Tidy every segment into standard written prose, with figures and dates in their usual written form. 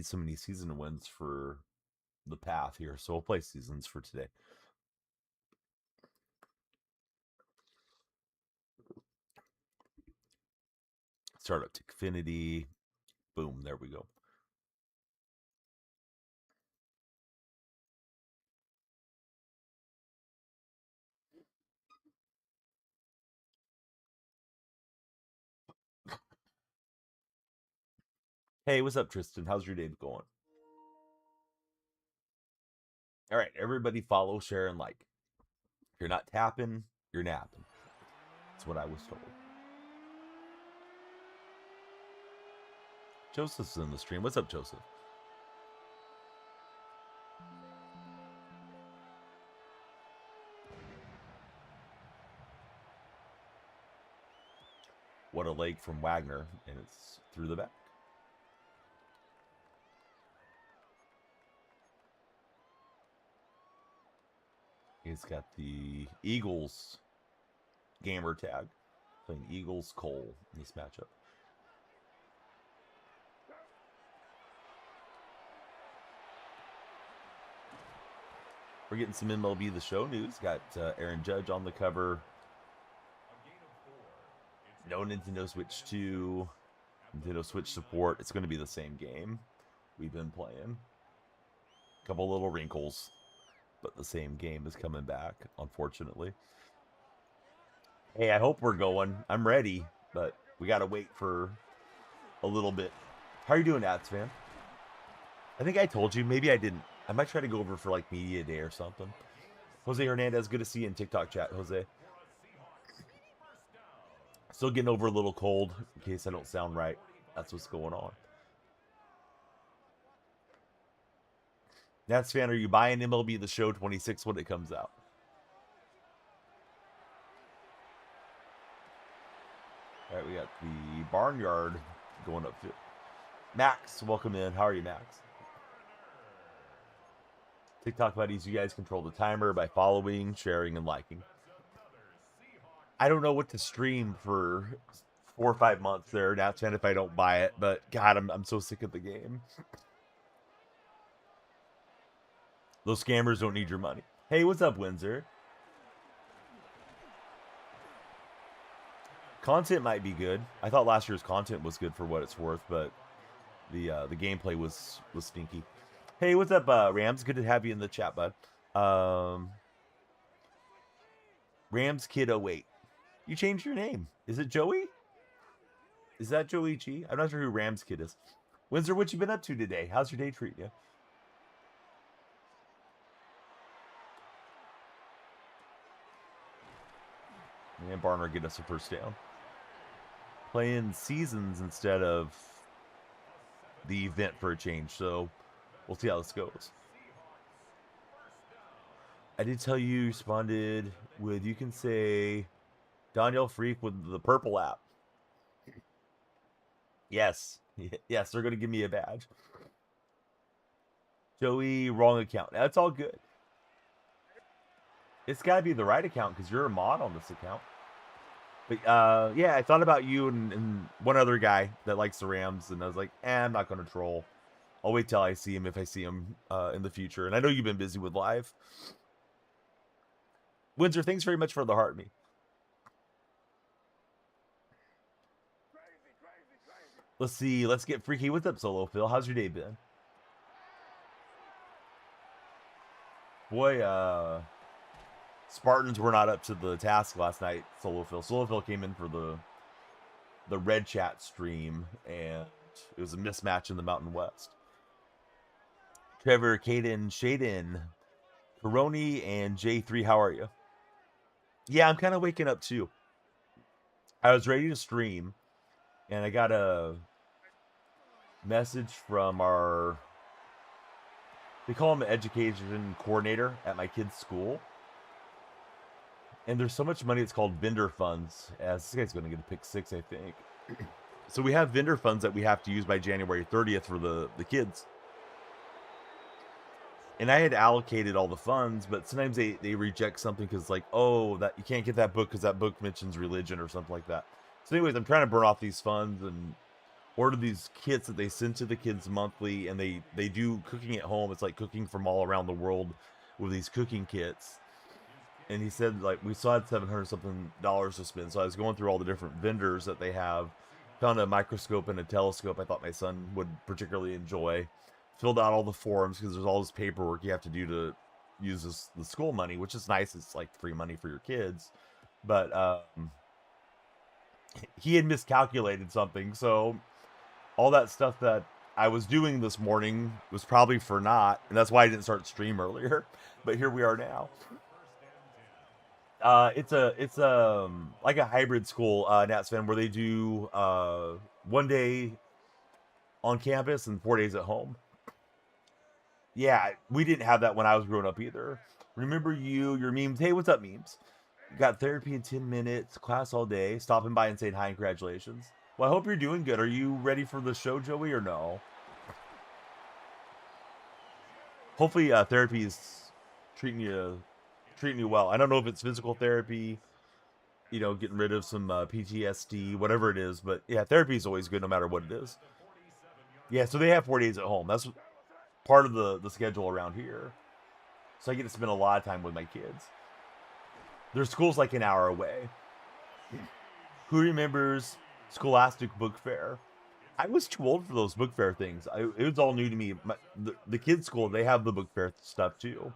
need so many season wins for the path here, so we'll play seasons for today. Start up to Infinity. Boom, there we go. Hey, what's up, Tristan? How's your day going? All right, everybody follow, share, and like. If you're not tapping, you're napping. That's what I was told. Joseph's in the stream. What's up, Joseph? What a leg from Wagner, and it's through the back. He's got the Eagles gamer tag. Playing Eagles Cole in this matchup. We're getting some MLB The Show news. Got Aaron Judge on the cover. No Nintendo Switch 2. Nintendo Switch support. It's going to be the same game we've been playing. Couple little wrinkles, but the same game is coming back, unfortunately. Hey, I hope we're going. I'm ready, but we got to wait for a little bit. How are you doing, Ats fan? I think I told you. Maybe I didn't. I might try to go over for like media day or something. Jose Hernandez, good to see you in TikTok chat, Jose. Still getting over a little cold in case I don't sound right. That's what's going on. Nats fan, are you buying MLB The Show 26 when it comes out? All right, we got the Barnyard going up to Max. Welcome in. How are you, Max? TikTok buddies, you guys control the timer by following, sharing, and liking. I don't know what to stream for 4 or 5 months there, Nats fan, if I don't buy it. But God, I'm so sick of the game. Those scammers don't need your money. Hey, what's up, Windsor? Content might be good. I thought last year's content was good for what it's worth, but the gameplay was stinky. Hey, what's up, Rams? Good to have you in the chat, bud. Rams Kid 08. You changed your name. Is it Joey? Is that Joey G? I'm not sure who Rams Kid is. Windsor, what you been up to today? How's your day treating you? And Barner get us a first down. Playing seasons instead of the event for a change, so we'll see how this goes. I did tell you responded with, you can say Daniel Freak with the purple app. Yes. Yes, they're going to give me a badge. Joey, wrong account. That's all good. It's got to be the right account because you're a mod on this account. But yeah, I thought about you and one other guy that likes the Rams, and I was like, I'm not going to troll. I'll wait till I see him if I see him in the future. And I know you've been busy with live. Windsor, thanks very much for the heart me. Let's see. Let's get freaky. What's up, Solo Phil? How's your day been? Boy, Spartans were not up to the task last night, Solo Phil. Solo Phil came in for the Red Chat stream, and it was a mismatch in the Mountain West. Trevor, Caden, Shaden, Peroni, and J3, how are you? Yeah, I'm kind of waking up too. I was ready to stream, and I got a message from our, they call him an education coordinator at my kid's school. And there's so much money, it's called vendor funds, as this guy's going to get a pick 6, I think. So we have vendor funds that we have to use by January 30th for the kids. And I had allocated all the funds, but sometimes they reject something because like, oh, that you can't get that book because that book mentions religion or something like that. So anyways, I'm trying to burn off these funds, and order these kits that they send to the kids monthly, and they do cooking at home. It's like cooking from all around the world with these cooking kits. And he said, like, we still had $700 something to spend. So I was going through all the different vendors that they have, found a microscope and a telescope I thought my son would particularly enjoy, filled out all the forms because there's all this paperwork you have to do to use the school money, which is nice. It's like free money for your kids. But he had miscalculated something. So all that stuff that I was doing this morning was probably for naught. And that's why I didn't start stream earlier. But here we are now. It's like a hybrid school, Nat Sven, where they do 1 day on campus and 4 days at home. Yeah, we didn't have that when I was growing up either. Remember your memes. Hey, what's up, memes? Got therapy in 10 minutes, class all day, stopping by and saying hi and congratulations. Well, I hope you're doing good. Are you ready for the show, Joey, or no? Hopefully, therapy is treating you well. I don't know if it's physical therapy, getting rid of some PTSD, whatever it is. But yeah, therapy is always good no matter what it is. Yeah, so they have 4 days at home. That's part of the schedule around here. So I get to spend a lot of time with my kids. Their school's like an hour away. Who remembers Scholastic Book Fair? I was too old for those book fair things. It was all new to me. The kids' school, they have the book fair stuff too.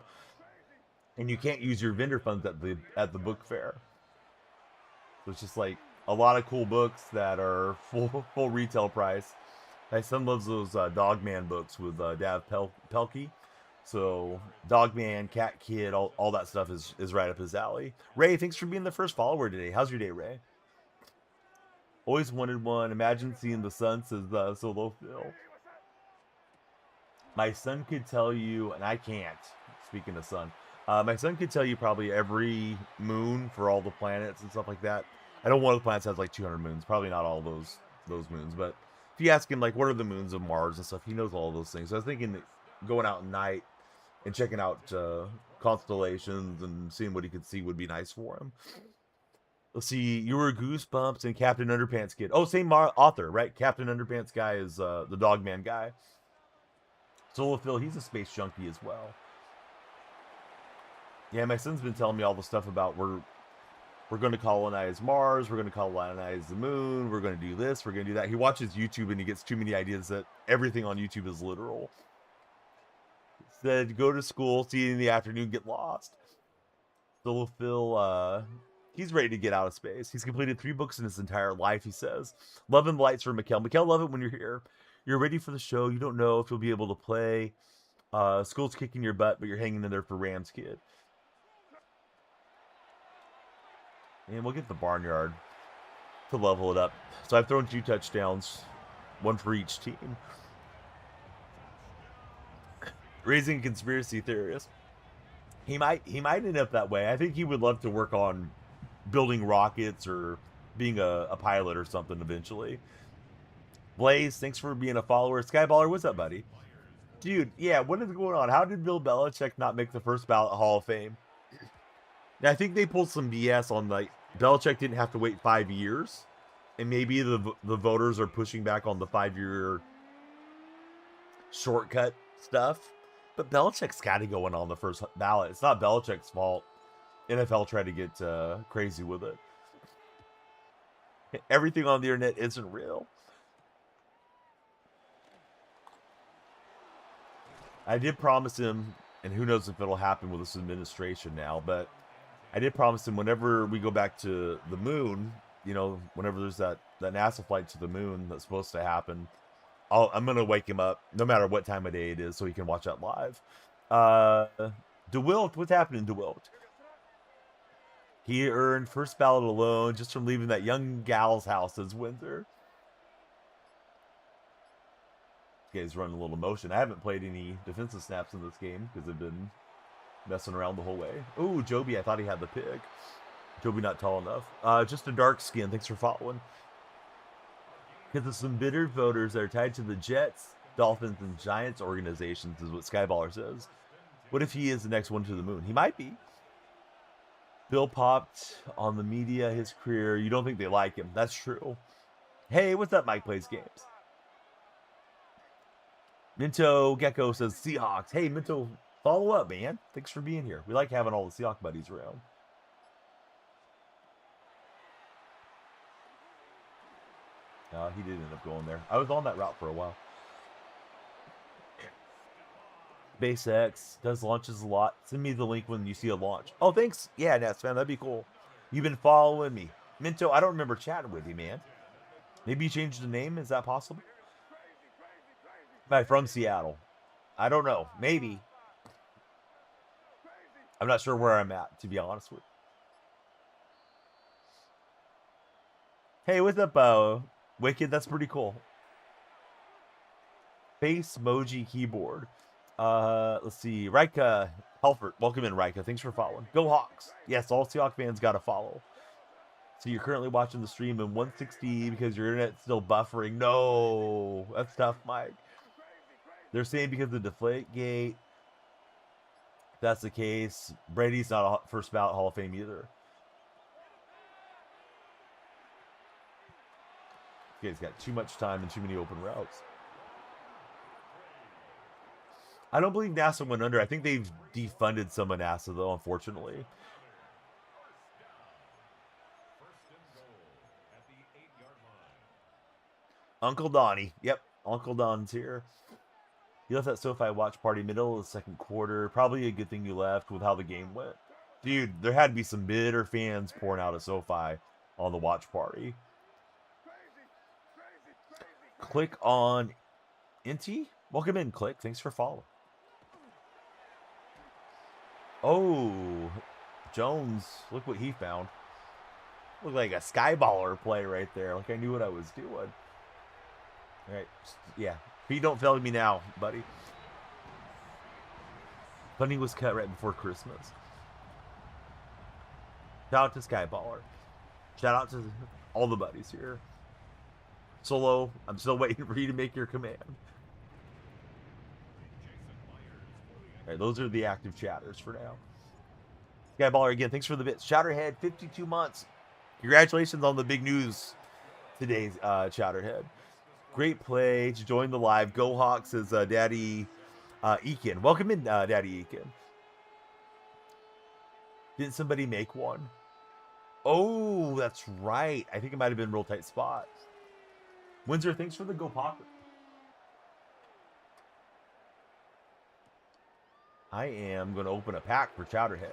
And you can't use your vendor funds at the book fair. So it's just like a lot of cool books that are full retail price. My son loves those Dogman books with Dav Pelkey. So Dogman, Cat Kid, all that stuff is right up his alley. Ray, thanks for being the first follower today. How's your day, Ray? Always wanted one. Imagine seeing the sun, says Solo Phil. My son could tell you, and I can't. Speaking of sun, my son could tell you probably every moon for all the planets and stuff like that. I know one of the planets has like 200 moons. Probably not all those moons, but if you ask him like what are the moons of Mars and stuff, he knows all those things. So I was thinking that going out at night and checking out constellations and seeing what he could see would be nice for him. Let's see, you were Goosebumps and Captain Underpants Kid. Oh, same author, right? Captain Underpants guy is the Dogman guy. Solo Phil, he's a space junkie as well. Yeah, my son's been telling me all the stuff about we're going to colonize Mars, we're going to colonize the moon, we're going to do this, we're going to do that. He watches YouTube and he gets too many ideas that everything on YouTube is literal. Said, go to school, see you in the afternoon, get lost. Solo Phil, he's ready to get out of space. He's completed 3 books in his entire life, he says. Love and lights for Mikkel. Mikkel, love it when you're here. You're ready for the show. You don't know if you'll be able to play. School's kicking your butt, but you're hanging in there for Rams Kid. And we'll get the barnyard to level it up. So I've thrown 2 touchdowns, 1 for each team. Raising conspiracy theorists. He might end up that way. I think he would love to work on building rockets or being a pilot or something eventually. Blaze, thanks for being a follower. Skyballer, what's up, buddy? Dude, yeah, what is going on? How did Bill Belichick not make the first ballot Hall of Fame? Now, I think they pulled some BS on like Belichick didn't have to wait 5 years, and maybe the voters are pushing back on the 5-year shortcut stuff. But Belichick's got to go in on the first ballot. It's not Belichick's fault. NFL tried to get crazy with it. Everything on the internet isn't real. I did promise him, and who knows if it'll happen with this administration now, but I did promise him whenever we go back to the moon, whenever there's that NASA flight to the moon that's supposed to happen, I'm going to wake him up no matter what time of day it is so he can watch that live. DeWilt, what's happening, DeWilt? He earned first ballot alone just from leaving that young gal's house as Windsor. This guy's running a little motion. I haven't played any defensive snaps in this game because I've been messing around the whole way. Oh, Joby, I thought he had the pig. Joby not tall enough. Just a dark skin. Thanks for following. Because of some bitter voters that are tied to the Jets, Dolphins, and Giants organizations is what Skyballer says. What if he is the next one to the moon? He might be. Bill popped on the media his career. You don't think they like him. That's true. Hey, what's up, Mike Plays Games? Minto Gecko says Seahawks. Hey, Minto, follow up, man. Thanks for being here. We like having all the Seahawks buddies around. He did end up going there. I was on that route for a while. SpaceX does launches a lot. Send me the link when you see a launch. Oh, thanks. Yeah, Nats, man. That'd be cool. You've been following me. Minto, I don't remember chatting with you, man. Maybe you changed the name. Is that possible? Am I from Seattle? I don't know. Maybe. I'm not sure where I'm at, to be honest with you. Hey, what's up, Wicked? That's pretty cool. Face emoji keyboard. Let's see. Rika Helfert. Welcome in, Rika. Thanks for following. Go Hawks. Yes, all Seahawks fans got to follow. So you're currently watching the stream in 160 because your internet's still buffering. No, that's tough, Mike. They're saying because of the deflate gate. If that's the case, Brady's not a first ballot Hall of Fame either. You guys got too much time and too many open routes. I don't believe NASA went under. I think they've defunded some of NASA, though, unfortunately. Uncle Donnie. Yep, Uncle Don's here. You left that SoFi watch party middle of the second quarter. Probably a good thing you left with how the game went. Dude, there had to be some bitter fans pouring out of SoFi on the watch party. Click on Inti. Welcome in, Click. Thanks for following. Oh, Jones. Look what he found. Looked like a skyballer play right there. Like I knew what I was doing. All right. Yeah. Feet don't fail me now, buddy. Funding was cut right before Christmas. Shout out to Skyballer. Shout out to all the buddies here. Solo, I'm still waiting for you to make your command. All right, those are the active chatters for now. Skyballer again, thanks for the bits. Chowderhead, 52 months. Congratulations on the big news today, Chowderhead. Great play to join the live. Go Hawks, says Daddy Eakin. Welcome in, Daddy Eakin. Didn't somebody make one? Oh, that's right. I think it might have been real tight spot. Windsor, thanks for the Go Pocket. I am going to open a pack for Chowderhead.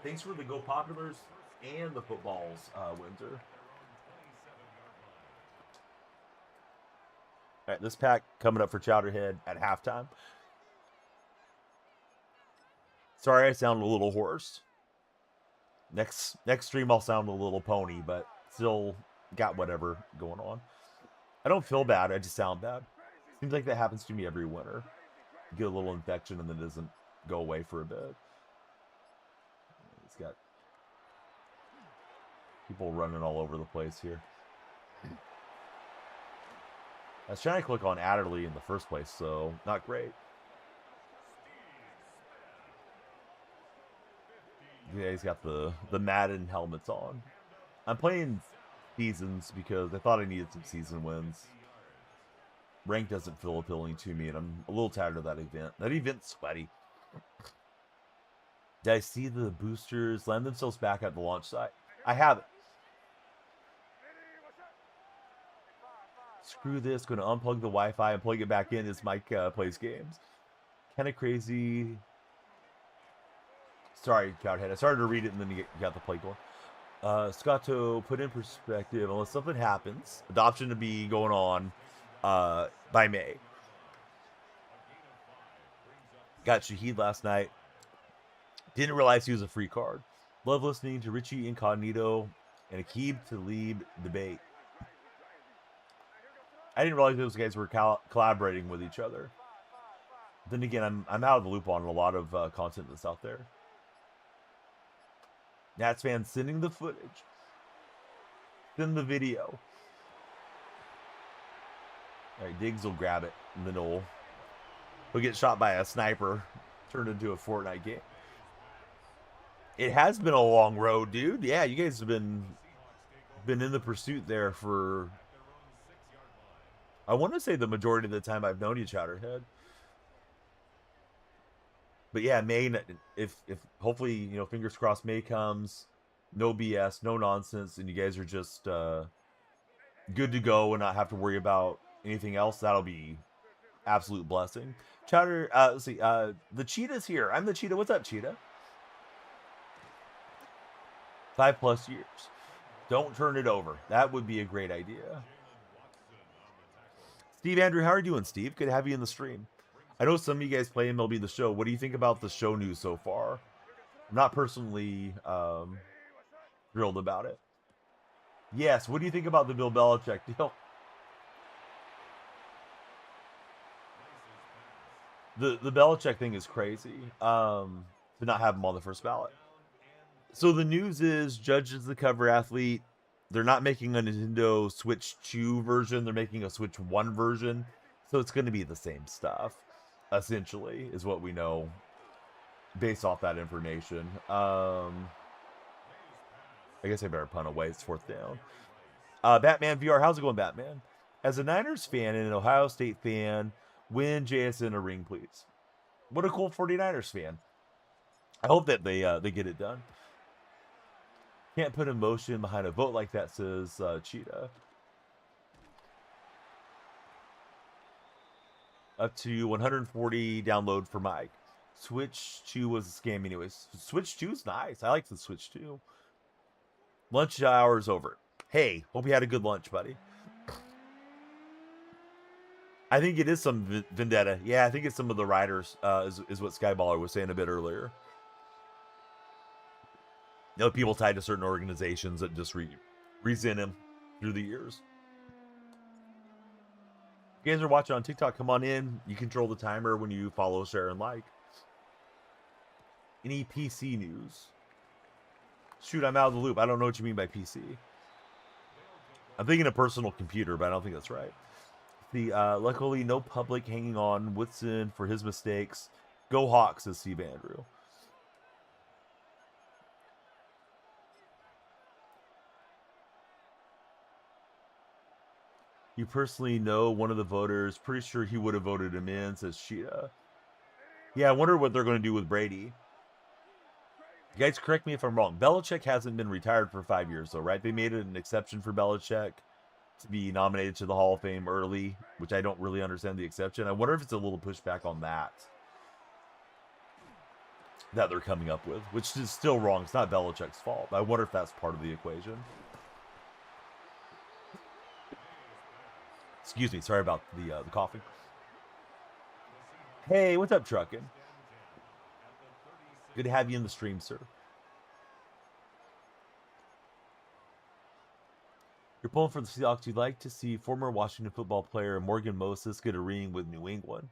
Thanks for the Go Populars and the footballs, Windsor. All right, this pack coming up for Chowderhead at halftime. Sorry, I sound a little hoarse. Next stream, I'll sound a little pony, but still got whatever going on. I don't feel bad. I just sound bad. Seems like that happens to me every winter. You get a little infection and then it doesn't go away for a bit. It's got people running all over the place here. I was trying to click on Adderley in the first place, so not great. Yeah, he's got the Madden helmets on. I'm playing seasons because I thought I needed some season wins. Rank doesn't feel appealing to me, and I'm a little tired of that event. That event's sweaty. Did I see the boosters land themselves back at the launch site? I haven't. Screw this. Going to unplug the Wi-Fi and plug it back in as Mike plays games. Kind of crazy. Sorry, Cowhead. I started to read it and then you got the play going. Scotto, put in perspective, unless something happens, adoption to be going on by May. Got Shaheed last night. Didn't realize he was a free card. Love listening to Richie Incognito and Aqib Talib debate. I didn't realize those guys were collaborating with each other. Then again, I'm out of the loop on a lot of content that's out there. Nats fans sending the footage. Send the video. All right, Diggs will grab it, and then he'll get shot by a sniper, turned into a Fortnite game. It has been a long road, dude. Yeah, you guys have been in the pursuit there for I want to say the majority of the time I've known you, Chowderhead. But yeah, May, if hopefully, you know, fingers crossed, May comes, no BS, no nonsense, and you guys are just good to go and not have to worry about anything else, that'll be absolute blessing. Chowder, let's see, the Cheetah's here. I'm the Cheetah. What's up, Cheetah? 5+ years. Don't turn it over. That would be a great idea. Steve Andrew, how are you doing, Steve? Good to have you in the stream. I know some of you guys play MLB The Show. What do you think about the show news so far? I'm not personally thrilled about it. Yes, what do you think about the Bill Belichick deal? The Belichick thing is crazy. To not have him on the first ballot. So the news is Judge is the cover athlete. They're not making a Nintendo Switch 2 version. They're making a Switch 1 version. So it's going to be the same stuff, essentially, is what we know based off that information. I guess I better punt away. It's 4th down. Batman VR, how's it going, Batman? As a Niners fan and an Ohio State fan, win JSN a ring, please. What a cool 49ers fan. I hope that they get it done. Can't put emotion behind a vote like that, says Cheetah. Up to 140 download for Mike. Switch 2 was a scam anyways. Switch 2 is nice. I like the Switch 2. Lunch hour's over. Hey, hope you had a good lunch, buddy. I think it is some vendetta. Yeah, I think it's some of the riders, is what Skyballer was saying a bit earlier. You know, people tied to certain organizations that just resent him through the years. If you guys are watching on TikTok, come on in. You control the timer when you follow, share, and like. Any PC news? Shoot, I'm out of the loop. I don't know what you mean by PC. I'm thinking a personal computer, but I don't think that's right. Luckily, no public hanging on Woodson for his mistakes. Go Hawks, says Steve Andrew. You personally know one of the voters. Pretty sure he would have voted him in, says Cheetah. Yeah, I wonder what they're going to do with Brady. You guys, correct me if I'm wrong. Belichick hasn't been retired for 5 years, though, right? They made an exception for Belichick to be nominated to the Hall of Fame early, which I don't really understand the exception. I wonder if it's a little pushback on that they're coming up with, which is still wrong. It's not Belichick's fault. I wonder if that's part of the equation. Excuse me. Sorry about the coughing. Hey, what's up, Truckin'? Good to have you in the stream, sir. You're pulling for the Seahawks. You'd like to see former Washington football player Morgan Moses get a ring with New England.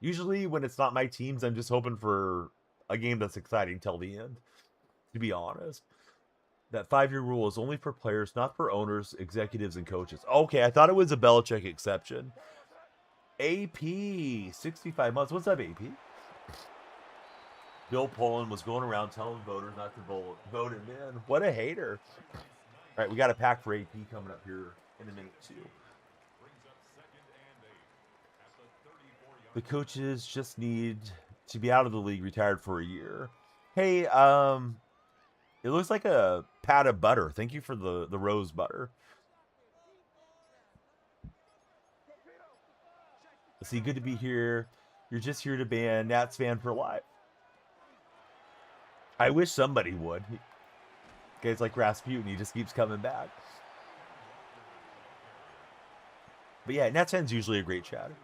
Usually when it's not my teams, I'm just hoping for a game that's exciting till the end, to be honest. That 5-year rule is only for players, not for owners, executives, and coaches. Okay, I thought it was a Belichick exception. AP, 65 months. What's up, AP? Bill Poland was going around telling voters not to vote him in. What a hater. All right, we got a pack for AP coming up here in a minute, too. The coaches just need to be out of the league, retired for a year. Hey, it looks like a pat of butter. Thank you for the rose butter. Let's see, good to be here. You're just here to ban Nats fan for life. I wish somebody would. Guys like Rasputin, he just keeps coming back. But yeah, Nats fan's usually a great chatter.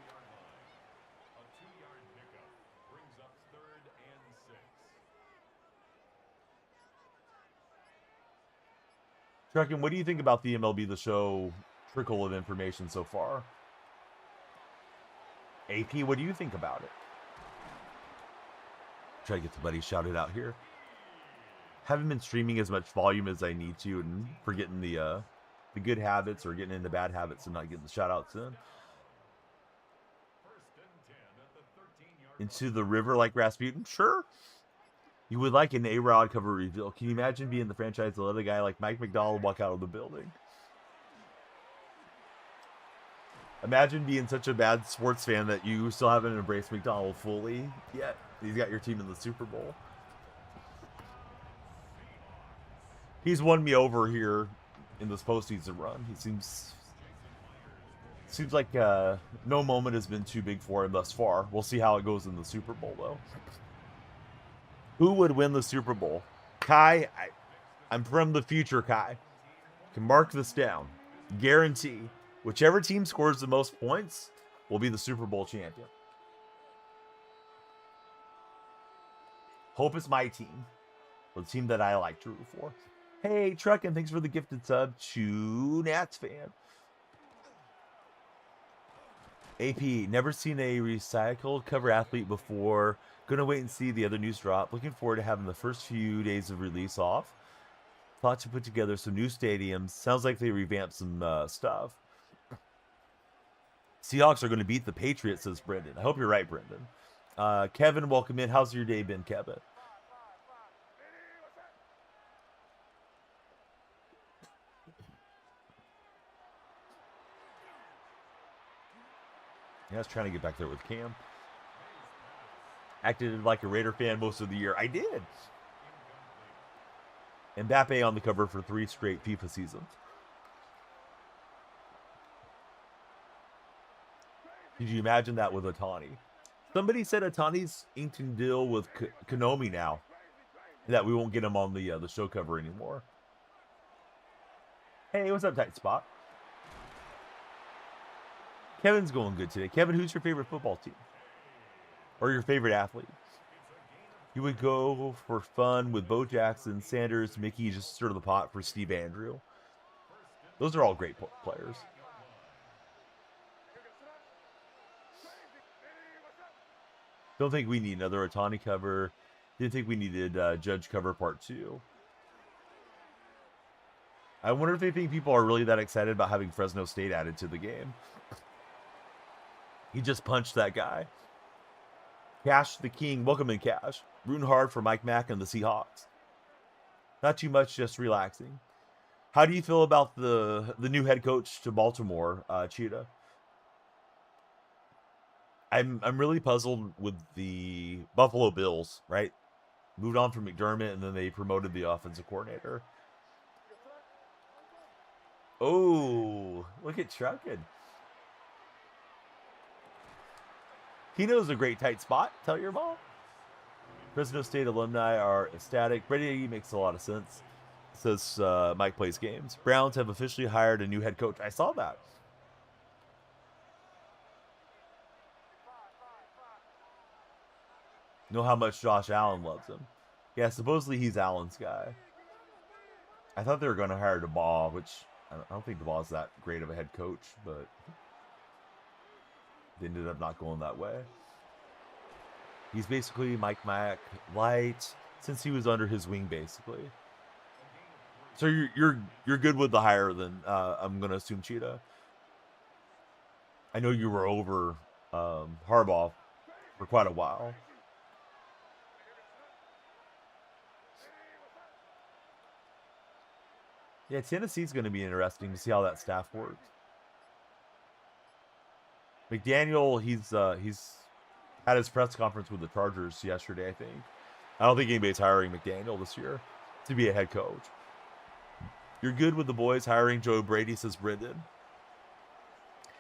Truckin', what do you think about the MLB The Show trickle of information so far? AP, what do you think about it? Try to get the buddies shouted out here. Haven't been streaming as much volume as I need to, and forgetting the good habits or getting into bad habits and not getting the shout outs in. Into the river like Rasputin? Sure. You would like an A-Rod cover reveal. Can you imagine being the franchise to let a guy like Mike McDonald walk out of the building? Imagine being such a bad sports fan that you still haven't embraced McDonald fully yet. He's got your team in the Super Bowl. He's won me over here in this postseason run. He seems like no moment has been too big for him thus far. We'll see how it goes in the Super Bowl, though. Who would win the Super Bowl? Kai, I'm from the future, Kai. Can mark this down. Guarantee. Whichever team scores the most points will be the Super Bowl champion. Hope it's my team. Or the team that I like to root for. Hey, Truckin', thanks for the gifted sub to Nats fan. AP, never seen a recycled cover athlete before. Gonna wait and see the other news drop. Looking forward to having the first few days of release off. Thought to put together some new stadiums. Sounds like they revamped some stuff. Seahawks are going to beat the Patriots, says Brendan. I hope you're right, Brendan. Kevin, welcome in. How's your day been, Kevin? Yeah, I was trying to get back there with Cam. Acted like a Raider fan most of the year. I did. Mbappe on the cover for 3 straight FIFA seasons. Did you imagine that with Otani? Somebody said Otani's inked a deal with Konami now. That we won't get him on the show cover anymore. Hey, what's up, Tight Spot? Kevin's going good today. Kevin, who's your favorite football team? Or your favorite athlete? You would go for fun with Bo Jackson, Sanders, Mickey, just stir the pot for Steve Andrew. Those are all great players. Don't think we need another Otani cover. Didn't think we needed Judge cover part 2. I wonder if they think people are really that excited about having Fresno State added to the game. He just punched that guy. Cash the King. Welcome in, Cash. Rooting hard for Mike Mack and the Seahawks. Not too much, just relaxing. How do you feel about the new head coach to Baltimore, Cheetah? I'm really puzzled with the Buffalo Bills, right? Moved on from McDermott, and then they promoted the offensive coordinator. Oh, look at Truckin'. He knows a great tight spot. Tell your mom. Fresno State alumni are ecstatic. Brady makes a lot of sense. Says Mike plays games. Browns have officially hired a new head coach. I saw that. Know how much Josh Allen loves him. Yeah, supposedly he's Allen's guy. I thought they were going to hire DeBaugh, which I don't think DeBaugh's that great of a head coach, but they ended up not going that way. He's basically Mike Mack light since he was under his wing, basically. So you're good with the hire, then I'm gonna assume, Cheetah. I know you were over Harbaugh for quite a while. Yeah, Tennessee's going to be interesting to see how that staff works. McDaniel, he's had his press conference with the Chargers yesterday, I think. I don't think anybody's hiring McDaniel this year to be a head coach. You're good with the boys hiring Joe Brady, says Brendan.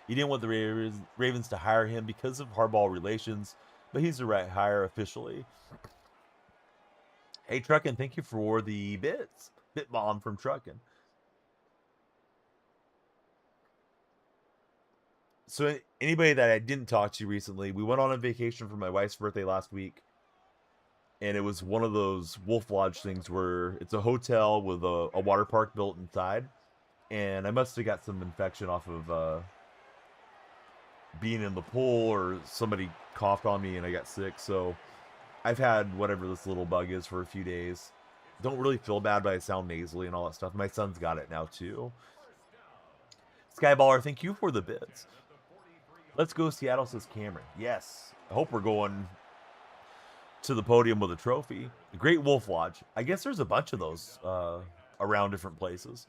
You didn't want the Ravens to hire him because of Harbaugh relations, but he's the right hire officially. Hey, Truckin', thank you for the bits. Bit bomb from Truckin'. So anybody that I didn't talk to recently, we went on a vacation for my wife's birthday last week. And it was one of those Wolf Lodge things where it's a hotel with a water park built inside. And I must have got some infection off of being in the pool, or somebody coughed on me and I got sick. So I've had whatever this little bug is for a few days. Don't really feel bad, but I sound nasally and all that stuff. My son's got it now too. Skyballer, thank you for the bits. Let's go Seattle, says Cameron. Yes. I hope we're going to the podium with a trophy. The Great Wolf Lodge. I guess there's a bunch of those around different places.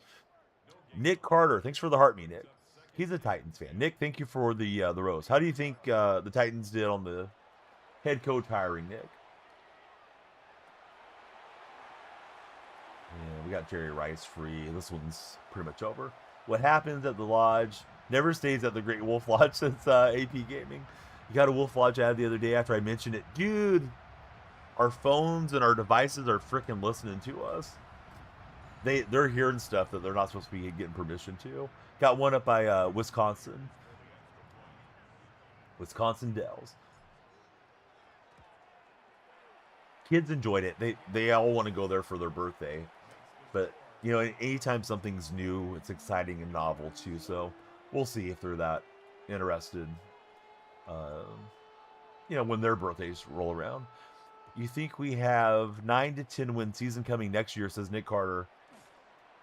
Nick Carter. Thanks for the heart me, Nick. He's a Titans fan. Nick, thank you for the rose. How do you think the Titans did on the head coach hiring, Nick? Yeah, we got Jerry Rice free. This one's pretty much over. What happens at the Lodge never stays at the Great Wolf Lodge since AP Gaming. You got a Wolf Lodge ad the other day after I mentioned it. Dude, our phones and our devices are freaking listening to us. They're hearing stuff that they're not supposed to be getting permission to. Got one up by Wisconsin. Wisconsin Dells. Kids enjoyed it. They all want to go there for their birthday. But, you know, anytime something's new, it's exciting and novel too. So we'll see if they're that interested, you know, when their birthdays roll around. You think we have 9 to 10 win season coming next year, says Nick Carter,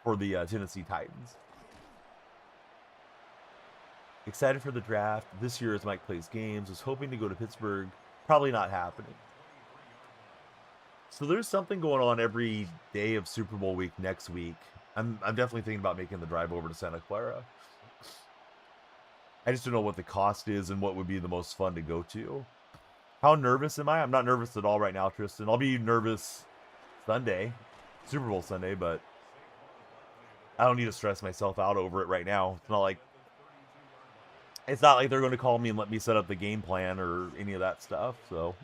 for the Tennessee Titans. Excited for the draft. This year as Mike plays games. Was hoping to go to Pittsburgh. Probably not happening. So there's something going on every day of Super Bowl week next week. I'm definitely thinking about making the drive over to Santa Clara. I just don't know what the cost is and what would be the most fun to go to. How nervous am I? I'm not nervous at all right now, Tristan. I'll be nervous Sunday, Super Bowl Sunday, but I don't need to stress myself out over it right now. It's not like they're going to call me and let me set up the game plan or any of that stuff. So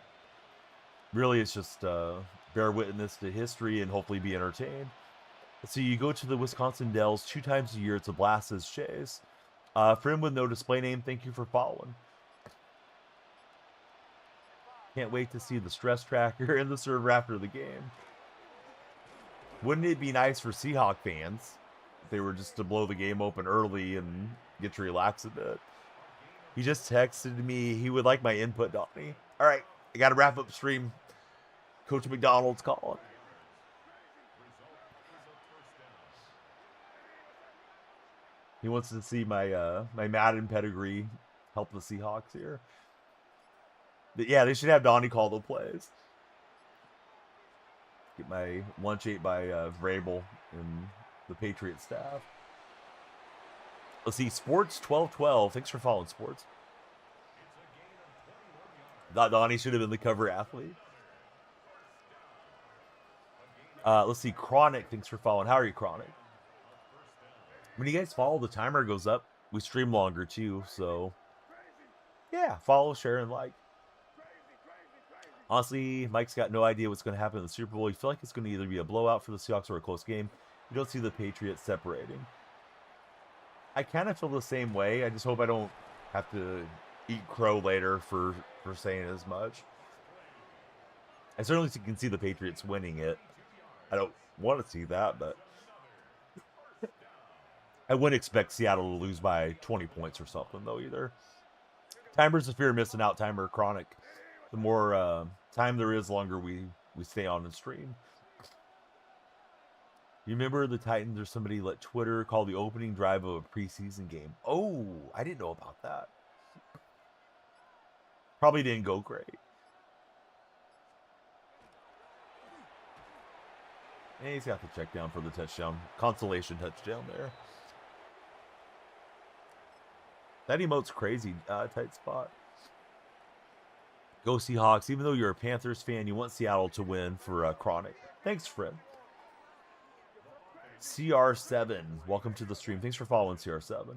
really, it's just bear witness to history and hopefully be entertained. So you go to the Wisconsin Dells 2 times a year. It's a blast, says Chase. Friend with no display name, thank you for following. Can't wait to see the stress tracker and the server after the game. Wouldn't it be nice for Seahawks fans if they were just to blow the game open early and get to relax a bit? He just texted me he would like my input, Donnie. All right, I got to wrap up the stream. Coach McDonald's calling. He wants to see my my Madden pedigree help the Seahawks here. But yeah, they should have Donnie call the plays. Get my lunch ate by Vrabel and the Patriot staff. Let's see, Sports 1212. Thanks for following, Sports. Thought Donnie should have been the cover athlete. Let's see, Chronic. Thanks for following. How are you, Chronic? When you guys follow, the timer goes up. We stream longer too, so yeah, follow, share, and like. Honestly, Mike's got no idea what's going to happen in the Super Bowl. You feel like it's going to either be a blowout for the Seahawks or a close game. You don't see the Patriots separating. I kind of feel the same way. I just hope I don't have to eat crow later for saying as much. I certainly can see the Patriots winning it. I don't want to see that, but I wouldn't expect Seattle to lose by 20 points or something, though, either. Timer's a fear of missing out, Timer Chronic. The more time there is, longer we stay on and stream. You remember the Titans or somebody let Twitter call the opening drive of a preseason game? Oh, I didn't know about that. Probably didn't go great. And he's got the check down for the touchdown. Consolation touchdown there. That emote's crazy. Tight spot. Go Seahawks. Even though you're a Panthers fan, you want Seattle to win for Chronic. Thanks, Fred. CR7. Welcome to the stream. Thanks for following, CR7.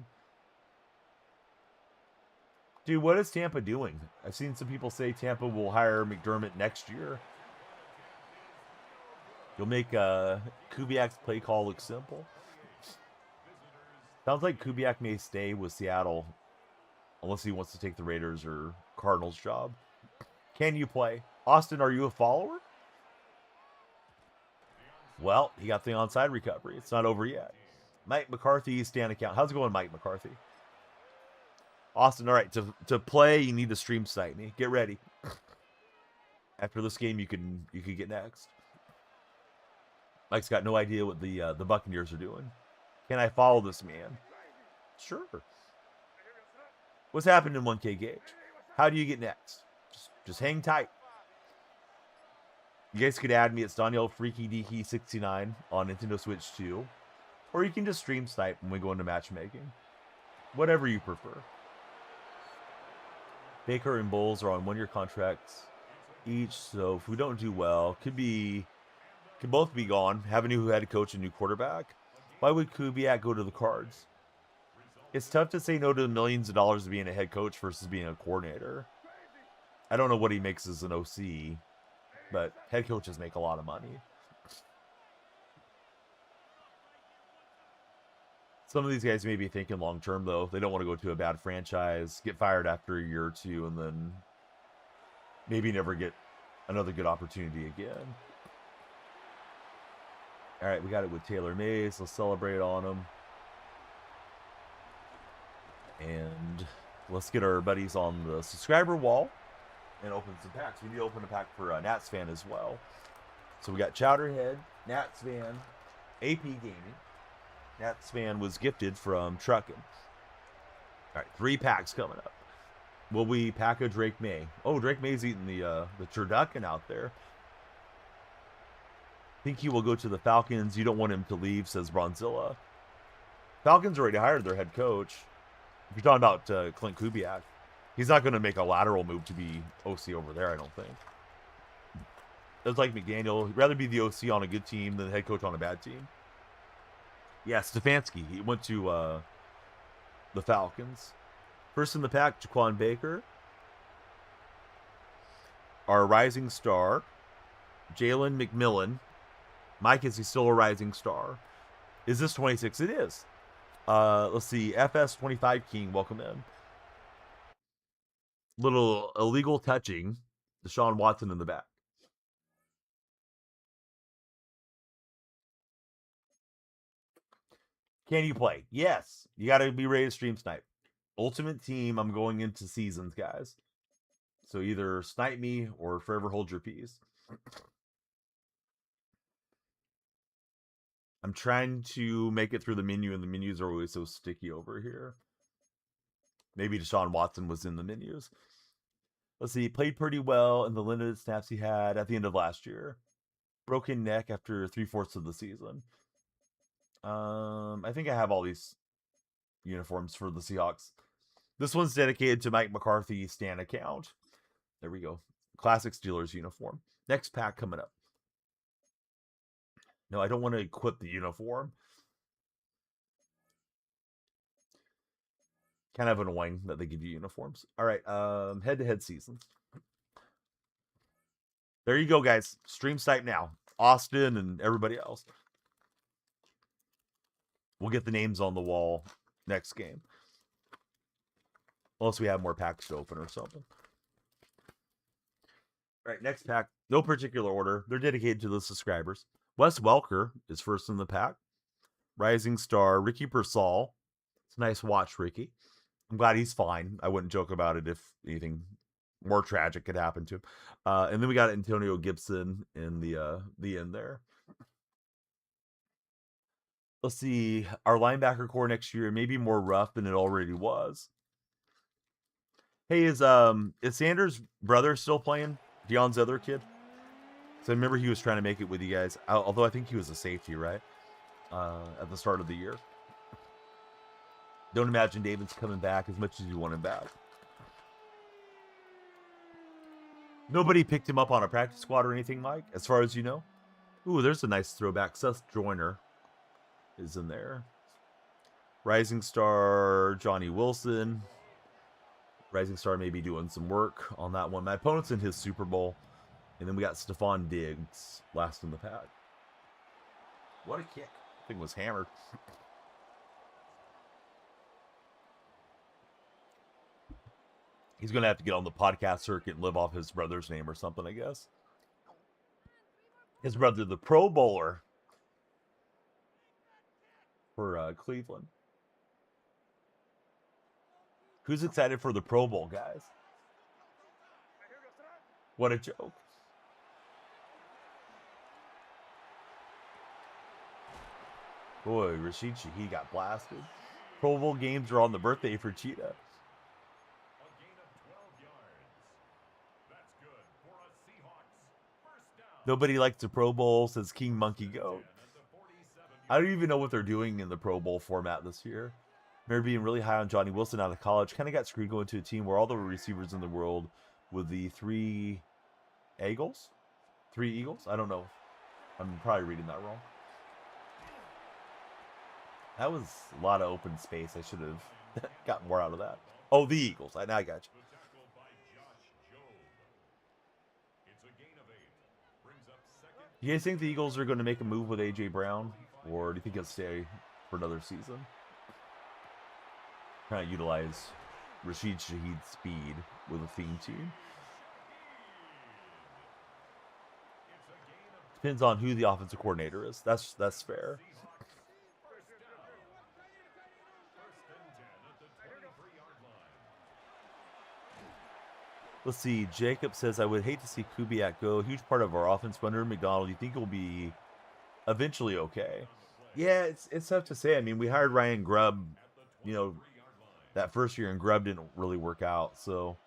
Dude, what is Tampa doing? I've seen some people say Tampa will hire McDermott next year. You'll make Kubiak's play call look simple. Sounds like Kubiak may stay with Seattle unless he wants to take the Raiders or Cardinals job. Can you play? Austin, are you a follower? Well, he got the onside recovery. It's not over yet. Mike McCarthy, stand account. How's it going, Mike McCarthy? Austin, all right. To play, you need to stream snipe me. Get ready. After this game, you can get next. Mike's got no idea what the Buccaneers are doing. Can I follow this man? Sure. What's happened in 1K Gauge? How do you get next? Just hang tight. You guys could add me. It's Daniel Freaky Deaky 69 on Nintendo Switch 2. Or you can just stream snipe when we go into matchmaking. Whatever you prefer. Baker and Bowles are on one-year contracts each, so if we don't do well, could both be gone. Have a new head coach and new quarterback. Why would Kubiak go to the Cards? It's tough to say no to millions of dollars of being a head coach versus being a coordinator. I don't know what he makes as an OC, but head coaches make a lot of money. Some of these guys may be thinking long term, though. They don't want to go to a bad franchise, get fired after a year or two, and then maybe never get another good opportunity again. All right, we got it with Taylor Mays. Let's celebrate on him. And let's get our buddies on the subscriber wall and open some packs. We need to open a pack for Nats fan as well. So we got Chowderhead, Nats fan, AP Gaming. Nats fan was gifted from Truckin'. All right, 3 packs coming up. Will we pack a Drake May? Oh, Drake May's eating the turducken out there. Think he will go to the Falcons. You don't want him to leave, says Bronzilla. Falcons already hired their head coach. If you're talking about Clint Kubiak, he's not going to make a lateral move to be OC over there, I don't think. It's like McDaniel. He'd rather be the OC on a good team than the head coach on a bad team. Yeah, Stefanski. He went to the Falcons. First in the pack, Jaquan Baker. Our rising star, Jalen McMillan. Mike, is he still a rising star? Is this 26? It is. Let's see. FS25 King, welcome in. Little illegal touching. Deshaun Watson in the back. Can you play? Yes. You got to be ready to stream snipe. Ultimate team, I'm going into seasons, guys. So either snipe me or forever hold your peace. I'm trying to make it through the menu, and the menus are always so sticky over here. Maybe Deshaun Watson was in the menus. Let's see. He played pretty well in the limited snaps he had at the end of last year. Broken neck after 3/4 of the season. I think I have all these uniforms for the Seahawks. This one's dedicated to Mike McCarthy's Stan account. There we go. Classic Steelers uniform. Next pack coming up. No, I don't want to equip the uniform. Kind of annoying that they give you uniforms. All right, head-to-head season. There you go, guys. Stream snipe now. Austin and everybody else. We'll get the names on the wall next game. Unless we have more packs to open or something. All right, next pack. No particular order. They're dedicated to the subscribers. Wes Welker is first in the pack. Rising star, Ricky Persall. It's a nice watch, Ricky. I'm glad he's fine. I wouldn't joke about it if anything more tragic could happen to him. And then we got Antonio Gibson in the end there. Let's see. Our linebacker core next year may be more rough than it already was. Hey, is Sanders' brother still playing? Deion's other kid? So I remember he was trying to make it with you guys. Although I think he was a safety, right? At the start of the year. Don't imagine David's coming back as much as you want him back. Nobody picked him up on a practice squad or anything, Mike, as far as you know? Ooh, there's a nice throwback. Seth Joyner is in there. Rising star, Johnny Wilson. Rising star may be doing some work on that one. My opponent's in his Super Bowl. And then we got Stephon Diggs last in the pack. What a kick. Thing was hammered. He's going to have to get on the podcast circuit and live off his brother's name or something, I guess. His brother, the Pro Bowler for Cleveland. Who's excited for the Pro Bowl, guys? What a joke. Boy, Rashid Shaheed got blasted. Pro Bowl games are on the birthday for Cheetah. Nobody likes the Pro Bowl, says King Monkey Goat. I don't even know what they're doing in the Pro Bowl format this year. remember being really high on Johnny Wilson out of college. Kind of got screwed going to a team where all the receivers in the world with the three Eagles? Three Eagles? I don't know. I'm probably reading that wrong. That was a lot of open space. I should have got more out of that. Oh, the Eagles. Now I got you. Do you guys think the Eagles are going to make a move with A.J. Brown? Or do you think he'll stay for another season? Trying to utilize Rashid Shaheed's speed with a theme team. Depends on who the offensive coordinator is. That's fair. Let's see. Jacob says, I would hate to see Kubiak go. Huge part of our offense under McDonald. You think he'll be eventually okay? Yeah, it's tough to say. I mean, we hired Ryan Grubb, that first year, and Grubb didn't really work out. So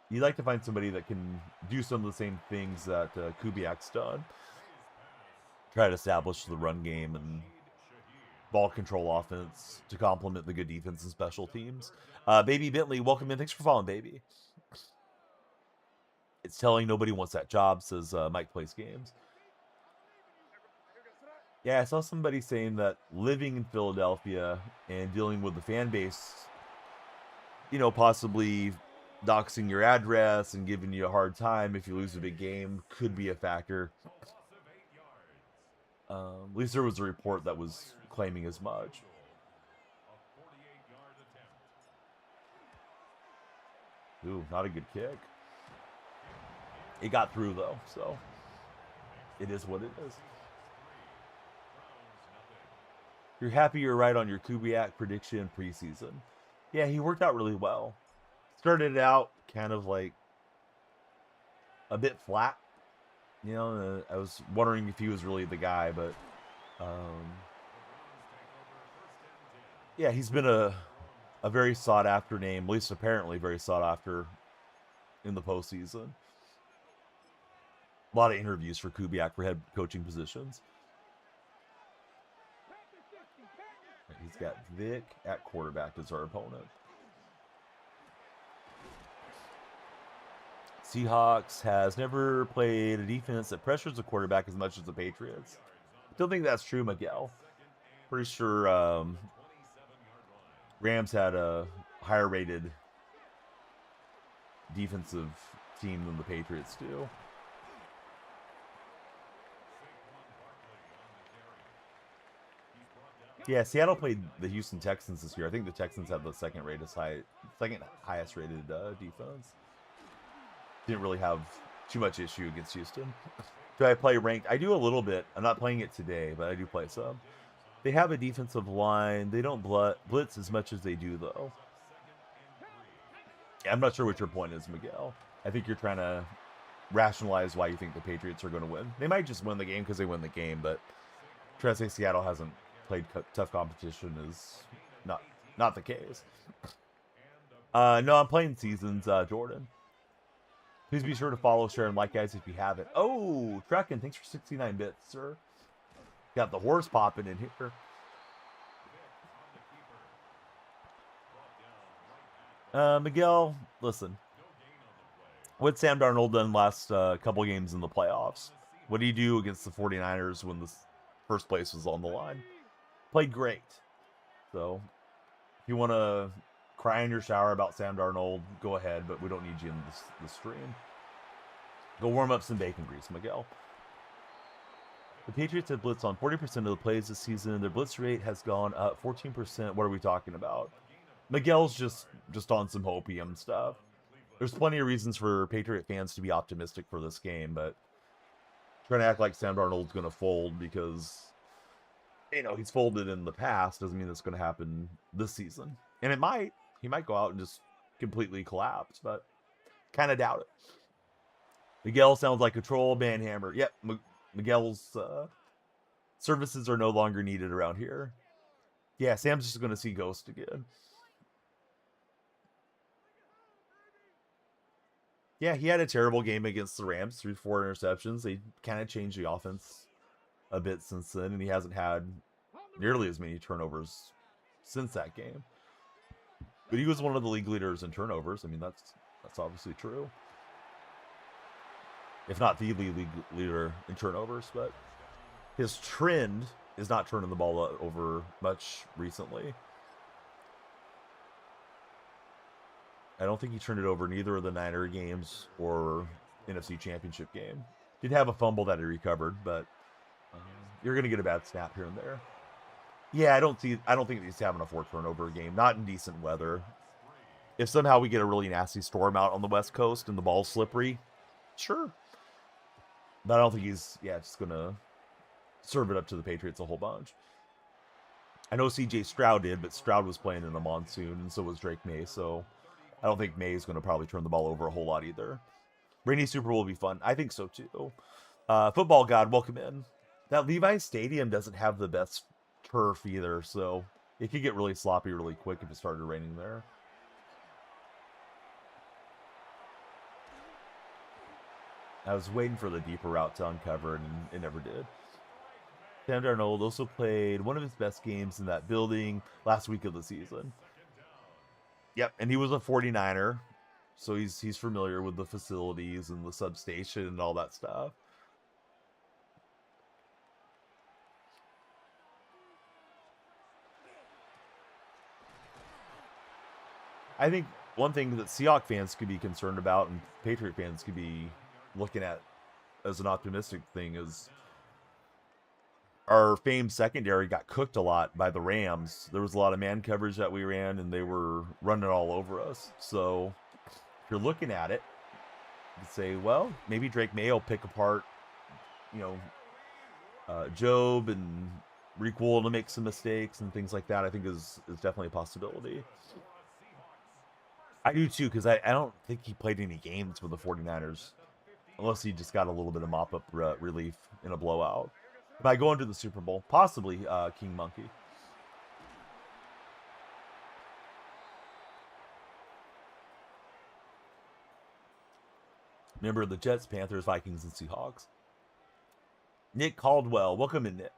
you'd like to find somebody that can do some of the same things that Kubiak's done. Try to establish the run game and ball control offense to complement the good defense and special teams. Baby Bentley, welcome in. Thanks for following, baby. It's telling nobody wants that job, says Mike Plays Games. Yeah, I saw somebody saying that living in Philadelphia and dealing with the fan base, possibly doxing your address and giving you a hard time if you lose a big game could be a factor. At least there was a report that was claiming as much. Ooh, not a good kick. It got through, though, so it is what it is. You're happy you're right on your Kubiak prediction preseason. Yeah, he worked out really well. Started out kind of like a bit flat. I was wondering if he was really the guy, but yeah, he's been a very sought after name, at least apparently very sought after in the postseason. A lot of interviews for Kubiak for head coaching positions. He's got Vic at quarterback as our opponent. Seahawks has never played a defense that pressures the quarterback as much as the Patriots. Don't think that's true, Miguel. Pretty sure Rams had a higher rated defensive team than the Patriots do. Yeah, Seattle played the Houston Texans this year. I think the Texans have the second highest rated defense. Didn't really have too much issue against Houston. Do I play ranked? I do a little bit. I'm not playing it today, but I do play some. They have a defensive line. They don't blitz as much as they do, though. Yeah, I'm not sure what your point is, Miguel. I think you're trying to rationalize why you think the Patriots are going to win. They might just win the game because they win the game, but trying to say Seattle hasn't played tough competition is not the case. No, I'm playing seasons, Jordan. Please be sure to follow, share, and like, guys, if you haven't. Oh, Trekkin, thanks for 69 bits, sir. Got the horse popping in here. Miguel, listen. What's Sam Darnold done last couple games in the playoffs? What did he do against the 49ers when the first place was on the line? Played great. So, if you want to cry in your shower about Sam Darnold, go ahead, but we don't need you in the stream. Go warm up some bacon grease, Miguel. The Patriots have blitzed on 40% of the plays this season. Their blitz rate has gone up 14%. What are we talking about? Miguel's just on some hopium stuff. There's plenty of reasons for Patriot fans to be optimistic for this game, but trying to act like Sam Darnold's going to fold because, he's folded in the past doesn't mean it's going to happen this season. And it might. He might go out and just completely collapse, but kind of doubt it. Miguel sounds like a troll. Banhammer. Yep, Miguel's services are no longer needed around here. Yeah, Sam's just going to see Ghost again. Yeah, he had a terrible game against the Rams, 3-4 interceptions. They kind of changed the offense a bit since then, and he hasn't had nearly as many turnovers since that game. But he was one of the league leaders in turnovers. I mean, that's obviously true. If not the league leader in turnovers, but his trend is not turning the ball over much recently. I don't think he turned it over in either of the Niner games or NFC Championship game. Did have a fumble that he recovered, but you're going to get a bad snap here and there. Yeah, I don't think he's having a 4 turnover game. Not in decent weather. If somehow we get a really nasty storm out on the West Coast and the ball's slippery, sure. But I don't think he's just going to serve it up to the Patriots a whole bunch. I know C.J. Stroud did, but Stroud was playing in the monsoon, and so was Drake May. So I don't think May is going to probably turn the ball over a whole lot either. Rainy Super Bowl will be fun. I think so too. Football God, welcome in. That Levi's Stadium doesn't have the best turf either, so it could get really sloppy really quick if it started raining there. I was waiting for the deeper route to uncover, and it never did. Sam Darnold also played one of his best games in that building last week of the season. Yep, and he was a 49er, so he's familiar with the facilities and the substation and all that stuff. I think one thing that Seahawks fans could be concerned about and Patriot fans could be looking at as an optimistic thing is our famed secondary got cooked a lot by the Rams. There was a lot of man coverage that we ran, and they were running all over us. So if you're looking at it, you say, well, maybe Drake May will pick apart, Job and Reek Wool to make some mistakes and things like that. I think is definitely a possibility. I do too, because I don't think he played any games with the 49ers, unless he just got a little bit of mop-up relief in a blowout. By going to the Super Bowl, possibly King Monkey. Remember the Jets, Panthers, Vikings, and Seahawks. Nick Caldwell, welcome in, Nick.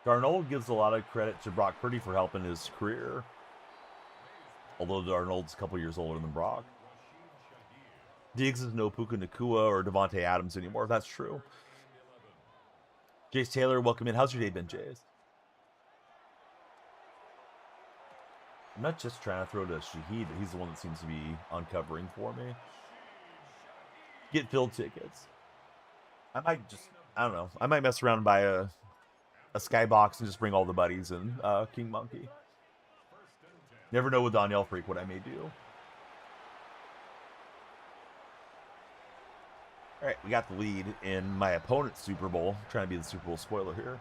Darnold gives a lot of credit to Brock Purdy for helping his career, although Darnold's a couple years older than Brock. Diggs is no Puka Nacua or Devontae Adams anymore. That's true. Jace Taylor, welcome in. How's your day been, Jace? I'm not just trying to throw to Shaheed, but he's the one that seems to be uncovering for me. Get filled tickets. I don't know. I might mess around and buy a skybox and just bring all the buddies and King Monkey. Never know with Donnell Freak what I may do. All right, we got the lead in my opponent's Super Bowl. I'm trying to be the Super Bowl spoiler here.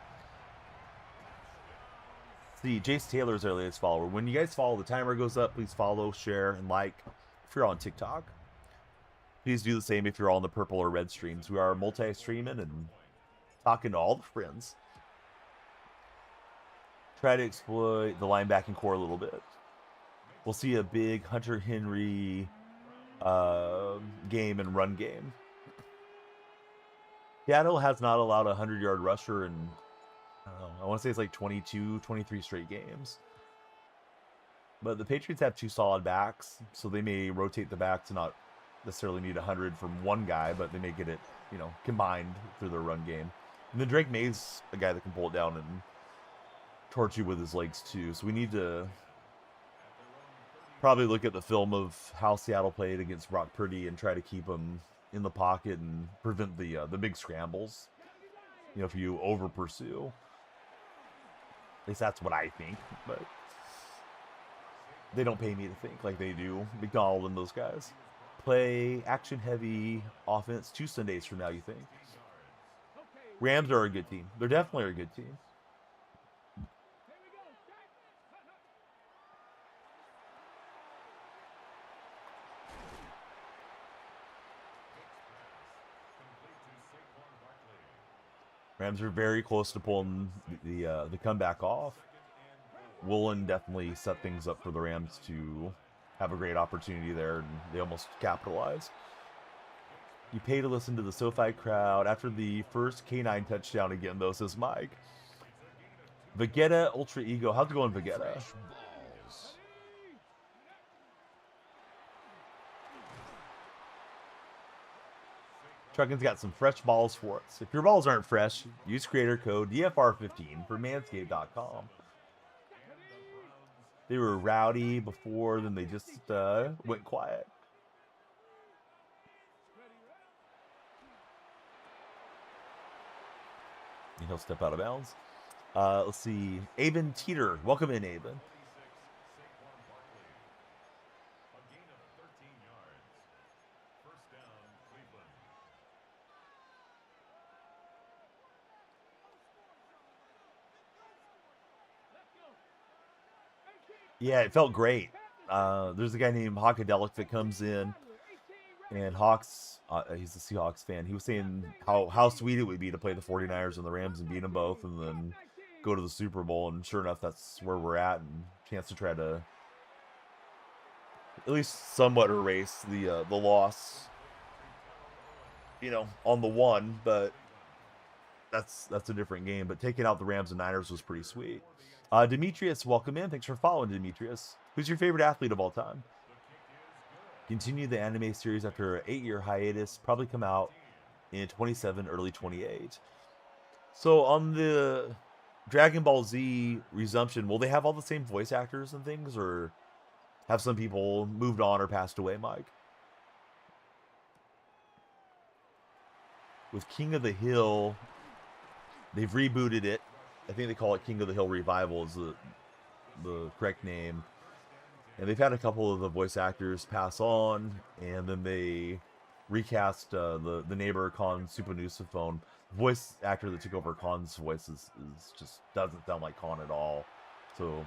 See, Jace Taylor's our latest follower. When you guys follow, the timer goes up. Please follow, share, and like if you're on TikTok. Please do the same if you're all on the purple or red streams. We are multi-streaming and talking to all the friends. Try to exploit the linebacking core a little bit. We'll see a big Hunter Henry game and run game. Seattle has not allowed a 100-yard rusher in, I want to say it's like 22, 23 straight games. But the Patriots have 2 solid backs, so they may rotate the backs and not necessarily need 100 from one guy, but they may get it, combined through their run game. And then Drake May's a guy that can pull it down and torch you with his legs too. So we need to probably look at the film of how Seattle played against Brock Purdy and try to keep him in the pocket and prevent the big scrambles. If you over pursue. At least that's what I think, but they don't pay me to think like they do McDonald and those guys. Play action heavy offense 2 Sundays from now, you think? Rams are a good team. They're definitely a good team. Rams are very close to pulling the comeback off. Woolen definitely set things up for the Rams to have a great opportunity there, and they almost capitalized. You pay to listen to the SoFi crowd after the first K9 touchdown again, though, says Mike. Vegeta Ultra Ego. How's it going, Vegeta? Truckin's got some fresh balls for us. If your balls aren't fresh, use creator code DFR15 for manscaped.com. They were rowdy before, then they just went quiet. He'll step out of bounds. Let's see. Avon Teeter. Welcome in, Avon. Yeah, it felt great. There's a guy named Hawkadelic that comes in, and Hawks, he's a Seahawks fan. He was saying how sweet it would be to play the 49ers and the Rams and beat them both and then go to the Super Bowl. And sure enough, that's where we're at, and chance to try to at least somewhat erase the loss, on the one, but that's a different game. But taking out the Rams and Niners was pretty sweet. Demetrius, welcome in. Thanks for following, Demetrius. Who's your favorite athlete of all time? Continue the anime series after an 8-year hiatus. Probably come out in 27, early 28. So on the Dragon Ball Z resumption, will they have all the same voice actors and things, or have some people moved on or passed away, Mike? With King of the Hill, they've rebooted it. I think they call it King of the Hill Revival is the correct name. And they've had a couple of the voice actors pass on, and then they recast the neighbor Khan Supanusaphone. The voice actor that took over Khan's voice is just doesn't sound like Khan at all. So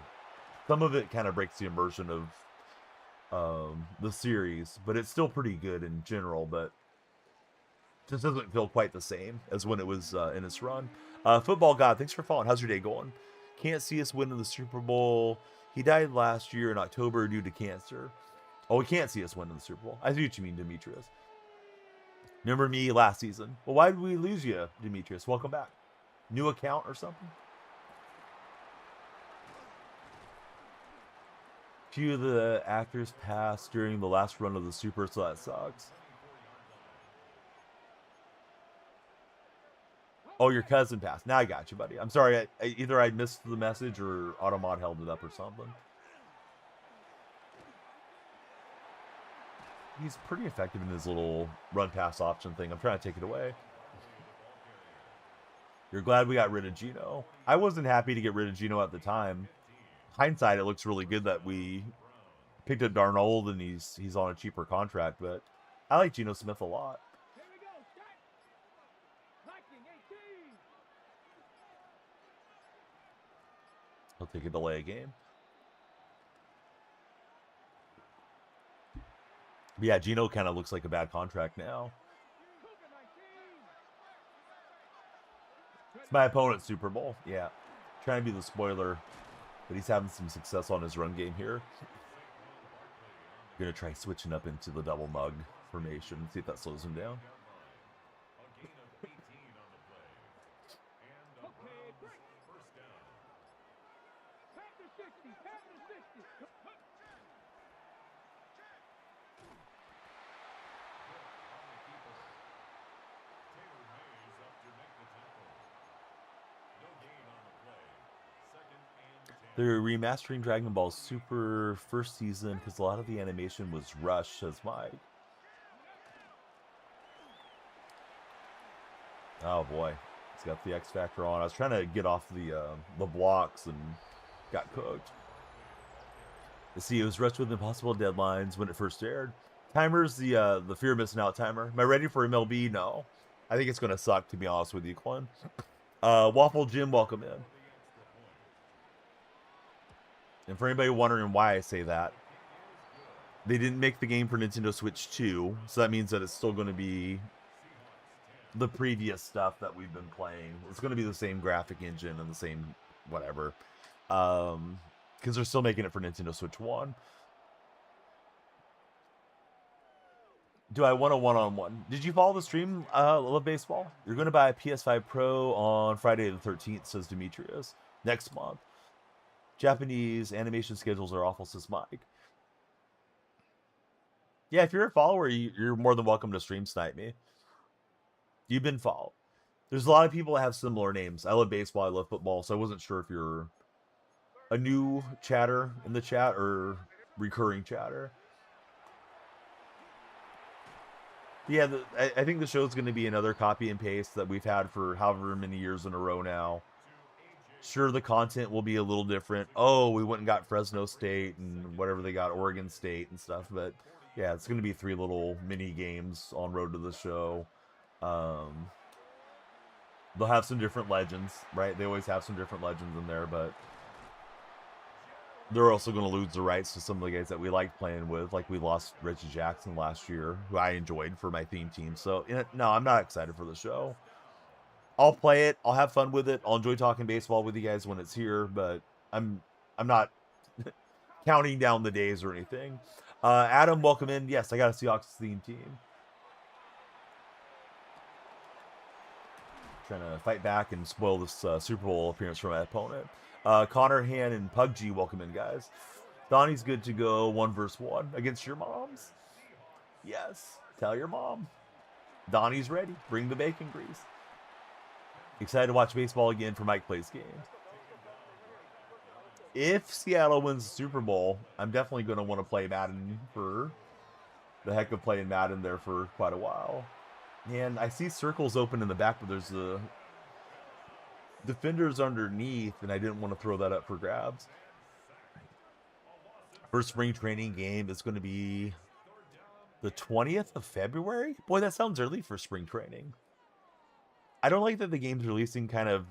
some of it kind of breaks the immersion of the series, but it's still pretty good in general, but just doesn't feel quite the same as when it was in its run. Football God, thanks for following. How's your day going? Can't see us winning the Super Bowl. He died last year in October due to cancer. Oh, we can't see us winning the Super Bowl. I see what you mean, Demetrius. Remember me last season? Well, why did we lose you, Demetrius? Welcome back. New account or something? Few of the actors passed during the last run of the Super, so that sucks. Oh, your cousin passed. Now I got you, buddy. I'm sorry. Either I missed the message or Automod held it up or something. He's pretty effective in his little run-pass option thing. I'm trying to take it away. You're glad we got rid of Geno. I wasn't happy to get rid of Geno at the time. Hindsight, it looks really good that we picked up Darnold and he's on a cheaper contract, but I like Geno Smith a lot. He'll take a delay a game. But yeah, Geno kind of looks like a bad contract now. It's my opponent's Super Bowl. Yeah. Trying to be the spoiler, but he's having some success on his run game here. Gonna try switching up into the double mug formation, see if that slows him down. They're remastering Dragon Ball Super first season because a lot of the animation was rushed, says Mike. Oh boy, he's got the X Factor on. I was trying to get off the blocks and got cooked. See, it was rushed with impossible deadlines when it first aired. Timer's the fear of missing out timer. Am I ready for MLB? No. I think it's gonna suck, to be honest with you, Clint. Waffle Jim, welcome in. And for anybody wondering why I say that, they didn't make the game for Nintendo Switch 2, so that means that it's still going to be the previous stuff that we've been playing. It's going to be the same graphic engine and the same whatever, because they're still making it for Nintendo Switch 1. Do I want a one-on-one? Did you follow the stream, Love Baseball? You're going to buy a PS5 Pro on Friday the 13th, says Demetrius. Next month. Japanese animation schedules are awful, says Mike. Yeah, if you're a follower, you're more than welcome to stream snipe me. You've been followed. There's a lot of people that have similar names. I love baseball, I love football, so I wasn't sure if you're a new chatter in the chat or recurring chatter. Yeah, I think the show's going to be another copy and paste that we've had for however many years in a row now. Sure, the content will be a little different. Oh, we went and got Fresno State and whatever they got, Oregon State and stuff. But yeah, it's going to be 3 little mini games on road to the show. They'll have some different legends, right? They always have some different legends in there, but they're also going to lose the rights to some of the guys that we liked playing with. Like we lost Reggie Jackson last year, who I enjoyed for my theme team. So, no, I'm not excited for the show. I'll play it. I'll have fun with it. I'll enjoy talking baseball with you guys when it's here, but I'm not counting down the days or anything. Adam, welcome in. Yes, I got a Seahawks theme team. Trying to fight back and spoil this Super Bowl appearance for my opponent. Connor, Han, and Puggy, welcome in, guys. Donnie's good to go 1v1 against your moms. Yes, tell your mom. Donnie's ready. Bring the bacon grease. Excited to watch baseball again for Mike Plays Games. If Seattle wins the Super Bowl, I'm definitely going to want to play Madden for the heck of playing Madden there for quite a while. And I see circles open in the back, but there's the defenders underneath, and I didn't want to throw that up for grabs. First spring training game is going to be the 20th of February? Boy, that sounds early for spring training. I don't like that the game's releasing kind of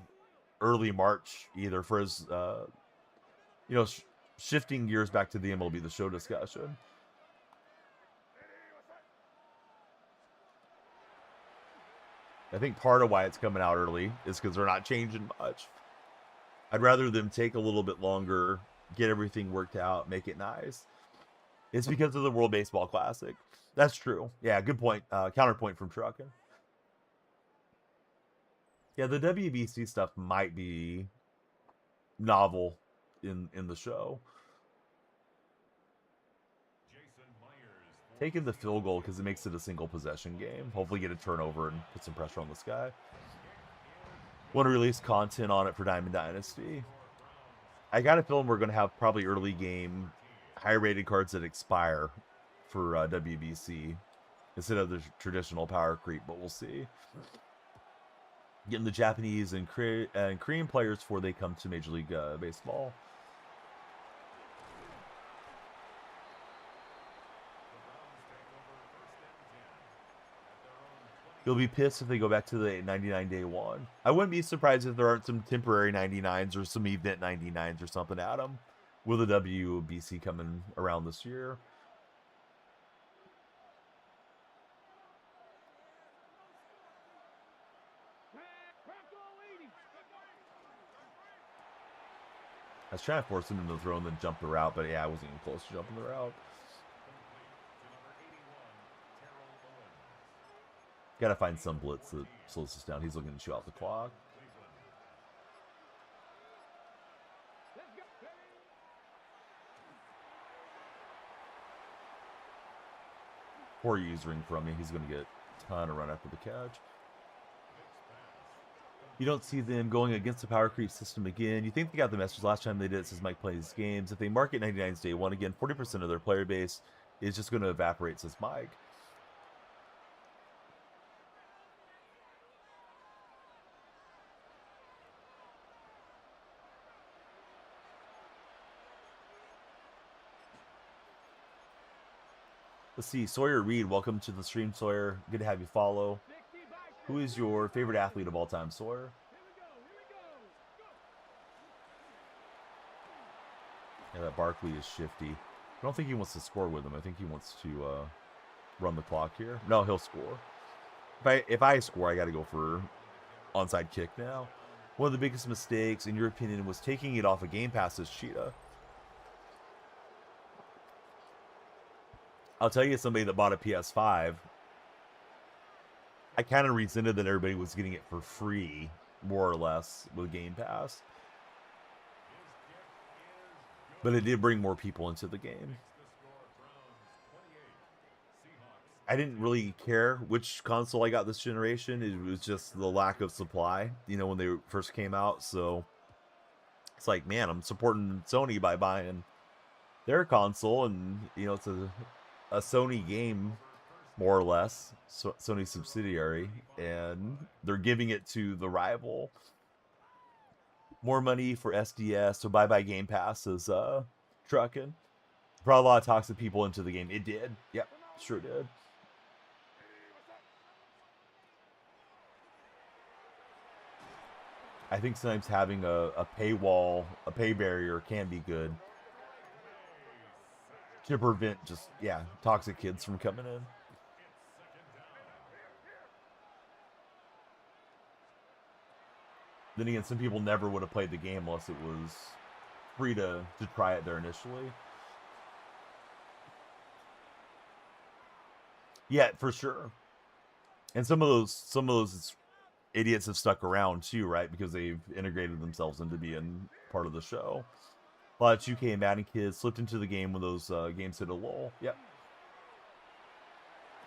early March either for as, shifting gears back to the MLB The Show discussion. I think part of why it's coming out early is because they're not changing much. I'd rather them take a little bit longer, get everything worked out, make it nice. It's because of the World Baseball Classic. That's true. Yeah, good point. Counterpoint from Truckin'. Yeah, the WBC stuff might be novel in the show. Taking the field goal because it makes it a single possession game. Hopefully get a turnover and put some pressure on this guy. Want to release content on it for Diamond Dynasty. I got a feeling we're going to have probably early game high rated cards that expire for WBC instead of the traditional power creep, but we'll see. Getting the Japanese and Korean players before they come to Major League Baseball. You'll be pissed if they go back to the 99 day one. I wouldn't be surprised if there aren't some temporary 99s or some event 99s or something, Adam, with the WBC coming around this year. I was trying to force him into the throw and then jump the route, but yeah, I wasn't even close to jumping the route. Gotta find some blitz that slows us down. He's looking to chew out the clock. Poor usering from me. He's going to get a ton of run after the catch. You don't see them going against the power creep system again. You think they got the message last time they did it, says Mike Plays Games. If they market 99's day one again, 40% of their player base is just going to evaporate, says Mike. Let's see, Sawyer Reed, welcome to the stream, Sawyer. Good to have you follow. Who is your favorite athlete of all time, Sawyer? Yeah, that Barkley is shifty. I don't think he wants to score with him. I think he wants to run the clock here. No, he'll score. If I score, I got to go for onside kick now. One of the biggest mistakes, in your opinion, was taking it off a Game Pass as Cheetah. I'll tell you somebody that bought a PS5 I kind of resented that everybody was getting it for free, more or less, with Game Pass. But it did bring more people into the game. I didn't really care which console I got this generation. It was just the lack of supply, you know, when they first came out. So it's like, man, I'm supporting Sony by buying their console, and you know, it's a Sony game, more or less, so Sony subsidiary, and they're giving it to the rival. More money for SDS, so bye Game Pass is trucking. Brought a lot of toxic people into the game. It did. Yep, sure did. I think sometimes having a paywall, a pay barrier can be good to prevent just, yeah, toxic kids from coming in. Then again, some people never would have played the game unless it was free to try it there initially. Yeah, for sure. And some of those idiots have stuck around too, right? Because they've integrated themselves into being part of the show. A lot of 2K and Madden kids slipped into the game when those games hit a lull. Yep.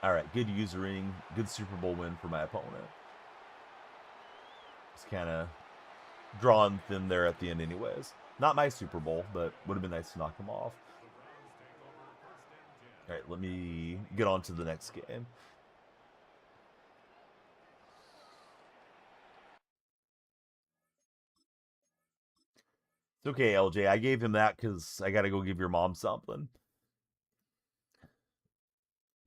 All right, good usering, good Super Bowl win for my opponent. Just kind of drawn thin there at the end anyways. Not my Super Bowl, but would have been nice to knock him off. All right, let me get on to the next game. It's okay, LJ. I gave him that because I got to go give your mom something.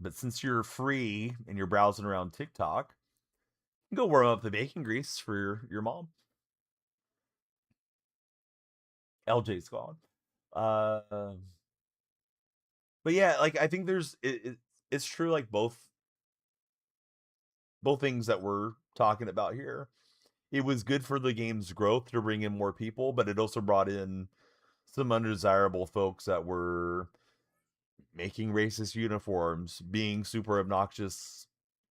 But since you're free and you're browsing around TikTok, you can go warm up the bacon grease for your mom. LJ's gone. But yeah, like I think it's true. Like both things that we're talking about here. It was good for the game's growth to bring in more people, but it also brought in some undesirable folks that were making racist uniforms, being super obnoxious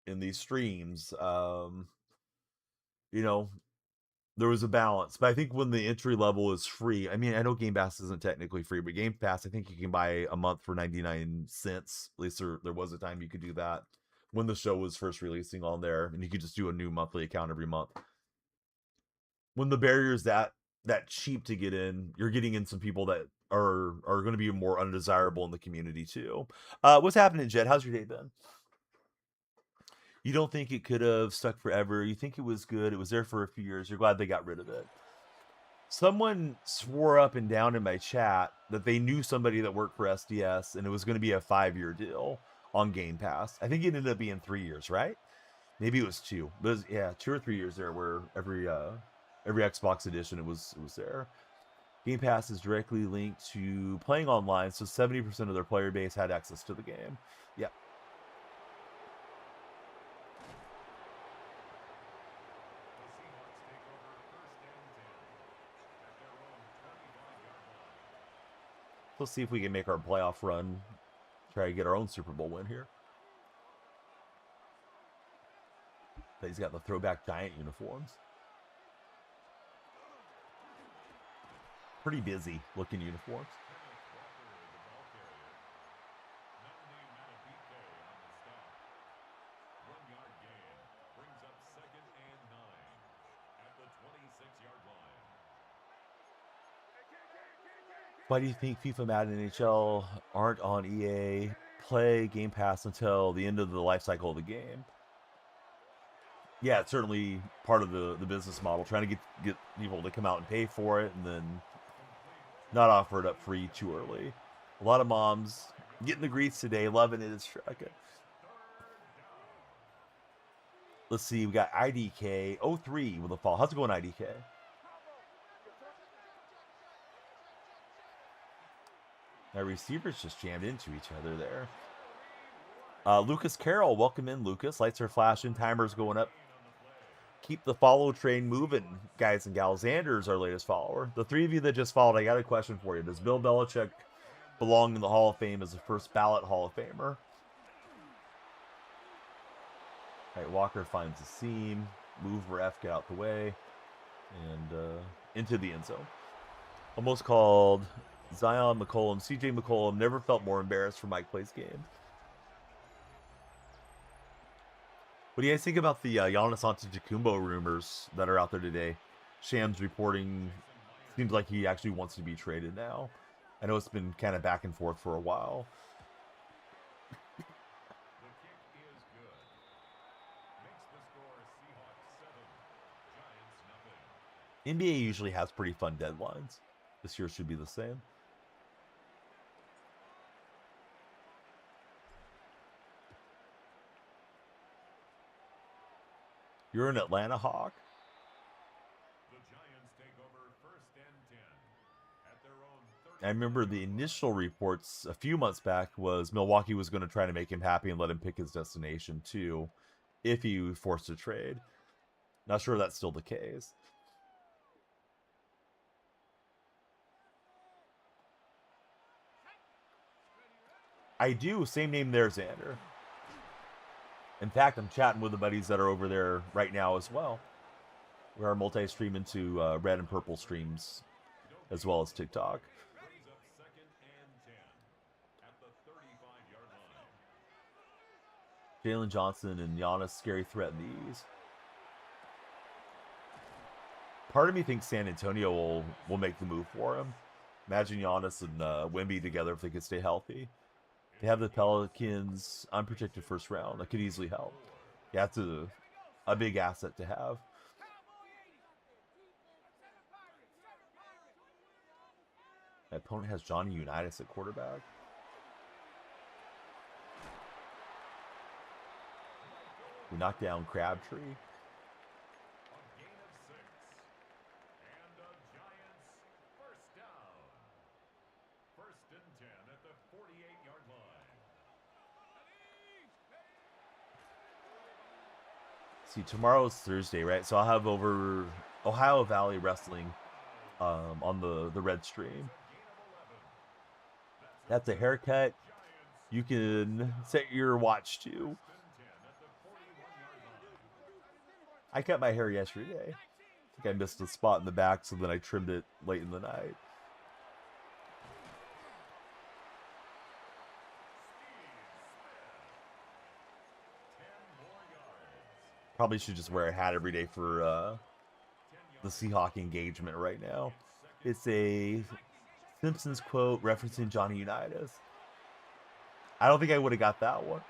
in these streams. You know, there was a balance. But I think when the entry level is free, I mean, I know Game Pass isn't technically free, but Game Pass, I think you can buy a month for 99 cents. At least there was a time you could do that when the show was first releasing on there, and you could just do a new monthly account every month. When the barrier is that cheap to get in, you're getting in some people that are going to be more undesirable in the community too. What's happening, Jed? How's your day been? You don't think it could have stuck forever? You think it was good? It was there for a few years. You're glad they got rid of it. Someone swore up and down in my chat that they knew somebody that worked for SDS and it was going to be a 5-year deal on Game Pass. I think it ended up being 3 years, right? Maybe it was 2. But it was, yeah, 2 or 3 years there where every Xbox edition it was there. Game Pass is directly linked to playing online, so 70% of their player base had access to the game. Yeah. Let's see if we can make our playoff run. Try to get our own Super Bowl win here. He's got the throwback Giant uniforms. Pretty busy looking uniforms. Why do you think FIFA, Madden, NHL aren't on EA Play Game Pass until the end of the life cycle of the game? Yeah, it's certainly part of the business model, trying to get people to come out and pay for it and then not offer it up free too early. A lot of moms getting the grease today, loving it. It's okay. Let's see, we got IDK 03 with a fall. How's it going, IDK? Our receivers just jammed into each other there. Lucas Carroll, welcome in, Lucas. Lights are flashing, timers going up. Keep the follow train moving, guys and gals. Xander's our latest follower. The 3 of you that just followed, I got a question for you. Does Bill Belichick belong in the Hall of Fame as a first ballot Hall of Famer? All right, Walker finds a seam. Move ref, get out the way. And into the end zone. Almost called Zion McCollum. CJ McCollum never felt more embarrassed for Mike Play's game. What do you guys think about the Giannis Antetokounmpo rumors that are out there today? Shams reporting seems like he actually wants to be traded now. I know it's been kind of back and forth for a while. NBA usually has pretty fun deadlines. This year should be the same. You're an Atlanta Hawk? I remember the initial reports a few months back was Milwaukee was going to try to make him happy and let him pick his destination too, if he forced a trade. Not sure that's still the case. I do. Same name there, Xander. In fact, I'm chatting with the buddies that are over there right now as well. We are multi-stream into red and purple streams as well as TikTok. Jalen Johnson and Giannis, scary threat in the East. Part of me thinks San Antonio will make the move for him. Imagine Giannis and Wemby together if they could stay healthy. They have the Pelicans unprotected first round. That could easily help. Yeah, it's a big asset to have. My opponent has Johnny Unitas at quarterback. We knocked down Crabtree. See, tomorrow's Thursday, right? So I'll have over Ohio Valley Wrestling on the red stream. That's a haircut you can set your watch to. I cut my hair yesterday. I think I missed a spot in the back, so then I trimmed it late in the night. Probably should just wear a hat every day for the Seahawk engagement right now. It's a Simpsons quote referencing Johnny Unitas. I don't think I would have got that one.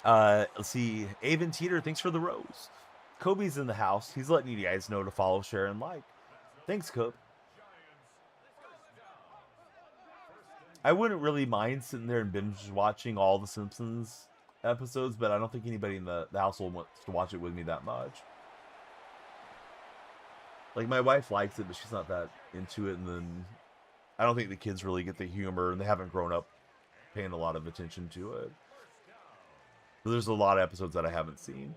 Let's see. Avon Teeter, thanks for the rose. Kobe's in the house. He's letting you guys know to follow, share, and like. Thanks, Kobe. I wouldn't really mind sitting there and binge watching all the Simpsons episodes, but I don't think anybody in the household wants to watch it with me that much. Like, my wife likes it, but she's not that into it, and then I don't think the kids really get the humor, and they haven't grown up paying a lot of attention to it. So there's a lot of episodes that I haven't seen.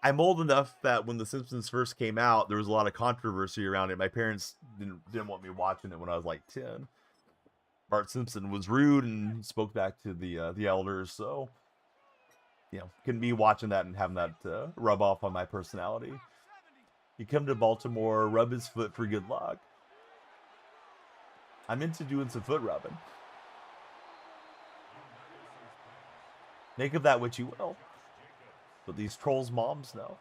I'm old enough that when The Simpsons first came out, there was a lot of controversy around it. My parents didn't want me watching it when I was like 10. Bart Simpson was rude and spoke back to the elders, so you know, couldn't be watching that and having that rub off on my personality. You come to Baltimore, rub his foot for good luck. I'm into doing some foot rubbing. Make of that what you will. But these trolls' moms know.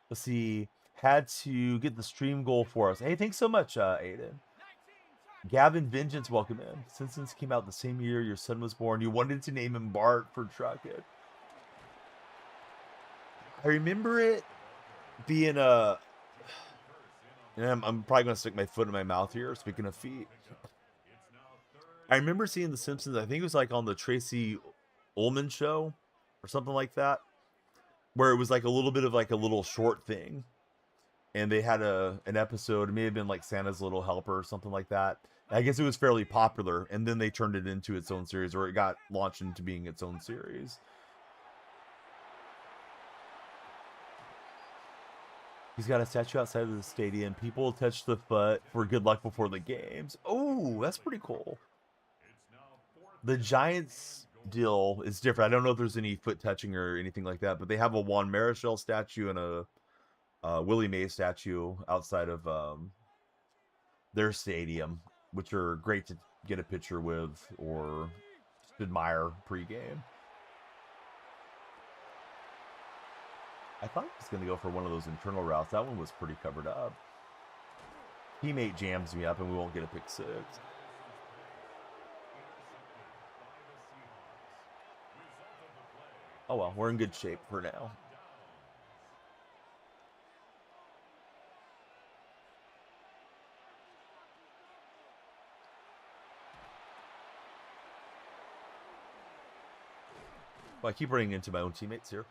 Let's see. Had to get the stream goal for us. Hey, thanks so much, Aiden. Gavin Vengeance, welcome in. Simpsons came out the same year your son was born. You wanted to name him Bart for Truckett. I remember it being a... And I'm probably going to stick my foot in my mouth here, speaking of feet. I remember seeing The Simpsons, I think it was like on the Tracy Ullman show or something like that, where it was like a little bit of like a little short thing. And they had an episode, it may have been like Santa's Little Helper or something like that. I guess it was fairly popular, and then they turned it into its own series, or it got launched into being its own series. He's got a statue outside of the stadium. People touch the foot for good luck before the games. Oh, that's pretty cool. The Giants deal is different. I don't know if there's any foot touching or anything like that, but they have a Juan Marichal statue and a Willie Mays statue outside of their stadium, which are great to get a picture with or just admire pregame. I thought he was going to go for one of those internal routes. That one was pretty covered up. Teammate jams me up, and we won't get a pick six. Oh well, we're in good shape for now. Well, I keep running into my own teammates here.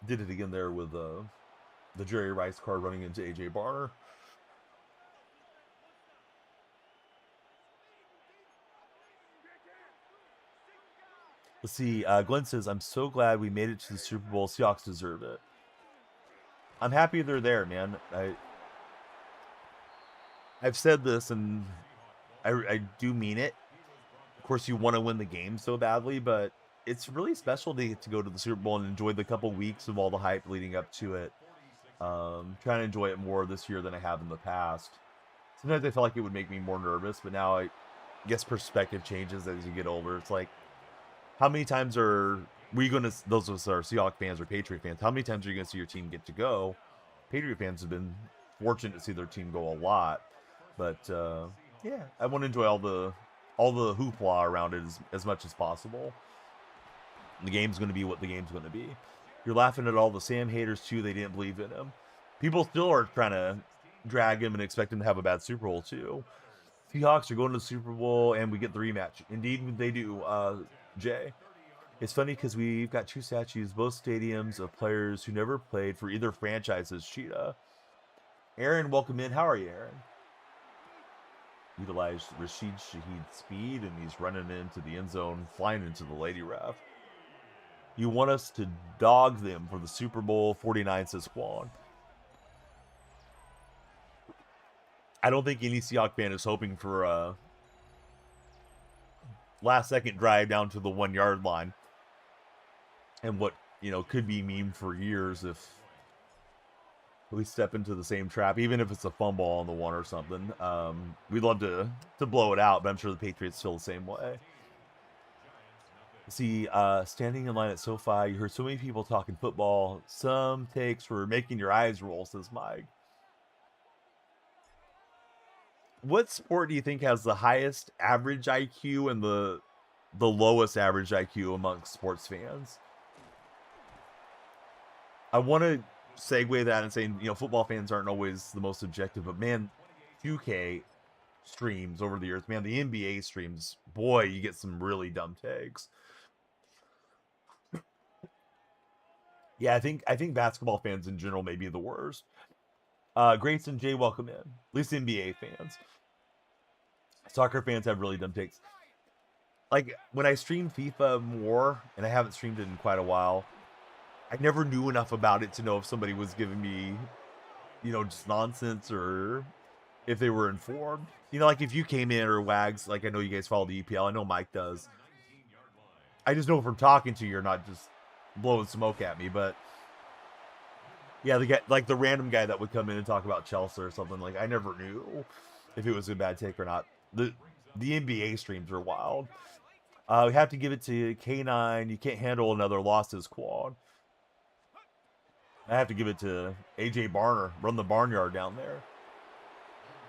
Did it again there with the Jerry Rice car running into AJ Barner. Let's see. Glenn says, I'm so glad we made it to the Super Bowl. Seahawks deserve it. I'm happy they're there, man. I've said this, and I do mean it. Of course, you want to win the game so badly, but it's really special to get to go to the Super Bowl and enjoy the couple weeks of all the hype leading up to it. Trying to enjoy it more this year than I have in the past. Sometimes I felt like it would make me more nervous, but now I guess perspective changes as you get older. It's like, how many times are we going to, those of us that are Seahawks fans or Patriot fans, how many times are you going to see your team get to go? Patriot fans have been fortunate to see their team go a lot. But, yeah, I want to enjoy all the hoopla around it as much as possible. The game's going to be what the game's going to be. You're laughing at all the Sam haters, too. They didn't believe in him. People still are trying to drag him and expect him to have a bad Super Bowl, too. Seahawks are going to the Super Bowl, and we get the rematch. Indeed, they do, Jay. It's funny because we've got two statues, both stadiums, of players who never played for either franchise as Cheetah. Aaron, welcome in. How are you, Aaron? Utilized Rashid Shaheed's speed, and he's running into the end zone, flying into the lady ref. You want us to dog them for the Super Bowl 49, says Quan. I don't think any Seahawks fan is hoping for a last-second drive down to the 1-yard line. And what, could be meme for years if we step into the same trap, even if it's a fumble on the one or something. We'd love to blow it out, but I'm sure the Patriots feel the same way. See, standing in line at SoFi, you heard so many people talking football. Some takes for making your eyes roll, says Mike. What sport do you think has the highest average IQ and the lowest average IQ amongst sports fans? I want to segue that and say, football fans aren't always the most objective, but man, 2K streams over the years, man, the NBA streams, boy, you get some really dumb takes. Yeah, I think basketball fans in general may be the worst. Grayson J, welcome in. At least NBA fans. Soccer fans have really dumb takes. Like, when I stream FIFA more, and I haven't streamed it in quite a while, I never knew enough about it to know if somebody was giving me, just nonsense or if they were informed. Like if you came in or Wags, like I know you guys follow the EPL, I know Mike does. I just know from talking to you, you're not just blowing smoke at me, but yeah, the random guy that would come in and talk about Chelsea or something, like I never knew if it was a bad take or not. The NBA streams are wild. We have to give it to K9. You can't handle another loss as Quad. I have to give it to AJ Barner. Run the barnyard down there.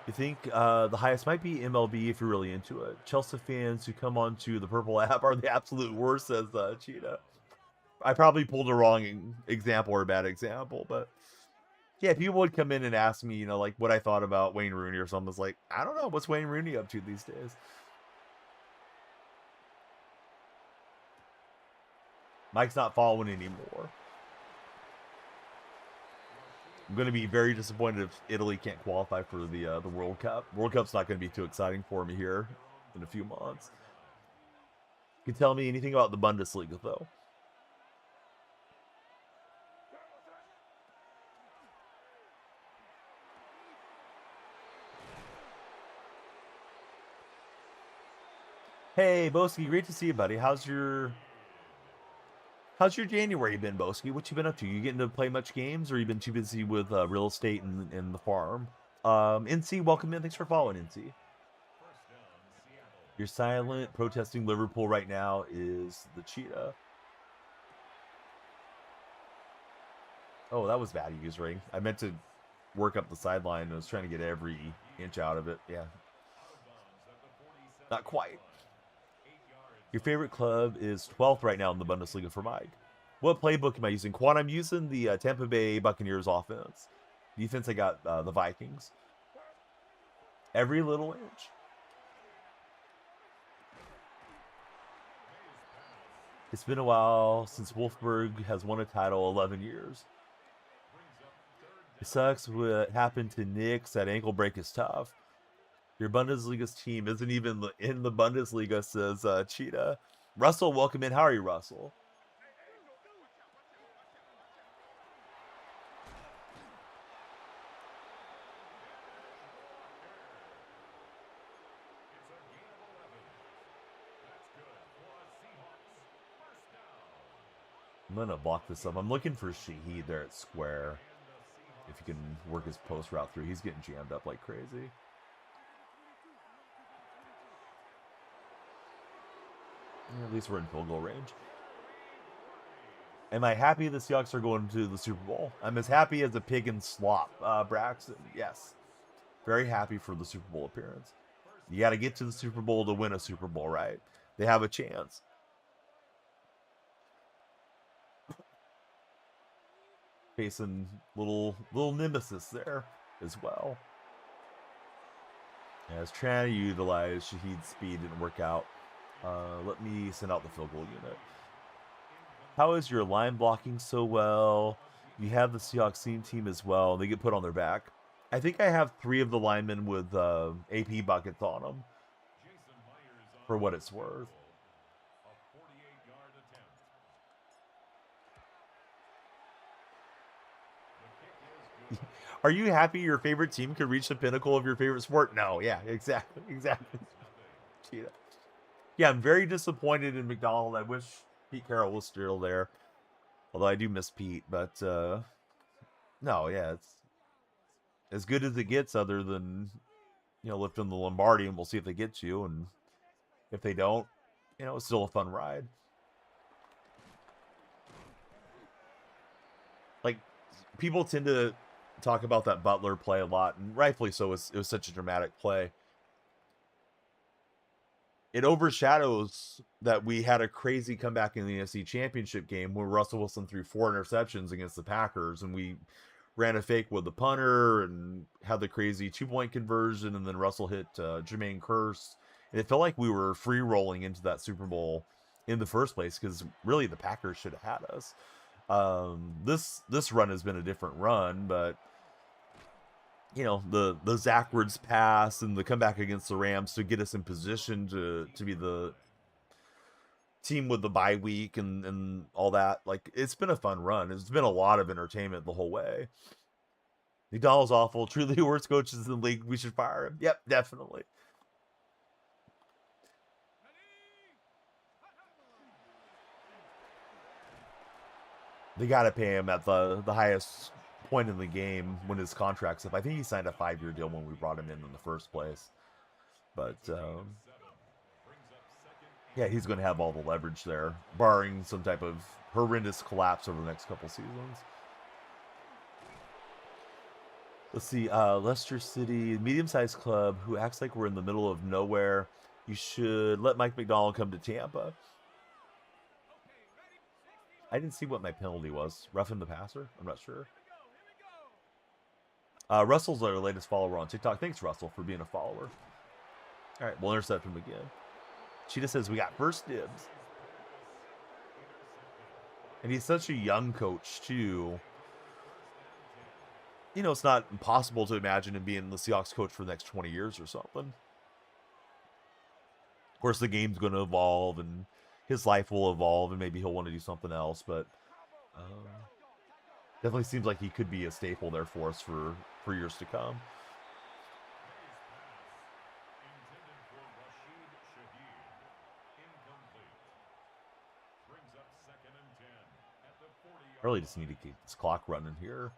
You think the highest might be MLB if you're really into it. Chelsea fans who come onto the Purple app are the absolute worst, says Cheetah. I probably pulled a wrong example or a bad example, but yeah, people would come in and ask me, like what I thought about Wayne Rooney or something. It's like, I don't know, what's Wayne Rooney up to these days? Mike's not following anymore. I'm going to be very disappointed if Italy can't qualify for the World Cup. World Cup's not going to be too exciting for me here in a few months. You can tell me anything about the Bundesliga, though. Hey, Boski, great to see you, buddy. How's your January been, Boski? What you been up to? You getting to play much games, or you been too busy with real estate and the farm? NC, welcome in. Thanks for following, NC. You're silent. Protesting Liverpool right now is the cheetah. Oh, that was bad usering. I meant to work up the sideline and I was trying to get every inch out of it. Yeah. Not quite. Your favorite club is 12th right now in the Bundesliga for Mike. What playbook am I using? Quan, I'm using the Tampa Bay Buccaneers offense. Defense, I got the Vikings. Every little inch. It's been a while since Wolfsburg has won a title, 11 years. It sucks what happened to Knicks. That ankle break is tough. Your Bundesliga's team isn't even in the Bundesliga, says Cheetah. Russell, welcome in. How are you, Russell? I'm going to block this up. I'm looking for Shaheed there at square. If he can work his post route through. He's getting jammed up like crazy. Yeah, at least we're in field goal range. Am I happy the Seahawks are going to the Super Bowl? I'm as happy as a pig in slop, Braxton. Yes. Very happy for the Super Bowl appearance. You got to get to the Super Bowl to win a Super Bowl, right? They have a chance. Facing little nemesis there as well. Yeah, I was trying to utilize Shaheed's speed, didn't work out. Let me send out the field goal unit. How is your line blocking so well? You have the Seahawks team as well. They get put on their back. I think I have 3 of the linemen with AP buckets on them. For what it's worth. Are you happy your favorite team could reach the pinnacle of your favorite sport? No, yeah, exactly. Cheetah. Yeah, I'm very disappointed in McDonald. I wish Pete Carroll was still there. Although I do miss Pete, but no, yeah, it's as good as it gets other than, lifting the Lombardi, and we'll see if they get you, and if they don't, it's still a fun ride. Like, people tend to talk about that Butler play a lot, and rightfully so. It was such a dramatic play. It overshadows that we had a crazy comeback in the NFC Championship game where Russell Wilson threw 4 interceptions against the Packers, and we ran a fake with the punter and had the crazy 2-point conversion, and then Russell hit Jermaine Kearse. And it felt like we were free rolling into that Super Bowl in the first place because really the Packers should have had us. This run has been a different run, but the Zach Woods pass and the comeback against the Rams to get us in position to be the team with the bye week and all that. Like, it's been a fun run. It's been a lot of entertainment the whole way. McDonald's awful. Truly the worst coaches in the league. We should fire him. Yep, definitely. They got to pay him at the highest point in the game when his contract's up. I think he signed a 5-year deal when we brought him in the first place. But, yeah, he's going to have all the leverage there, barring some type of horrendous collapse over the next couple seasons. Let's see, Leicester City, medium-sized club who acts like we're in the middle of nowhere. You should let Mike McDonald come to Tampa. I didn't see what my penalty was. Roughing the passer? I'm not sure. Russell's our latest follower on TikTok. Thanks, Russell, for being a follower. All right, we'll intercept him again. Cheetah says we got first dibs. And he's such a young coach, too. It's not impossible to imagine him being the Seahawks coach for the next 20 years or something. Of course, the game's going to evolve, and his life will evolve, and maybe he'll want to do something else, but definitely seems like he could be a staple there for us for years to come. I really just need to keep this clock running here.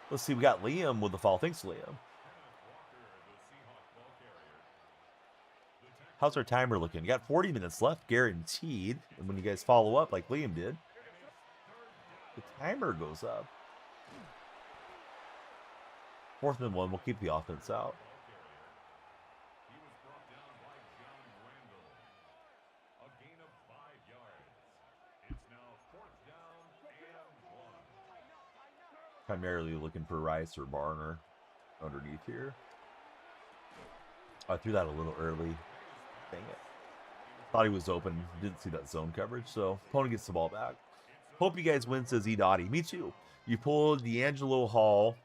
Let's see, we got Liam with the fall. Thanks, Liam. How's our timer looking? You got 40 minutes left, guaranteed. And when you guys follow up like Liam did, the timer goes up. 4th and 1, we'll keep the offense out. Primarily looking for Rice or Barner underneath here. I threw that a little early. Dang it. Thought he was open. Didn't see that zone coverage. So, opponent gets the ball back. Hope you guys win, says E. Dottie. Me too. You pulled D'Angelo Hall.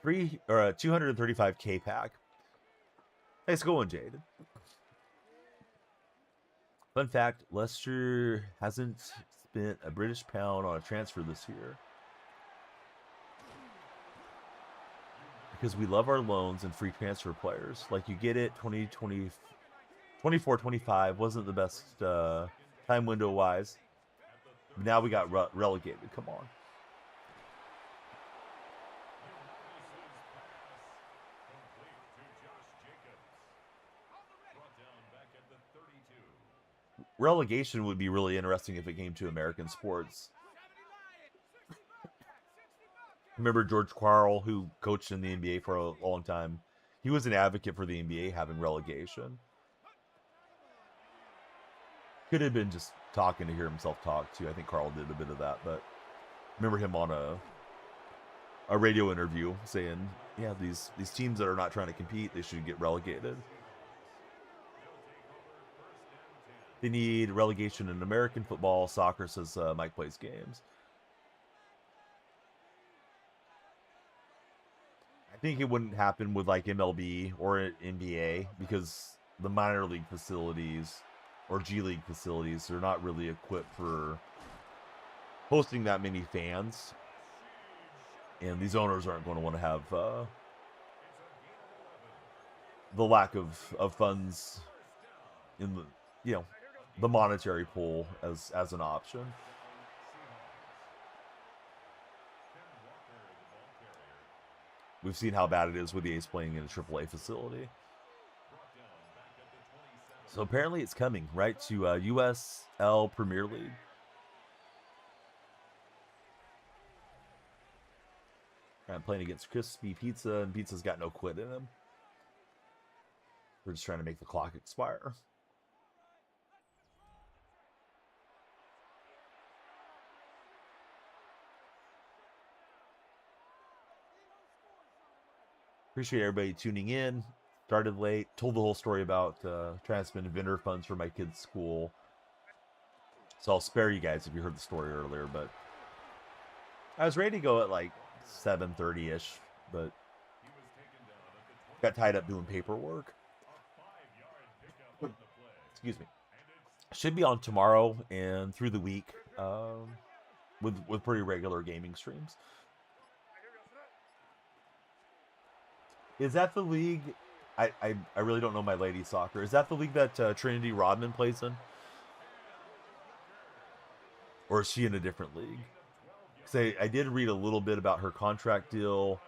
235K pack. Nice going, Jade. Fun fact, Leicester hasn't spent a British pound on a transfer this year. Because we love our loans and free transfer players. Like, you get it, 2020, 24-25 wasn't the best time window-wise. Now we got relegated. Come on. Relegation would be really interesting if it came to American sports. Remember George Quarrell, who coached in the NBA for a long time? He was an advocate for the NBA having relegation. Could have been just talking to hear himself talk, too. I think Carl did a bit of that, but remember him on a radio interview saying, yeah, these teams that are not trying to compete, they should get relegated. They need relegation in American football. Soccer, says Mike plays games. I think it wouldn't happen with like MLB or NBA because the minor league facilities or G League facilities are not really equipped for hosting that many fans. And these owners aren't going to want to have the lack of funds in the, the monetary pool as an option. We've seen how bad it is with the A's playing in a AAA facility. So apparently it's coming, right, to USL Premier League. I'm playing against Crispy Pizza, and Pizza's got no quit in him. We're just trying to make the clock expire. Appreciate everybody tuning in. Started late. Told the whole story about trying to spend vendor funds for my kids' school. So I'll spare you guys if you heard the story earlier. But I was ready to go at like 7:30-ish. But got tied up doing paperwork. Excuse me. Should be on tomorrow and through the week with pretty regular gaming streams. Is that the league? I really don't know my lady soccer. Is that the league that Trinity Rodman plays in? Or is she in a different league? Because I did read a little bit about her contract deal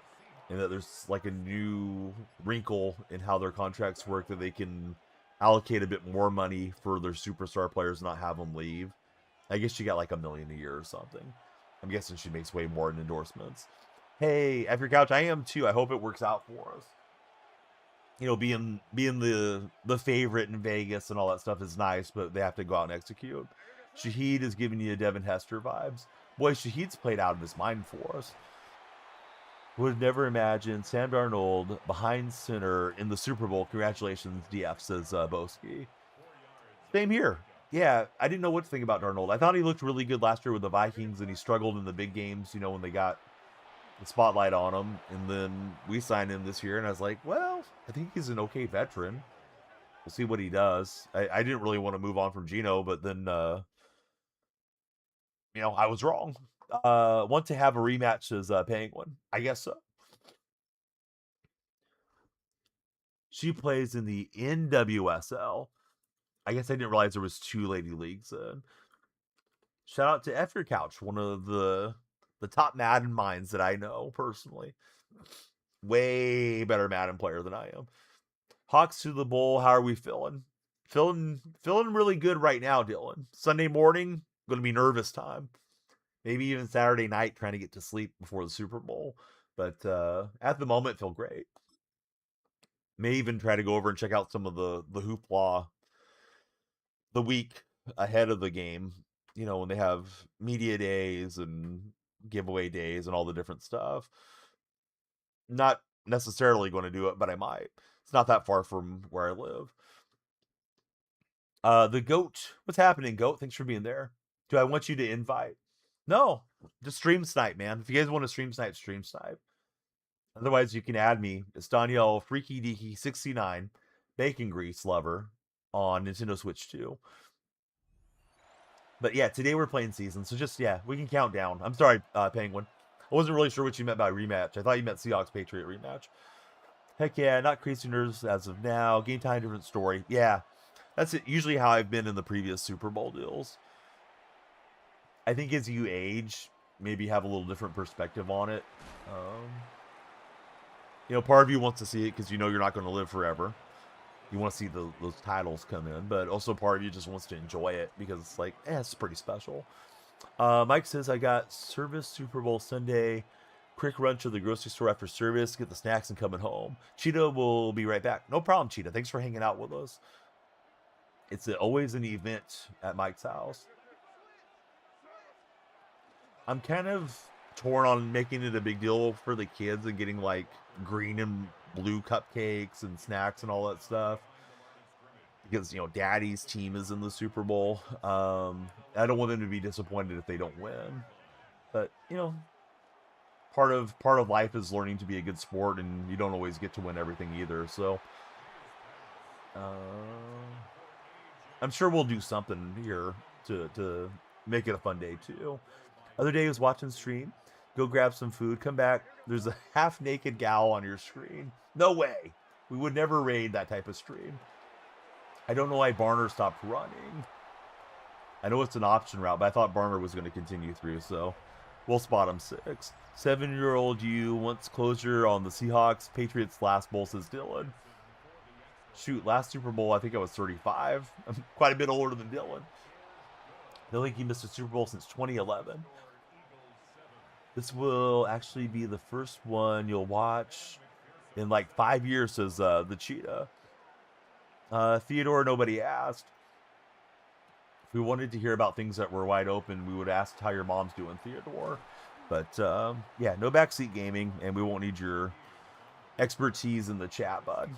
and that there's like a new wrinkle in how their contracts work that they can allocate a bit more money for their superstar players, not have them leave. I guess she got like $1 million a year or something. I'm guessing she makes way more in endorsements. Hey, F Your Couch, I am too. I hope it works out for us. Being the favorite in Vegas and all that stuff is nice, but they have to go out and execute. Shaheed is giving you Devin Hester vibes. Boy, Shaheed's played out of his mind for us. Would never imagine Sam Darnold behind center in the Super Bowl. Congratulations, DF, says Boski. Same here. Yeah, I didn't know what to think about Darnold. I thought he looked really good last year with the Vikings, and he struggled in the big games, when they got the spotlight on him. And then we signed him this year, and I was like, well, I think he's an okay veteran. We'll see what he does. I didn't really want to move on from Geno, but then, I was wrong. Want to have a rematch as Penguin? I guess so. She plays in the NWSL. I guess I didn't realize there was 2 lady leagues. Shout out to F Your Couch, one of the top Madden minds that I know personally. Way better Madden player than I am. Hawks to the bowl. How are we feeling? Feeling really good right now, Dylan. Sunday morning, going to be nervous time. Maybe even Saturday night, trying to get to sleep before the Super Bowl. But at the moment, feel great. May even try to go over and check out some of the hoopla the week ahead of the game. You know, when they have media days and giveaway days and all the different stuff. Not necessarily going to do it, but I might. It's not that far from where I live. The goat. What's happening, goat? Thanks for being there. Do I want you to invite? No, just stream snipe, man. If you guys want to stream snipe, stream snipe. Otherwise, you can add me. It's Danielle Freaky Deaky 69 Bacon Grease Lover on Nintendo Switch 2. But yeah, today we're playing season, so just we can count down. I'm sorry, Penguin. I wasn't really sure what you meant by rematch. I thought you meant Seahawks Patriot rematch. Heck yeah, not crazy nerves as of now. Game time, different story. Yeah, that's usually how I've been in the previous Super Bowl deals. I think as you age, maybe have a little different perspective on it. You know, part of you wants to see it because you know you're not going to live forever. You want to see those titles come in, but also part of you just wants to enjoy it because it's like, it's pretty special. Mike says, I got service Super Bowl Sunday. Quick run to the grocery store after service, get the snacks, and coming home. Cheetah will be right back. No problem, Cheetah. Thanks for hanging out with us. It's always an event at Mike's house. I'm kind of torn on making it a big deal for the kids and getting like green and blue cupcakes and snacks and all that stuff. Because, you know, Daddy's team is in the Super Bowl. I don't want them to be disappointed if they don't win. But, you know, part of life is learning to be a good sport, and you don't always get to win everything either. So I'm sure we'll do something here to make it a fun day too. Other day was watching stream. Go grab some food. Come back. There's a half naked gal on your screen. No way. We would never raid that type of stream. I don't know why Barner stopped running. I know it's an option route, but I thought Barner was going to continue through, so we'll spot him 6. 7-year-old you wants closure on the Seahawks. Patriots last bowl, says Dylan. Shoot, last Super Bowl, I think I was 35. I'm quite a bit older than Dylan. I don't think he missed a Super Bowl since 2011. This will actually be the first one you'll watch in like 5 years, says the Cheetah. Theodore, nobody asked. If we wanted to hear about things that were wide open, we would ask how your mom's doing, Theodore. But yeah, no backseat gaming, and we won't need your expertise in the chat, bud.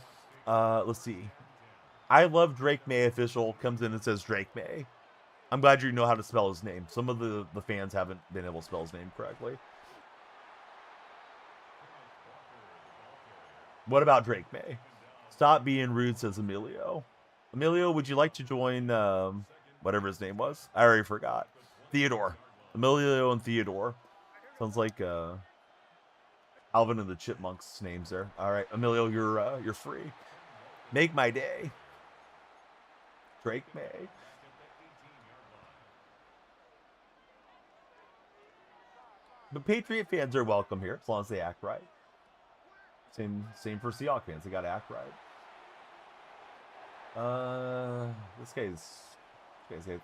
Let's see. I love Drake May official comes in and says Drake May. I'm glad you know how to spell his name. Some of the fans haven't been able to spell his name correctly. What about Drake May? Stop being rude, says Emilio. Emilio, would you like to join whatever his name was? I already forgot. Theodore. Emilio and Theodore. Sounds like Alvin and the Chipmunks names there. All right, Emilio, you're free. Make my day. Drake May. But Patriot fans are welcome here as long as they act right. Same for Seahawks fans. They got to act right. This guy's got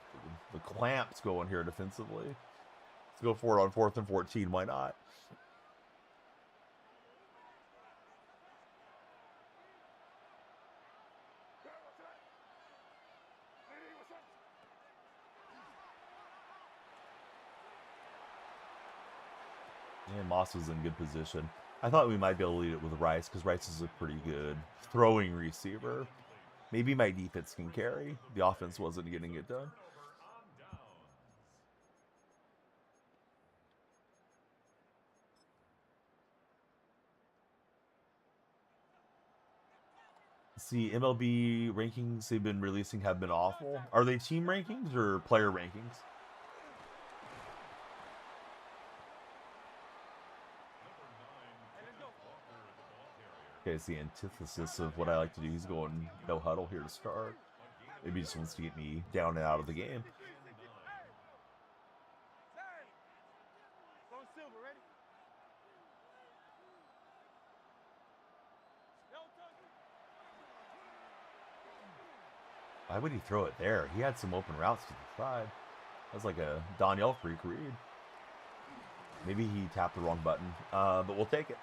the clamps going here defensively. Let's go for it on 4th and 14. Why not? And Moss was in good position. I thought we might be able to lead it with Rice because Rice is a pretty good throwing receiver. Maybe my defense can carry. The offense wasn't getting it done. See, MLB rankings they've been releasing have been awful. Are they team rankings or player rankings? Okay, it's the antithesis of what I like to do. He's going no huddle here to start. Maybe he just wants to get me down and out of the game. Why would he throw it there? He had some open routes to the side. That was like a Danielle freak read. Maybe he tapped the wrong button, but we'll take it.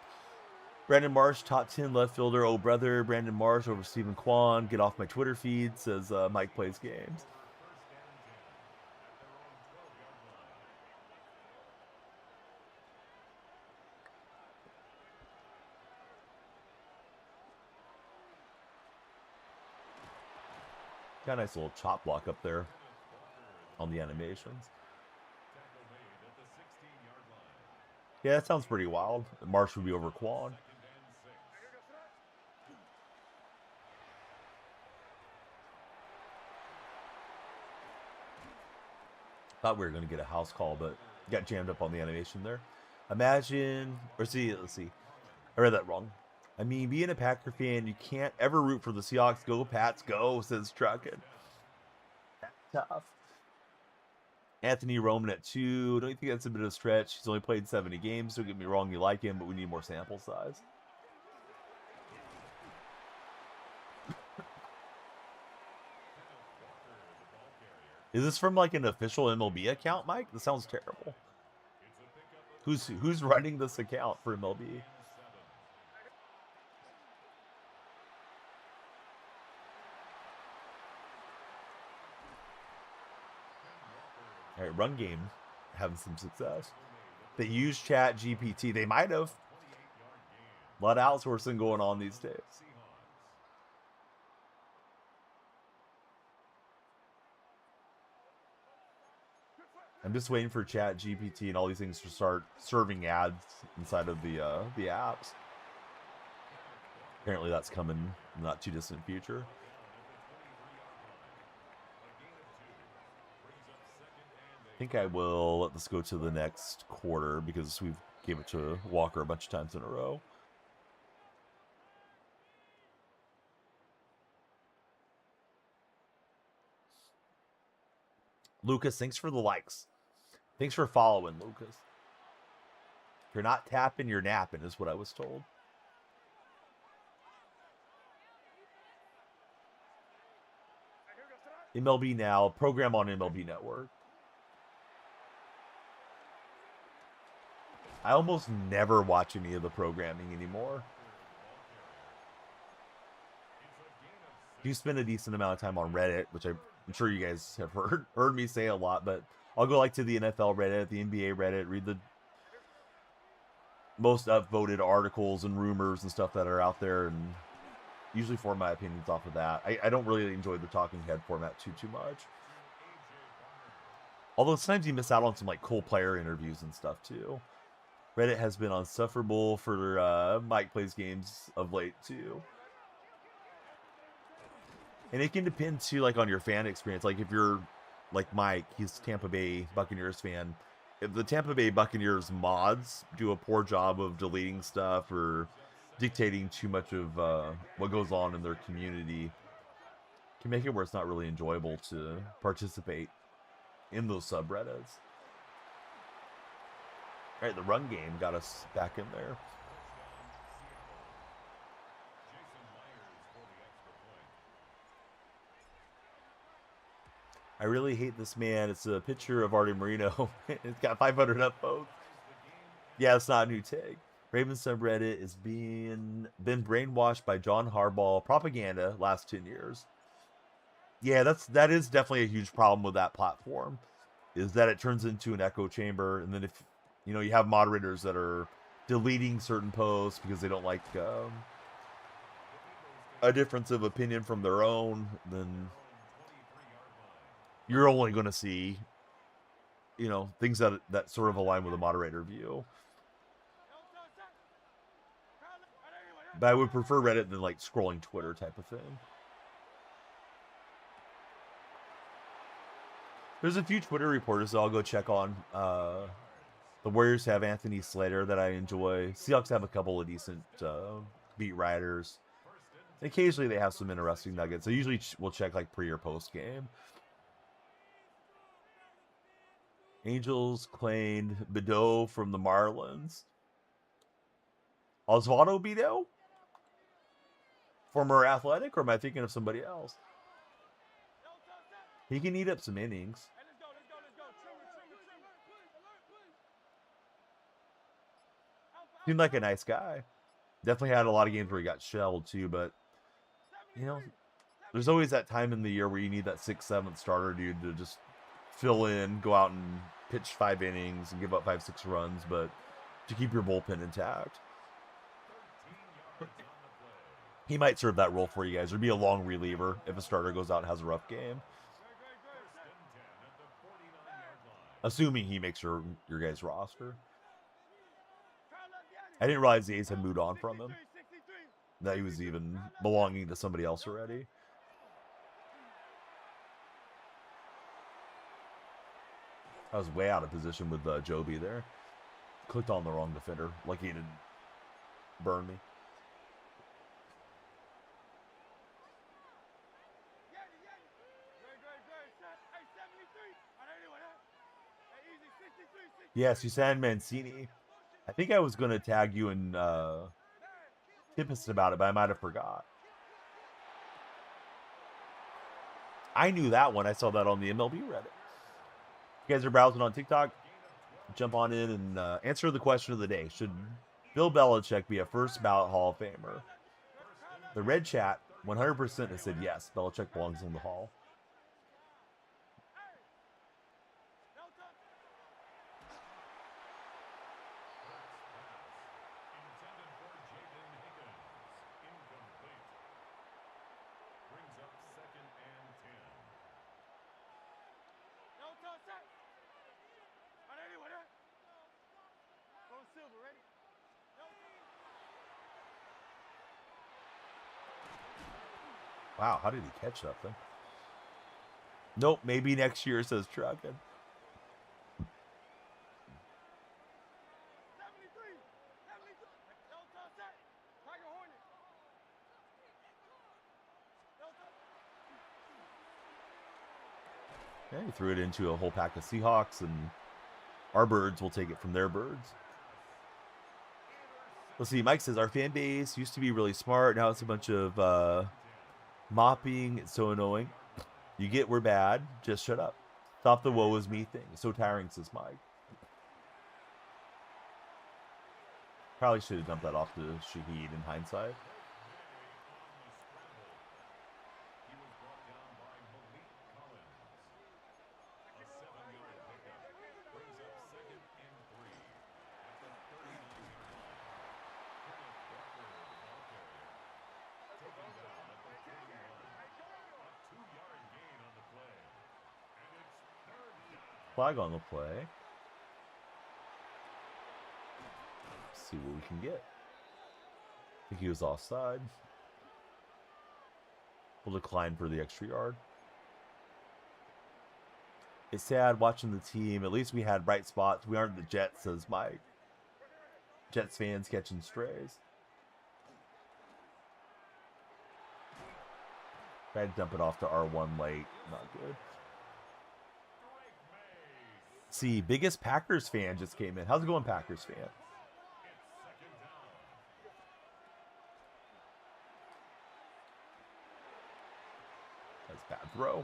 Brandon Marsh, top 10 left fielder. Oh, brother, Brandon Marsh over Stephen Kwan. Get off my Twitter feed, says Mike Plays Games. Got a nice little chop block up there on the animations. Yeah, that sounds pretty wild. Marsh would be over Quan. Thought we were going to get a house call, but got jammed up on the animation there. Imagine, or see, let's see. I read that wrong. I mean, being a Packer fan, you can't ever root for the Seahawks. Go, Pats, go, says Truckin'. That's tough. Anthony Roman at 2. Don't you think that's a bit of a stretch? He's only played 70 games. Don't get me wrong, you like him, but we need more sample size. Is this from like an official MLB account, Mike? This sounds terrible. Who's running this account for MLB? All right, run game having some success. They use Chat GPT. They might have. A lot of outsourcing going on these days. I'm just waiting for Chat GPT and all these things to start serving ads inside of the apps. Apparently that's coming in the not too distant future. I think I will let this go to the next quarter because we've gave it to Walker a bunch of times in a row. Lucas, thanks for the likes. Thanks for following, Lucas. If you're not tapping, you're napping, is what I was told. MLB Now, program on MLB Network. I almost never watch any of the programming anymore. You spend a decent amount of time on Reddit, which I'm sure you guys have heard me say a lot, but I'll go like to the NFL Reddit, the NBA Reddit, read the most upvoted articles and rumors and stuff that are out there, and usually form my opinions off of that. I don't really enjoy the talking head format too much. Although sometimes you miss out on some like cool player interviews and stuff too. Reddit has been unsufferable for Mike Plays Games of late too. And it can depend too, like on your fan experience. Like if you're like Mike, he's a Tampa Bay Buccaneers fan. If the Tampa Bay Buccaneers mods do a poor job of deleting stuff or dictating too much of what goes on in their community, it can make it where it's not really enjoyable to participate in those subreddits. All right, the run game got us back in there. I really hate this man. It's a picture of Artie Moreno. It's got 500 upvotes. Yeah, it's not a new take. Ravens subreddit is been brainwashed by John Harbaugh propaganda last 10 years. Yeah, that is definitely a huge problem with that platform, is that it turns into an echo chamber, and then if you have moderators that are deleting certain posts because they don't like a difference of opinion from their own, then you're only going to see, things that sort of align with a moderator view. But I would prefer Reddit than like scrolling Twitter type of thing. There's a few Twitter reporters that I'll go check on. The Warriors have Anthony Slater that I enjoy. Seahawks have a couple of decent beat writers. And occasionally they have some interesting nuggets. I usually will check like pre or post game. Angels claimed Bideau from the Marlins. Osvaldo Bideau? Former Athletic, or am I thinking of somebody else? He can eat up some innings. Seemed like a nice guy. Definitely had a lot of games where he got shelled too, but you know, there's always that time in the year where you need that 6th, 7th starter dude to just fill in, go out and pitch 5 innings and give up 5, 6 runs, but to keep your bullpen intact. He might serve that role for you guys, or be a long reliever if a starter goes out and has a rough game. Assuming he makes your guys' roster. I didn't realize the A's had moved on from him. That he was even belonging to somebody else already. I was way out of position with Joby there. Clicked on the wrong defender. Like he didn't burn me. Yes, you said Mancini. I think I was going to tag you and Tippist about it, but I might have forgot. I knew that one. I saw that on the MLB Reddit. You guys are browsing on TikTok? Jump on in and answer the question of the day. Should Bill Belichick be a first ballot Hall of Famer? The red chat, 100% has said yes. Belichick belongs in the Hall. Wow, how did he catch that thing? Nope, maybe next year, says Truckin. Yeah, he threw it into a whole pack of Seahawks, and our birds will take it from their birds. Let's see, Mike says, our fan base used to be really smart. Now it's a bunch of mopping. It's so annoying. You get we're bad. Just shut up. Stop the woe is me thing. It's so tiring, says Mike. Probably should have dumped that off to Shaheed in hindsight. Flag on the play. Let's see what we can get. I think he was offside. We'll decline for the extra yard. It's sad watching the team. At least we had bright spots. We aren't the Jets, says Mike. Jets fans catching strays. Tried to dump it off to R1 late. Not good. See, biggest Packers fan just came in. How's it going, Packers fan? That's a bad throw.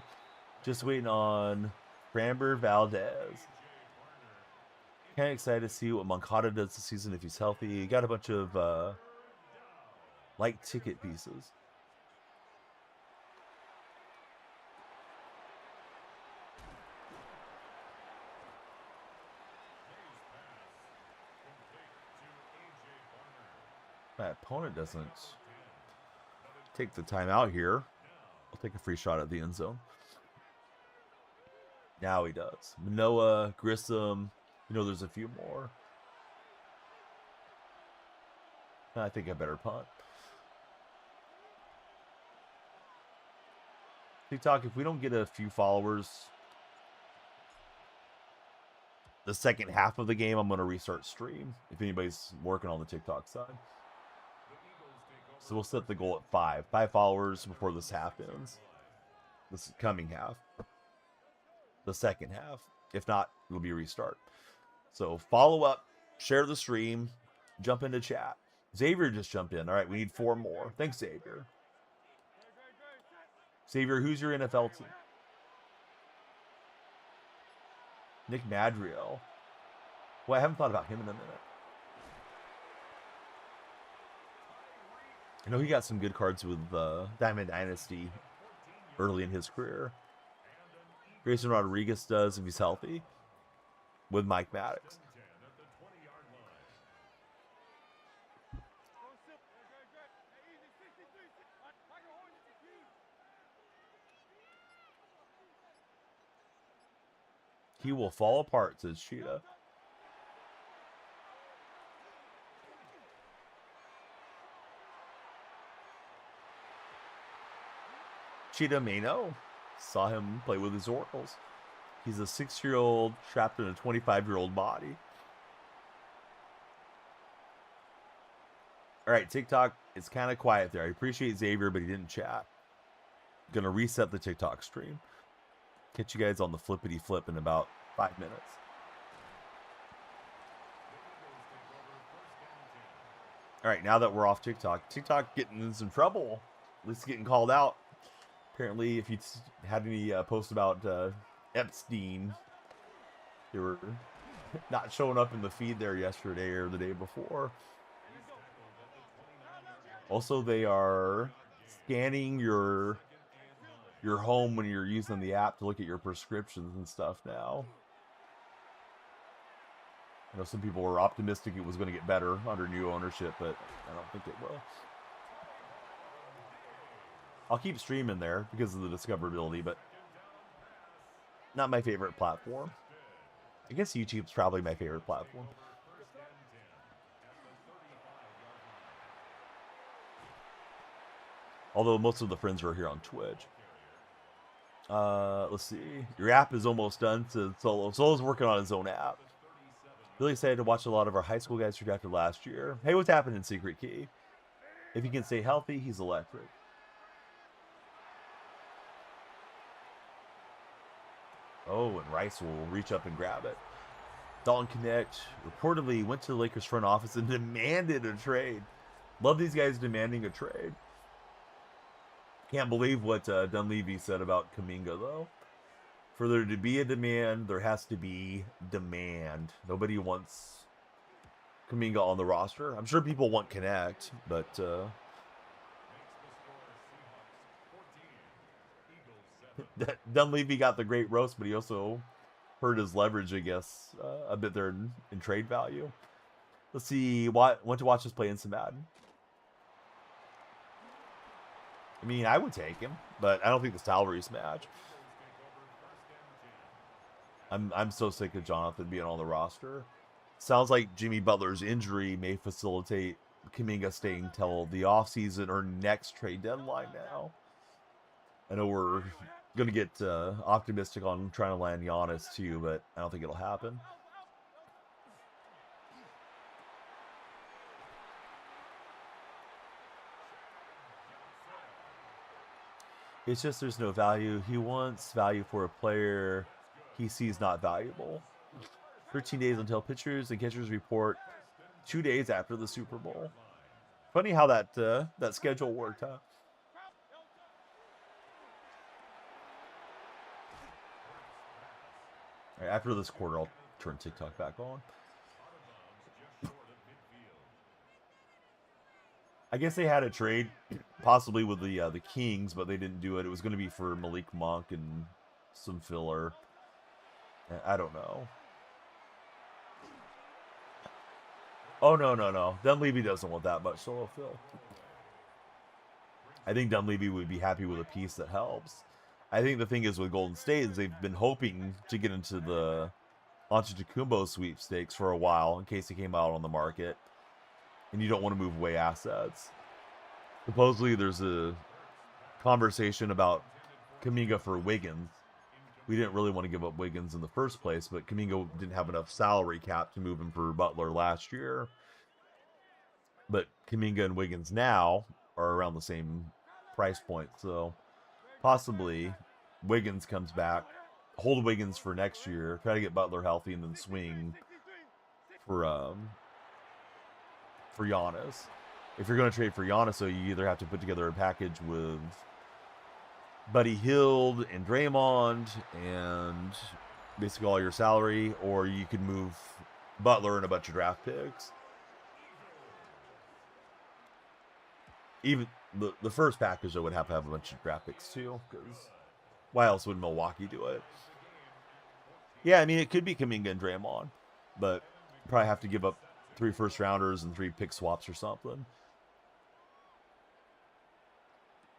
Just waiting on Framber Valdez. Kind of excited to see what Moncada does this season if he's healthy. He got a bunch of light ticket pieces. My opponent doesn't take the time out here. I'll take a free shot at the end zone. Now he does. Manoa, Grissom. You know, there's a few more. I think I better punt. TikTok, if we don't get a few followers the second half of the game, I'm going to restart stream. If anybody's working on the TikTok side. So we'll set the goal at 5. 5 followers before this half ends. This coming half. The second half. If not, it'll be a restart. So follow up, share the stream, jump into chat. Xavier just jumped in. All right, we need 4 more. Thanks, Xavier. Xavier, who's your NFL team? Nick Madriel. Well, I haven't thought about him in a minute. I know he got some good cards with Diamond Dynasty early in his career. Grayson Rodriguez does if he's healthy with Mike Maddox. He will fall apart, says Cheetah. Cheetah may know. Saw him play with his oracles. He's a 6-year-old trapped in a 25-year-old body. All right, TikTok, it's kind of quiet there. I appreciate Xavier, but he didn't chat. Gonna reset the TikTok stream. Catch you guys on the flippity flip in about 5 minutes. All right, now that we're off TikTok, TikTok getting in some trouble. At least getting called out. Apparently, if you had any posts about Epstein, they were not showing up in the feed there yesterday or the day before. Also, they are scanning your home when you're using the app to look at your prescriptions and stuff now. I know some people were optimistic it was going to get better under new ownership, but I don't think it will. I'll keep streaming there because of the discoverability, but not my favorite platform. I guess YouTube's probably my favorite platform. Although most of the friends are here on Twitch. Let's see. Your app is almost done, to Solo. Solo's working on his own app. Really excited to watch a lot of our high school guys who drafted last year. Hey, what's happening, Secret Key? If he can stay healthy, he's electric. Oh, and Rice will reach up and grab it. Dalton Connect reportedly went to the Lakers front office and demanded a trade. Love these guys demanding a trade. Can't believe what Dunleavy said about Kuminga, though. For there to be a demand, there has to be demand. Nobody wants Kuminga on the roster. I'm sure people want Connect, but Dunleavy got the great roast, but he also hurt his leverage, I guess, a bit there in trade value. Let's see. Went to watch us play in some Madden. I mean, I would take him, but I don't think the salaries match. I'm so sick of Jonathan being on the roster. Sounds like Jimmy Butler's injury may facilitate Kuminga staying till the offseason or next trade deadline now. I know we're going to get optimistic on trying to land Giannis too, but I don't think it'll happen. It's just there's no value. He wants value for a player he sees not valuable. 13 days until pitchers and catchers report 2 days after the Super Bowl. Funny how that schedule worked, huh? All right, after this quarter, I'll turn TikTok back on. I guess they had a trade, possibly with the Kings, but they didn't do it. It was going to be for Malik Monk and some filler. I don't know. Oh, no. Dunleavy doesn't want that much solo fill. I think Dunleavy would be happy with a piece that helps. I think the thing is with Golden State is they've been hoping to get into the Antetokounmpo sweepstakes for a while in case it came out on the market. And you don't want to move away assets. Supposedly there's a conversation about Kuminga for Wiggins. We didn't really want to give up Wiggins in the first place, but Kuminga didn't have enough salary cap to move him for Butler last year. But Kuminga and Wiggins now are around the same price point. So possibly Wiggins comes back, hold Wiggins for next year, try to get Butler healthy, and then swing for Giannis. If you're going to trade for Giannis, so you either have to put together a package with Buddy Hield and Draymond and basically all your salary, or you could move Butler and a bunch of draft picks. Even the first package, I would have to have a bunch of draft picks too, because why else would Milwaukee do it? Yeah, I mean, it could be Kuminga and Draymond, but probably have to give up 3 first-rounders and 3 pick swaps or something.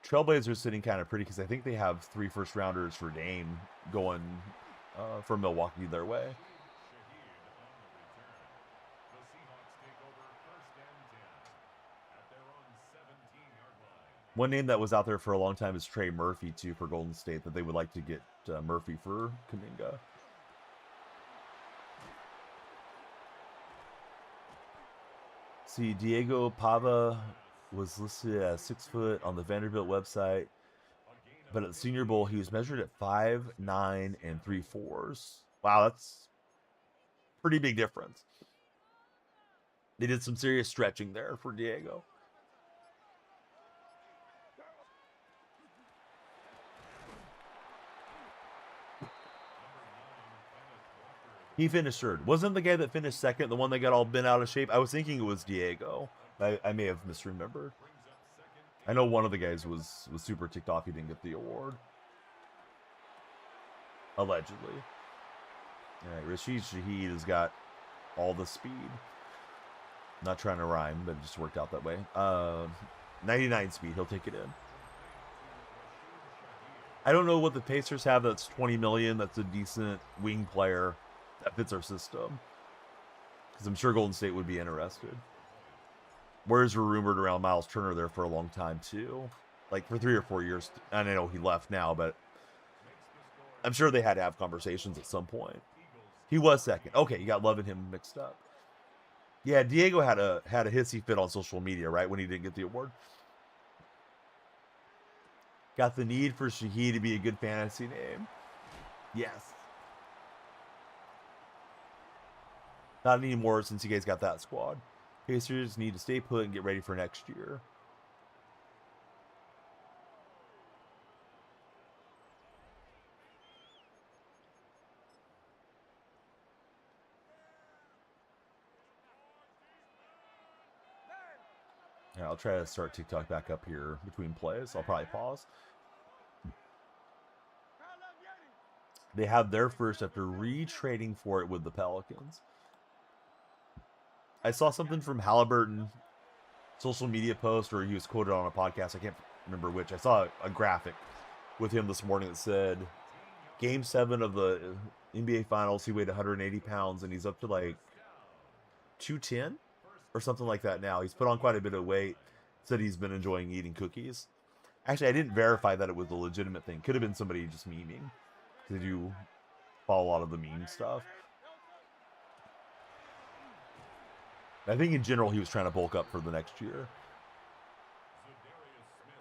Trailblazers sitting kind of pretty because I think they have 3 first-rounders for Dame going from Milwaukee their way. One name that was out there for a long time is Trey Murphy, too, for Golden State, that they would like to get Murphy for Kuminga. See, Diego Pava was listed as 6 foot on the Vanderbilt website, but at the Senior Bowl, he was measured at 5'9" and 3/4. Wow, that's pretty big difference. They did some serious stretching there for Diego. He finished third. Wasn't the guy that finished second the one that got all bent out of shape? I was thinking it was Diego. I may have misremembered. I know one of the guys was super ticked off he didn't get the award. Allegedly. All right, Rashid Shaheed has got all the speed. Not trying to rhyme, but it just worked out that way. 99 speed. He'll take it in. I don't know what the Pacers have that's 20 million. That's a decent wing player that fits our system. Because I'm sure Golden State would be interested. Whereas we're rumored around Miles Turner there for a long time, too. Like, for 3 or 4 years. And I know he left now, but I'm sure they had to have conversations at some point. He was second. Okay, you got Love and him mixed up. Yeah, Diego had a hissy fit on social media, right, when he didn't get the award. Got the need for Shaheed to be a good fantasy name. Yes. Not anymore since you guys got that squad. Pacers need to stay put and get ready for next year. Yeah, I'll try to start TikTok back up here between plays. I'll probably pause. They have their first after retrading for it with the Pelicans. I saw something from Halliburton, social media post, or he was quoted on a podcast. I can't remember which. I saw a graphic with him this morning that said, Game 7 of the NBA Finals, he weighed 180 pounds, and he's up to like 210 or something like that now. He's put on quite a bit of weight. Said he's been enjoying eating cookies. Actually, I didn't verify that it was a legitimate thing. Could have been somebody just memeing. They do follow a lot of the meme stuff. I think in general he was trying to bulk up for the next year.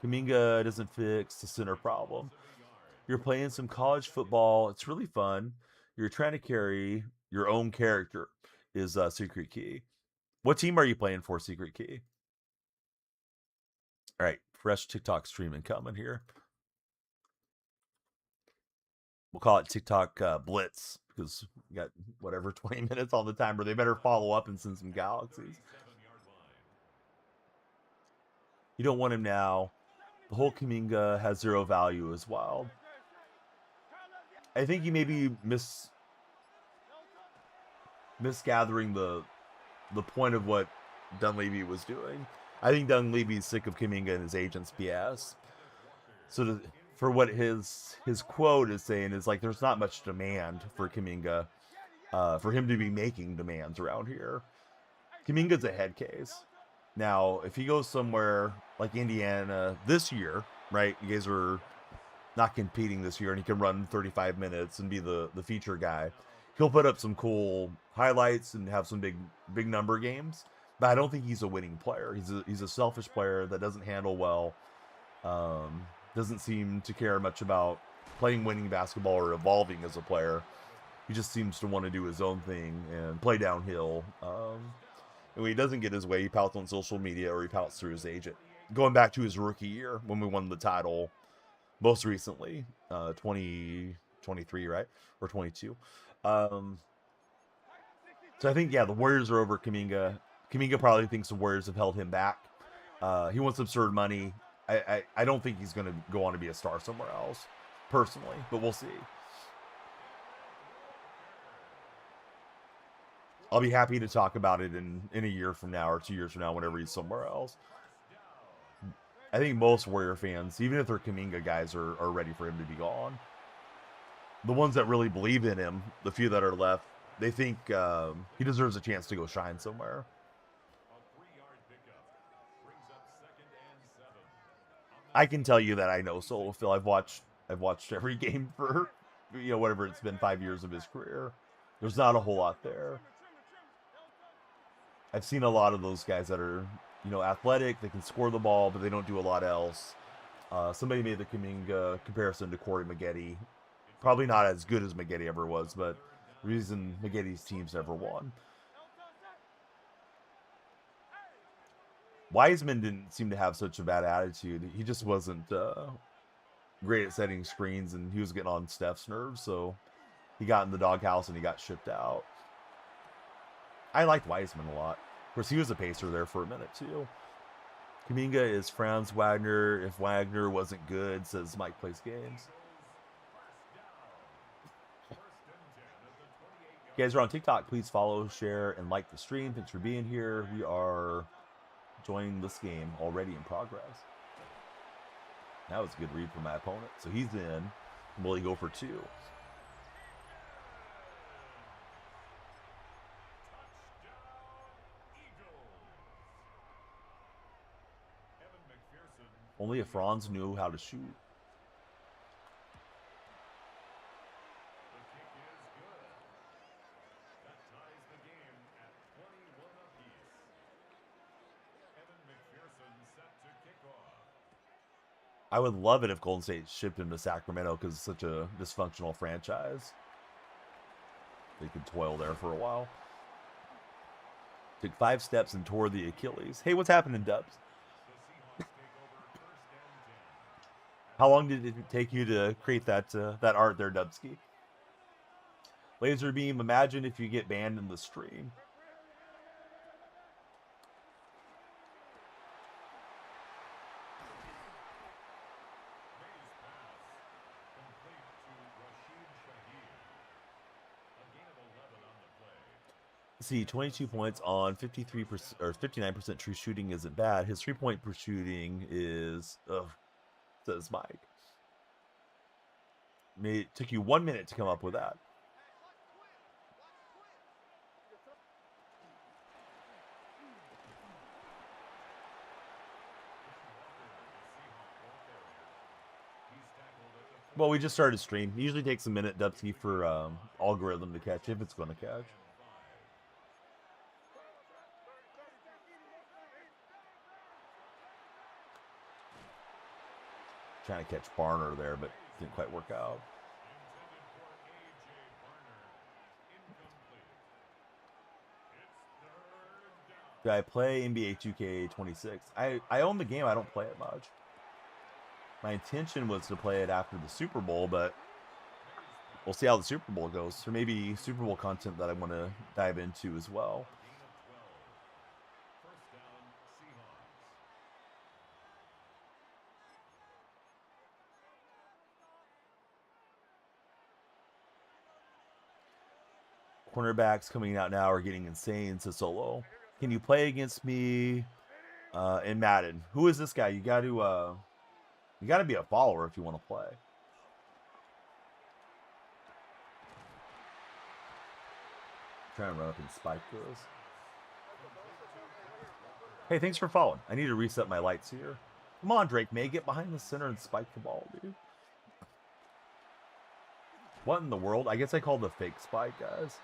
Kuminga doesn't fix the center problem. You're playing some college football. It's really fun. You're trying to carry your own character is Secret Key. What team are you playing for, Secret Key? All right, fresh TikTok streaming coming here. We'll call it TikTok Blitz because we got whatever 20 minutes on the timer. They better follow up and send some galaxies. You don't want him now. The whole Kuminga has 0 value as well. I think you may be misgathering the point of what Dunleavy was doing. I think Dunleavy's sick of Kuminga and his agent's BS. So for what his quote is saying is like there's not much demand for Kuminga, for him to be making demands around here. Kuminga's a head case. Now, if he goes somewhere like Indiana this year, right? You guys are not competing this year, and he can run 35 minutes and be the feature guy. He'll put up some cool highlights and have some big number games. But I don't think he's a winning player. He's a selfish player that doesn't handle well. Doesn't seem to care much about playing winning basketball or evolving as a player. He just seems to want to do his own thing and play downhill. And when he doesn't get his way, he pouts on social media or he pouts through his agent. Going back to his rookie year when we won the title most recently, 2023, right? Or 22. So I think, yeah, the Warriors are over Kuminga. Kuminga probably thinks the Warriors have held him back. He wants absurd money. I don't think he's going to go on to be a star somewhere else, personally, but we'll see. I'll be happy to talk about it in a year from now or 2 years from now, whenever he's somewhere else. I think most Warrior fans, even if they're Kuminga guys, are ready for him to be gone. The ones that really believe in him, the few that are left, they think he deserves a chance to go shine somewhere. I can tell you that I know Solo Phil. I've watched every game for whatever it's been, 5 years of his career. There's not a whole lot there. I've seen a lot of those guys that are athletic, they can score the ball, but they don't do a lot else. Somebody made the Kuminga comparison to Corey Maggette. Probably not as good as Maggette ever was, but the reason Maggette's teams never won. Wiseman didn't seem to have such a bad attitude. He just wasn't great at setting screens, and he was getting on Steph's nerves, so he got in the doghouse and he got shipped out. I liked Wiseman a lot. Of course, he was a pacer there for a minute, too. Kuminga is Franz Wagner. If Wagner wasn't good, says Mike Plays Games. If you guys are on TikTok, please follow, share, and like the stream. Thanks for being here. We are enjoying this game already in progress. That was a good read from my opponent. So he's in. Will he go for two? Only if Franz knew how to shoot. I would love it if Golden State shipped him to Sacramento because it's such a dysfunctional franchise. They could toil there for a while. Took 5 steps and tore the Achilles. Hey, what's happening, Dubs? How long did it take you to create that art there, Dubsky? Laser beam, imagine if you get banned in the stream. See, 22 points on 53% or 59% true shooting isn't bad. His 3-point per shooting is, says Mike. It took you 1 minute to come up with that. Well, we just started stream. It usually takes a minute, Dubsky, for algorithm to catch, if it's going to catch. Trying to catch Barner there, but didn't quite work out. Do I play NBA 2K26? I own the game. I don't play it much. My intention was to play it after the Super Bowl, but we'll see how the Super Bowl goes. Or maybe Super Bowl content that I want to dive into as well. Cornerbacks coming out now are getting insane, says Solo. Can you play against me in Madden? Who is this guy? You got to be a follower if you want to play. Trying to run up and spike this. Hey, thanks for following. I need to reset my lights here. Come on, Drake May, get behind the center and spike the ball, dude. What in the world? I guess I called the fake spike, guys.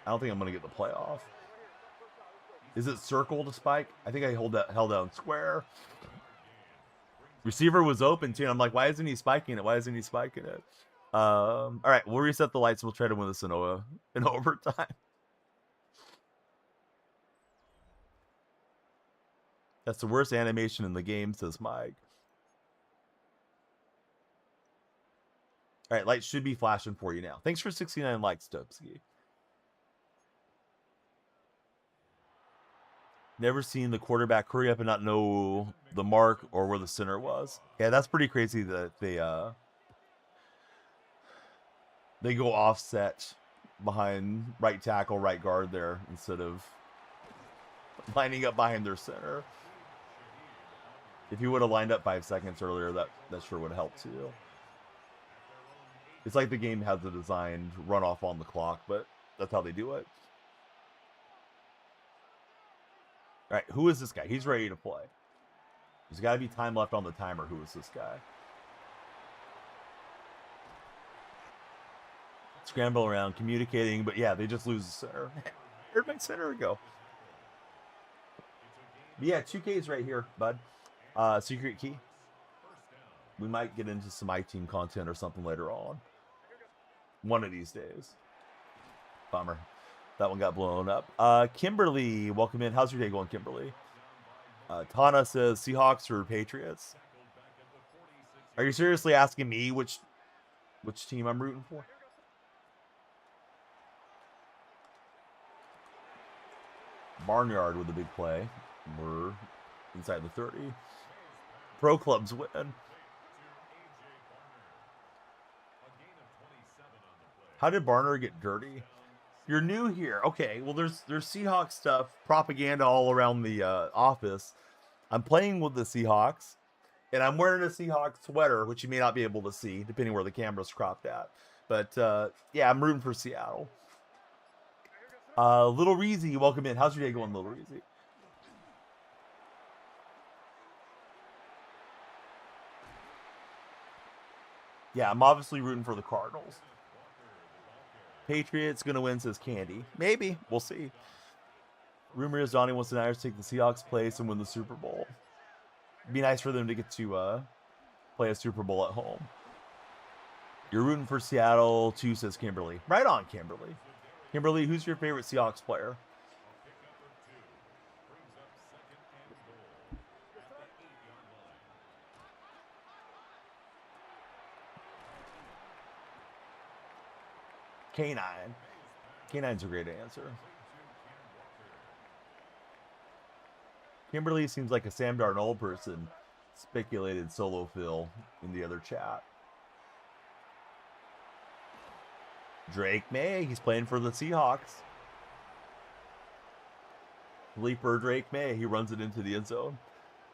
I don't think I'm going to get the playoff. Is it circle to spike? I think I held down square. Receiver was open too. I'm like, why isn't he spiking it? Why isn't he spiking it? All right, we'll reset the lights. We'll try to win this in overtime. That's the worst animation in the game, says Mike. All right, lights should be flashing for you now. Thanks for 69 likes, Dubsky. Never seen the quarterback hurry up and not know the mark or where the center was. Yeah, that's pretty crazy that they go offset behind right tackle, right guard there instead of lining up behind their center. If you would have lined up 5 seconds earlier, that sure would have helped too. It's like the game has a designed runoff on the clock, but that's how they do it. All right, who is this guy? He's ready to play. There's got to be time left on the timer. Who is this guy? Scramble around, communicating, but yeah, they just lose the center. Where'd my center go? But yeah, 2K's right here, bud. Secret key. We might get into some iTeam content or something later on. One of these days. Bummer. That one got blown up. Kimberly, welcome in. How's your day going, Kimberly? Tana says Seahawks or Patriots. Are you seriously asking me which team I'm rooting for? Barnyard with a big play. We're inside the 30. Pro Clubs win. How did Barner get dirty? You're new here. Okay, well, there's Seahawks stuff, propaganda all around the office. I'm playing with the Seahawks, and I'm wearing a Seahawks sweater, which you may not be able to see, depending where the camera's cropped at. But, yeah, I'm rooting for Seattle. Little Reezy, welcome in. How's your day going, Little Reezy? Yeah, I'm obviously rooting for the Cardinals. Patriots gonna win, says Candy. Maybe. We'll see. Rumor is Donnie wants the Niners to take the Seahawks place and win the Super Bowl. It'd be nice for them to get to play a Super Bowl at home. You're rooting for Seattle too, says Kimberly. Right on, Kimberly. Kimberly, who's your favorite Seahawks player? K9. K9's a great answer. Kimberly seems like a Sam Darnold person. Speculated solo Phil in the other chat. Drake May, he's playing for the Seahawks. Leaper Drake May, he runs it into the end zone.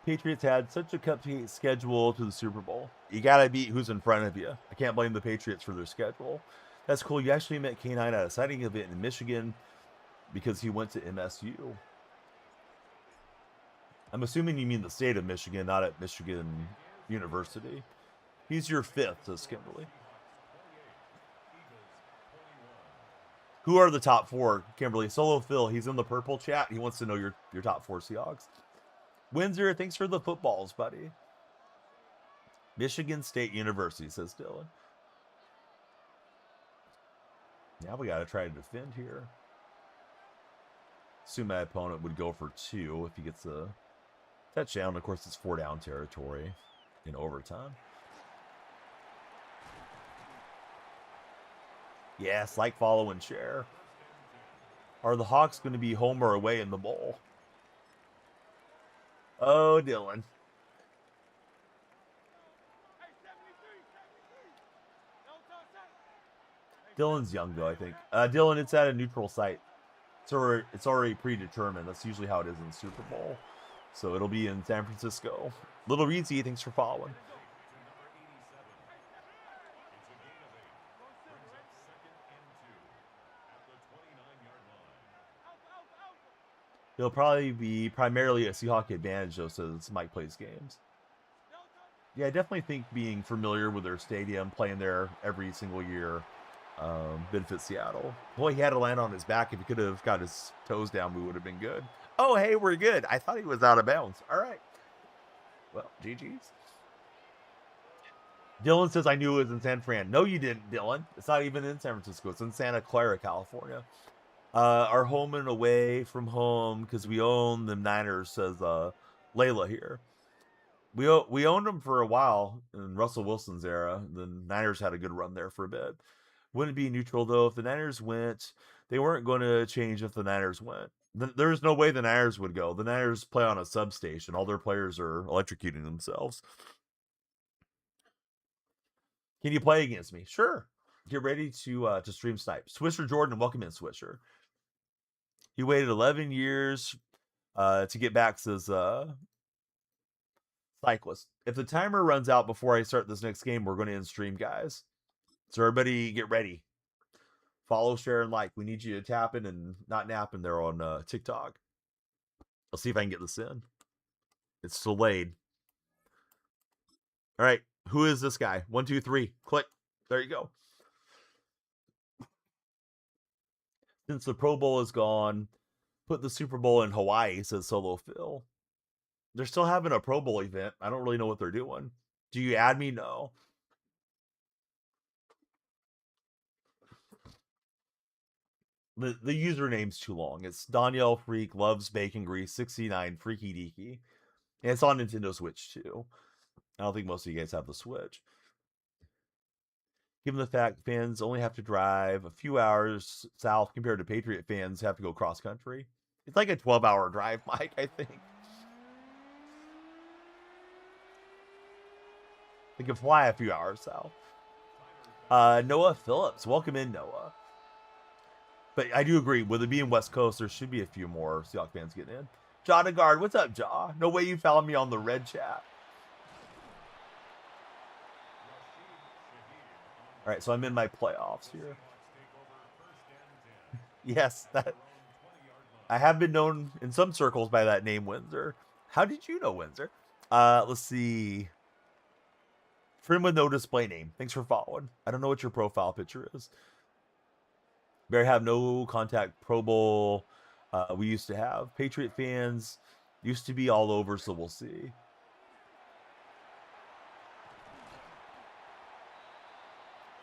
Patriots had such a cupcake schedule to the Super Bowl. You gotta beat who's in front of you. I can't blame the Patriots for their schedule. That's cool. You actually met K9 at a signing event in Michigan because he went to MSU. I'm assuming you mean the state of Michigan, not at Michigan University. He's your fifth, says Kimberly. Who are the top four, Kimberly? Solo Phil, he's in the purple chat. He wants to know your top four Seahawks. Windsor, thanks for the footballs, buddy. Michigan State University, says Dylan. Now we got to try to defend here. Assume my opponent would go for 2 if he gets a touchdown. Of course, it's 4-down territory in overtime. Yes, like, follow, and share. Are the Hawks going to be home or away in the bowl? Oh, Dylan. Dylan's young, though, I think. Dylan, it's at a neutral site. It's already predetermined. That's usually how it is in the Super Bowl. So it'll be in San Francisco. Little Reezy, thanks for following. It'll probably be primarily a Seahawk advantage, though, since Mike plays games. Yeah, I definitely think being familiar with their stadium, playing there every single year, benefit Seattle. Boy, he had to land on his back. If he could have got his toes down, we would have been good. Oh, hey, we're good. I thought he was out of bounds. All right. Well, GG's. Dylan says, I knew it was in San Fran. No, you didn't, Dylan. It's not even in San Francisco. It's in Santa Clara, California. Our home and away from home, because we own the Niners, says Layla here. We owned them for a while in Russell Wilson's era. The Niners had a good run there for a bit. Wouldn't be neutral, though. If the Niners went, they weren't going to change if the Niners went. There's no way the Niners would go. The Niners play on a substation. All their players are electrocuting themselves. Can you play against me? Sure. Get ready to stream snipe. Swisher Jordan, welcome in, Swisher. He waited 11 years to get back, says Cyclist. If the timer runs out before I start this next game, we're going to end stream, guys. So everybody get ready. Follow, share, and like. We need you tapping and not napping there on TikTok. I'll see if I can get this in. It's delayed. All right. Who is this guy? 1, 2, 3. Click. There you go. Since the Pro Bowl is gone, put the Super Bowl in Hawaii, says Solo Phil. They're still having a Pro Bowl event. I don't really know what they're doing. Do you add me? No. The username's too long. It's Danielle Freak Loves Bacon Grease 69 Freaky Deaky. And it's on Nintendo Switch too. I don't think most of you guys have the Switch. Given the fact fans only have to drive a few hours south compared to Patriot fans have to go cross country. It's like a 12-hour drive, Mike, I think. They can fly a few hours south. Noah Phillips. Welcome in, Noah. But I do agree, with it being West Coast, there should be a few more Seahawks fans getting in. Jaw to guard, what's up, Jaw? No way you found me on the red chat. All right, so I'm in my playoffs here. Yes, that I have been known in some circles by that name, Windsor. How did you know Windsor? Let's see. Friend with no display name. Thanks for following. I don't know what your profile picture is. Better have no contact Pro Bowl. We used to have Patriot fans. Used to be all over, so we'll see.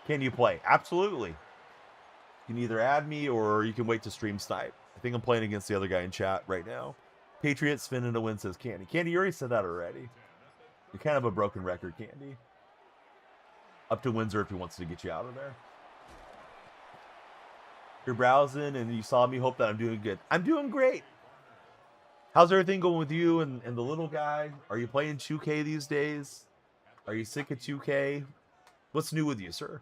Can you play? Absolutely. You can either add me or you can wait to stream snipe. I think I'm playing against the other guy in chat right now. Patriots spinning a win, says Candy. Candy, you already said that already. You're kind of a broken record, Candy. Up to Windsor if he wants to get you out of there. You're browsing and you saw me. Hope that I'm doing good. I'm doing great. How's everything going with you and the little guy? Are you playing 2K these days? Are you sick of 2K? What's new with you, sir?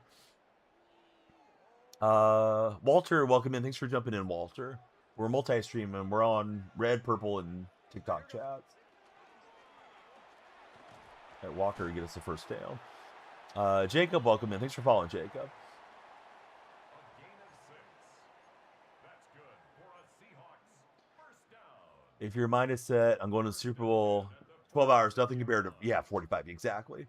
Walter, welcome in. Thanks for jumping in, Walter. We're multi-streaming. We're on Red, Purple, and TikTok chats. All right, Walker, get us the first down. Jacob, welcome in. Thanks for following, Jacob. If your mind is set, I'm going to the Super Bowl. 12 hours, nothing compared to, yeah, 45, exactly.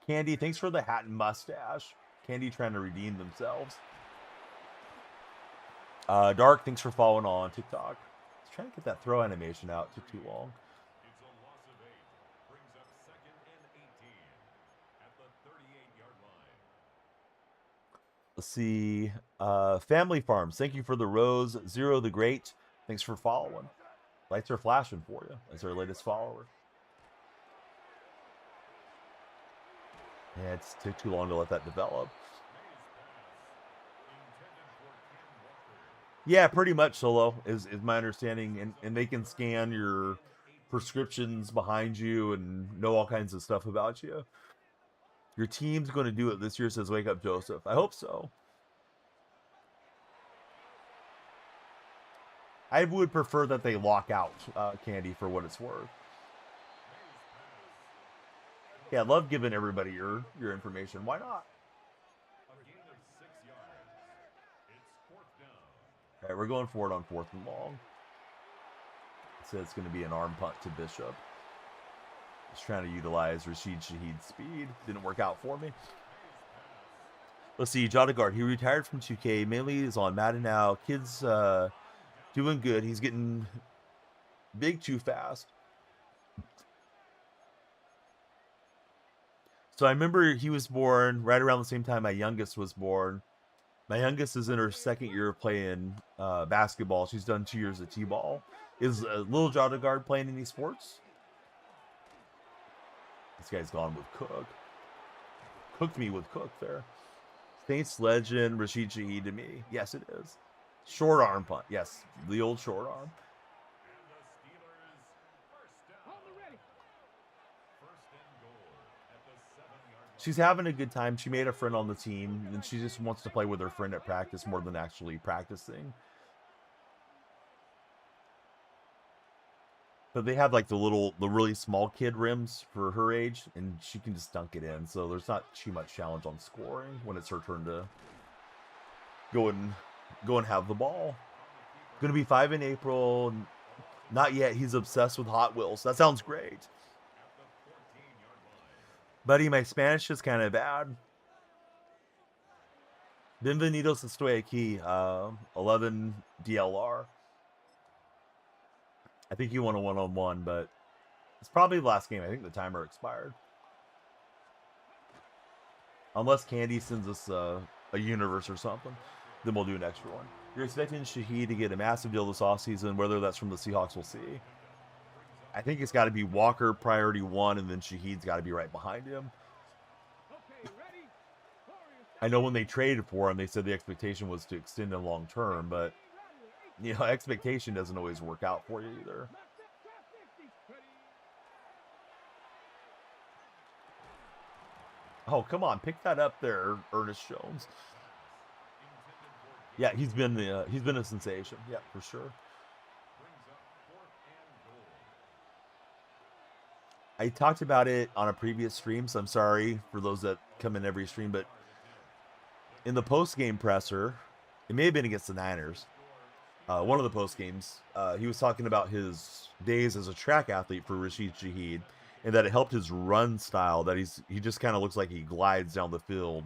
Candy, thanks for the hat and mustache. Candy trying to redeem themselves. Dark, thanks for following on TikTok. I was trying to get that throw animation out. It took too long. Let's see. Family Farms, thank you for the rose. Zero the Great, thanks for following. Lights are flashing for you as our latest follower. Yeah, it took too long to let that develop. Yeah, pretty much, Solo, is my understanding. And they can scan your prescriptions behind you and know all kinds of stuff about you. Your team's going to do it this year, says Wake Up Joseph. I hope so. I would prefer that they lock out Candy for what it's worth. Yeah, I love giving everybody your information. Why not? All right, we're going for it on 4th and long. It says it's going to be an arm punt to Bishop. Just trying to utilize Rashid Shaheed's speed. Didn't work out for me. Let's see, Jodagard. He retired from 2K. Mainly is on Madden now. Kid's doing good. He's getting big too fast. So I remember he was born right around the same time my youngest was born. My youngest is in her second year of playing basketball. She's done 2 years of T-ball. Is little Jodagard playing any sports? This guy's gone with Cook. Cooked me with Cook there. Saints legend Rashid Shaheed to me. Yes, it is. Short arm punt. Yes, the old short arm. She's having a good time. She made a friend on the team, and she just wants to play with her friend at practice more than actually practicing. But they have like the really small kid rims for her age, and she can just dunk it in. So there's not too much challenge on scoring when it's her turn to go and have the ball. Gonna be 5 in April. Not yet. He's obsessed with Hot Wheels. That sounds great. Buddy, my Spanish is kind of bad. Bienvenidos estoy aquí. 11 DLR. I think you won a one-on-one, but it's probably the last game. I think the timer expired. Unless Candy sends us a universe or something, then we'll do an extra one. You're expecting Shaheed to get a massive deal this offseason. Whether that's from the Seahawks, we'll see. I think it's got to be Walker priority 1, and then Shaheed's got to be right behind him. I know when they traded for him, they said the expectation was to extend him long term, but you know, expectation doesn't always work out for you either. Oh, come on, pick that up there, Ernest Jones. Yeah, he's been a sensation. Yeah, for sure. I talked about it on a previous stream, so I'm sorry for those that come in every stream, but in the post-game presser, it may have been against the Niners, one of the post-games, he was talking about his days as a track athlete for Rashid Shaheed, and that it helped his run style, that he just kind of looks like he glides down the field,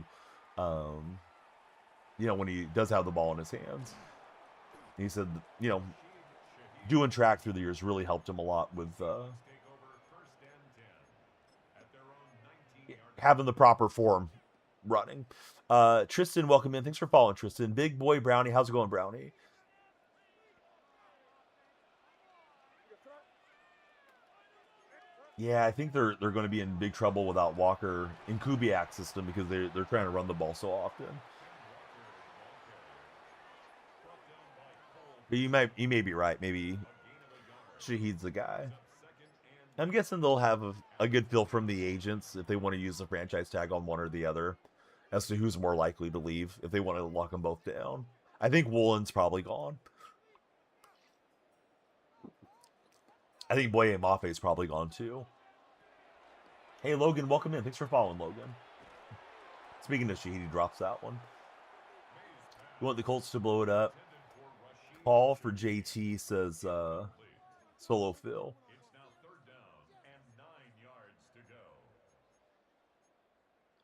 you know, when he does have the ball in his hands. And he said, you know, doing track through the years really helped him a lot with having the proper form running. Tristan, welcome in. Thanks for following, Tristan. Big boy Brownie. How's it going, Brownie? Yeah, I think they're going to be in big trouble without Walker in Kubiak's system because they're trying to run the ball so often. But you may be right. Maybe Shaheed's the guy. I'm guessing they'll have a good feel from the agents if they want to use the franchise tag on one or the other as to who's more likely to leave if they want to lock them both down. I think Woolen's probably gone. I think Boye Mafe's probably gone too. Hey, Logan, welcome in. Thanks for following, Logan. Speaking of Shaheed, he drops that one. You want the Colts to blow it up? Paul for JT says Solo Phil.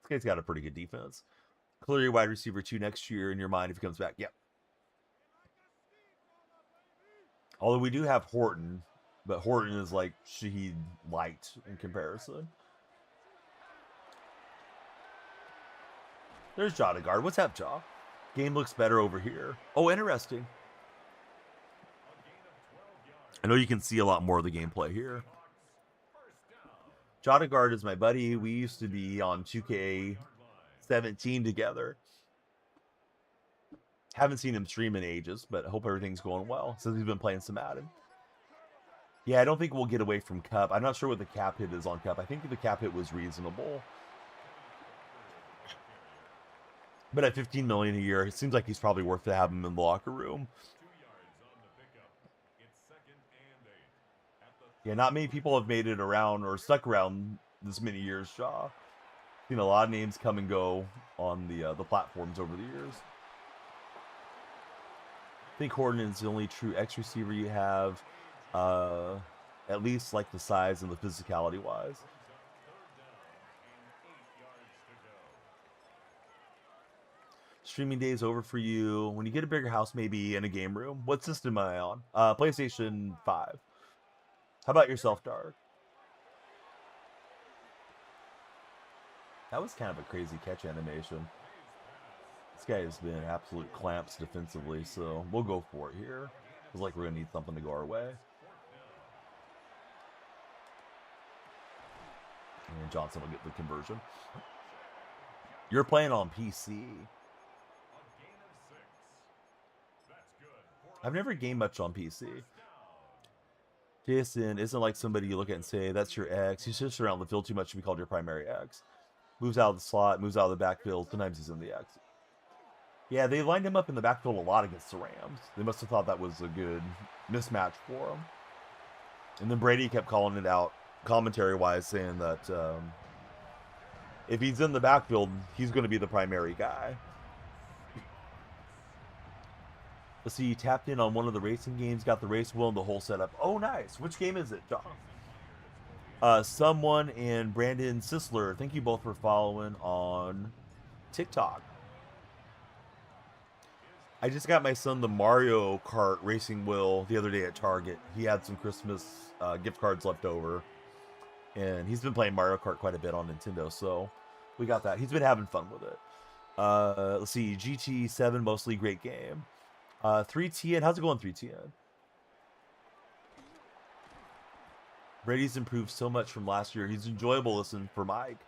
This guy's got a pretty good defense. Clearly wide receiver 2 next year in your mind if he comes back. Yep. Although we do have Horton, but Horton is like Shaheed light in comparison. There's Jodagard. What's up, Jaw? Game looks better over here. Oh, interesting. I know you can see a lot more of the gameplay here. Jodagard is my buddy. We used to be on 2K17 together. Haven't seen him stream in ages, but I hope everything's going well since he's been playing some Madden. Yeah, I don't think we'll get away from Cup. I'm not sure what the cap hit is on Cup. I think the cap hit was reasonable. But at $15 million a year, it seems like he's probably worth to have him in the locker room. Yeah, not many people have made it around or stuck around this many years, Shaw. Seen a lot of names come and go on the platforms over the years. I think Horton is the only true X receiver you have, at least like the size and the physicality wise. Streaming day is over for you. When you get a bigger house, maybe in a game room. What system am I on? PlayStation 5. How about yourself, Dark? That was kind of a crazy catch animation. This guy has been absolute clamps defensively, so we'll go for it here. It's like we're going to need something to go our way. And Johnson will get the conversion. You're playing on PC. I've never gamed much on PC. Jason isn't like somebody you look at and say, that's your X. He sits around the field too much to be called your primary X. Moves out of the slot, moves out of the backfield. Sometimes he's in the X. Yeah, they lined him up in the backfield a lot against the Rams. They must have thought that was a good mismatch for him. And then Brady kept calling it out, commentary-wise, saying that if he's in the backfield, he's going to be the primary guy. Let's see, he tapped in on one of the racing games, got the race wheel and the whole setup. Oh, nice. Which game is it, John? Someone and Brandon Sisler, thank you both for following on TikTok. I just got my son the Mario Kart racing wheel the other day at Target. He had some Christmas gift cards left over. And he's been playing Mario Kart quite a bit on Nintendo, so we got that. He's been having fun with it. Let's see, GT7, mostly great game. 3TN, how's it going, 3TN? Brady's improved so much from last year. He's enjoyable to listen for Mike.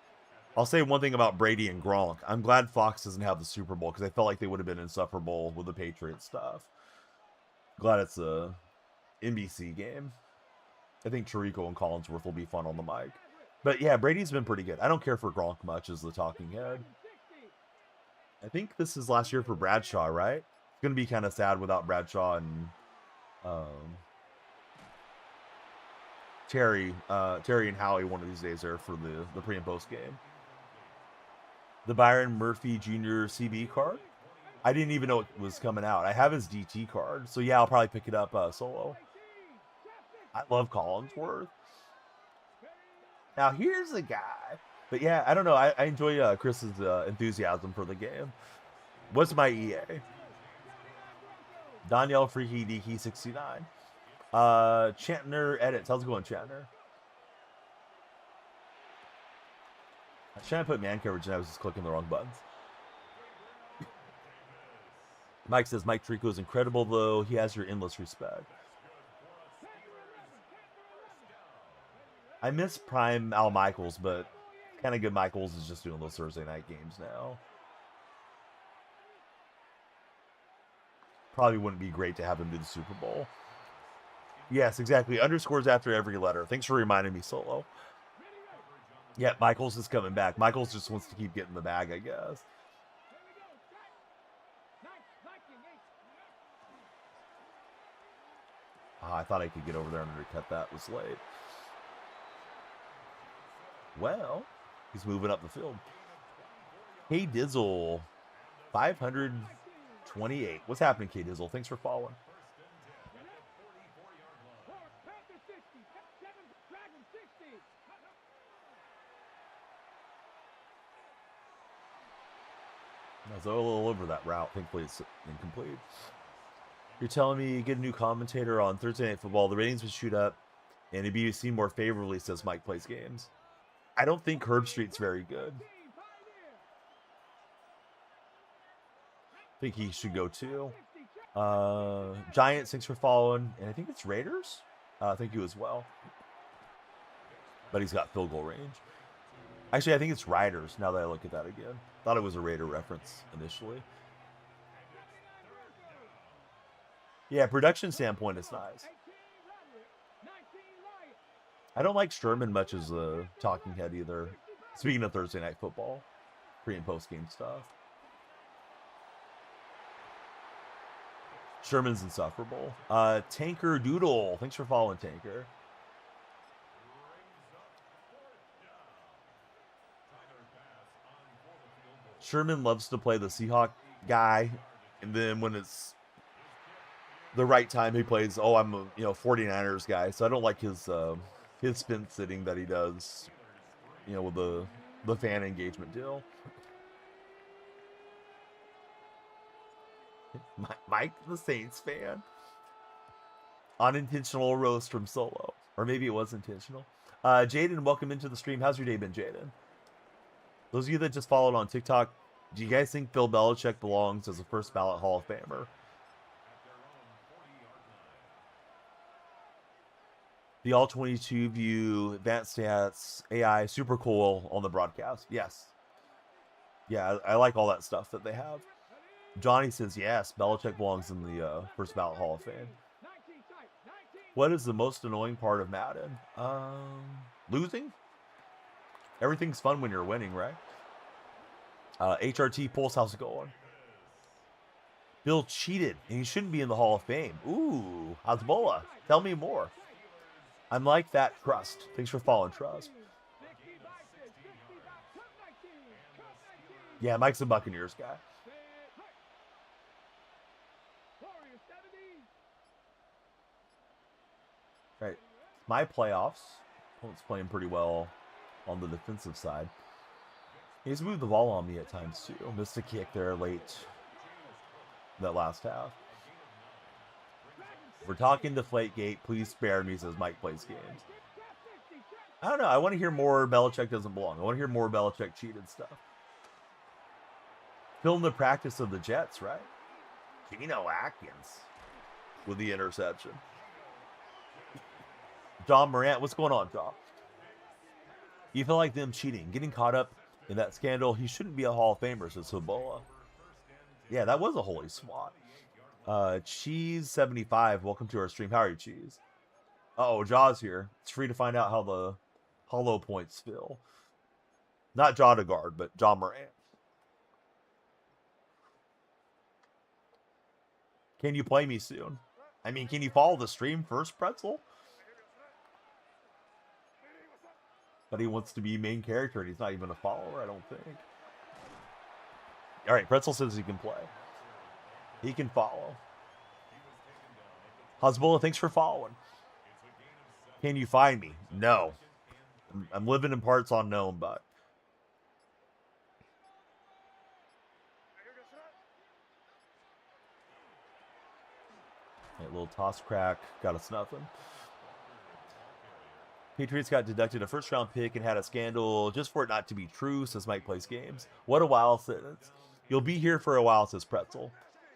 I'll say one thing about Brady and Gronk. I'm glad Fox doesn't have the Super Bowl because I felt like they would have been insufferable with the Patriots stuff. Glad it's a NBC game. I think Chirico and Collinsworth will be fun on the mic. But yeah, Brady's been pretty good. I don't care for Gronk much as the talking head. I think this is last year for Bradshaw, right? It's going to be kind of sad without Bradshaw and Terry and Howie one of these days there for the pre and post game. The Byron Murphy Jr. CB card. I didn't even know it was coming out. I have his DT card, so yeah, I'll probably pick it up solo. I love Collinsworth. Now here's a guy, but yeah, I don't know. I enjoy Chris's enthusiasm for the game. What's my EA? Danielle Freaky Deaky 69. Chantner edits. How's it going, Chantner? I was trying to put man coverage and I was just clicking the wrong buttons. Mike says Mike Tirico is incredible, though. He has your endless respect. I miss Prime Al Michaels, but kind of good Michaels is just doing those Thursday night games now. Probably wouldn't be great to have him do the Super Bowl. Yes, exactly. Underscores after every letter. Thanks for reminding me, Solo. Yeah, Michaels is coming back. Michaels just wants to keep getting the bag, I guess. I thought I could get over there and undercut that. Was late. Well, he's moving up the field. Hey, Dizzle. 528. What's happening, K Dizzle? Thanks for following. I was all over that route. Thankfully, it's incomplete. You're telling me you get a new commentator on Thursday Night Football. The ratings would shoot up, and it'd be seen more favorably, says Mike Plays Games. I don't think Herb Street's very good. I think he should go too. Giants, thanks for following. And I think it's Raiders. Thank you as well. But he's got field goal range. Actually, I think it's Riders now that I look at that again. Thought it was a Raider reference initially. Yeah, production standpoint, it's nice. I don't like Sherman much as a talking head either. Speaking of Thursday Night Football, pre and post game stuff. Sherman's insufferable. Tanker Doodle, thanks for following, Tanker. Sherman loves to play the Seahawk guy, and then when it's the right time, he plays, oh, I'm a 49ers guy. So I don't like his spin sitting that he does, with the fan engagement deal. Mike, the Saints fan. Unintentional roast from Solo. Or maybe it was intentional. Jaden, welcome into the stream. How's your day been, Jaden? Those of you that just followed on TikTok, do you guys think Bill Belichick belongs as a first ballot Hall of Famer? The all 22 view, advanced stats, AI, super cool on the broadcast. Yes. Yeah, I like all that stuff that they have. Johnny says, yes, Belichick belongs in the first ballot Hall of Fame. What is the most annoying part of Madden? Losing? Everything's fun when you're winning, right? HRT Pulse, how's it going? Bill cheated, and he shouldn't be in the Hall of Fame. Ooh, Hezbollah, tell me more. I'm like that Trust. Thanks for following, Trust. Yeah, Mike's a Buccaneers guy. Right. My playoffs. Opponent's playing pretty well on the defensive side. He's moved the ball on me at times too. Missed a kick there late that last half. We're talking Deflategate. Please spare me, says Mike plays games. I don't know. I want to hear more Belichick doesn't belong. I want to hear more Belichick cheated stuff. Film the practice of the Jets, right? Geno Atkins with the interception. John Morant, what's going on, John? You feel like them cheating, getting caught up in that scandal. He shouldn't be a Hall of Famer, says Hezbollah. Yeah, that was a holy swat. Cheese 75, welcome to our stream. How are you, Cheese? Uh-oh, Jaw's here. It's free to find out how the hollow points feel. Not Jodegard, but John Morant. Can you play me soon? I mean, can you follow the stream first, Pretzel? But he wants to be main character, and he's not even a follower, I don't think. All right, Pretzel says he can play. He can follow. Hezbollah, thanks for following. Can you find me? No. I'm living in parts unknown, but. Right, little toss crack. Got a snuffing. Patriots got deducted a first-round pick and had a scandal just for it not to be true, says Mike Plays Games. What a wild sentence. You'll be here for a while, says Pretzel.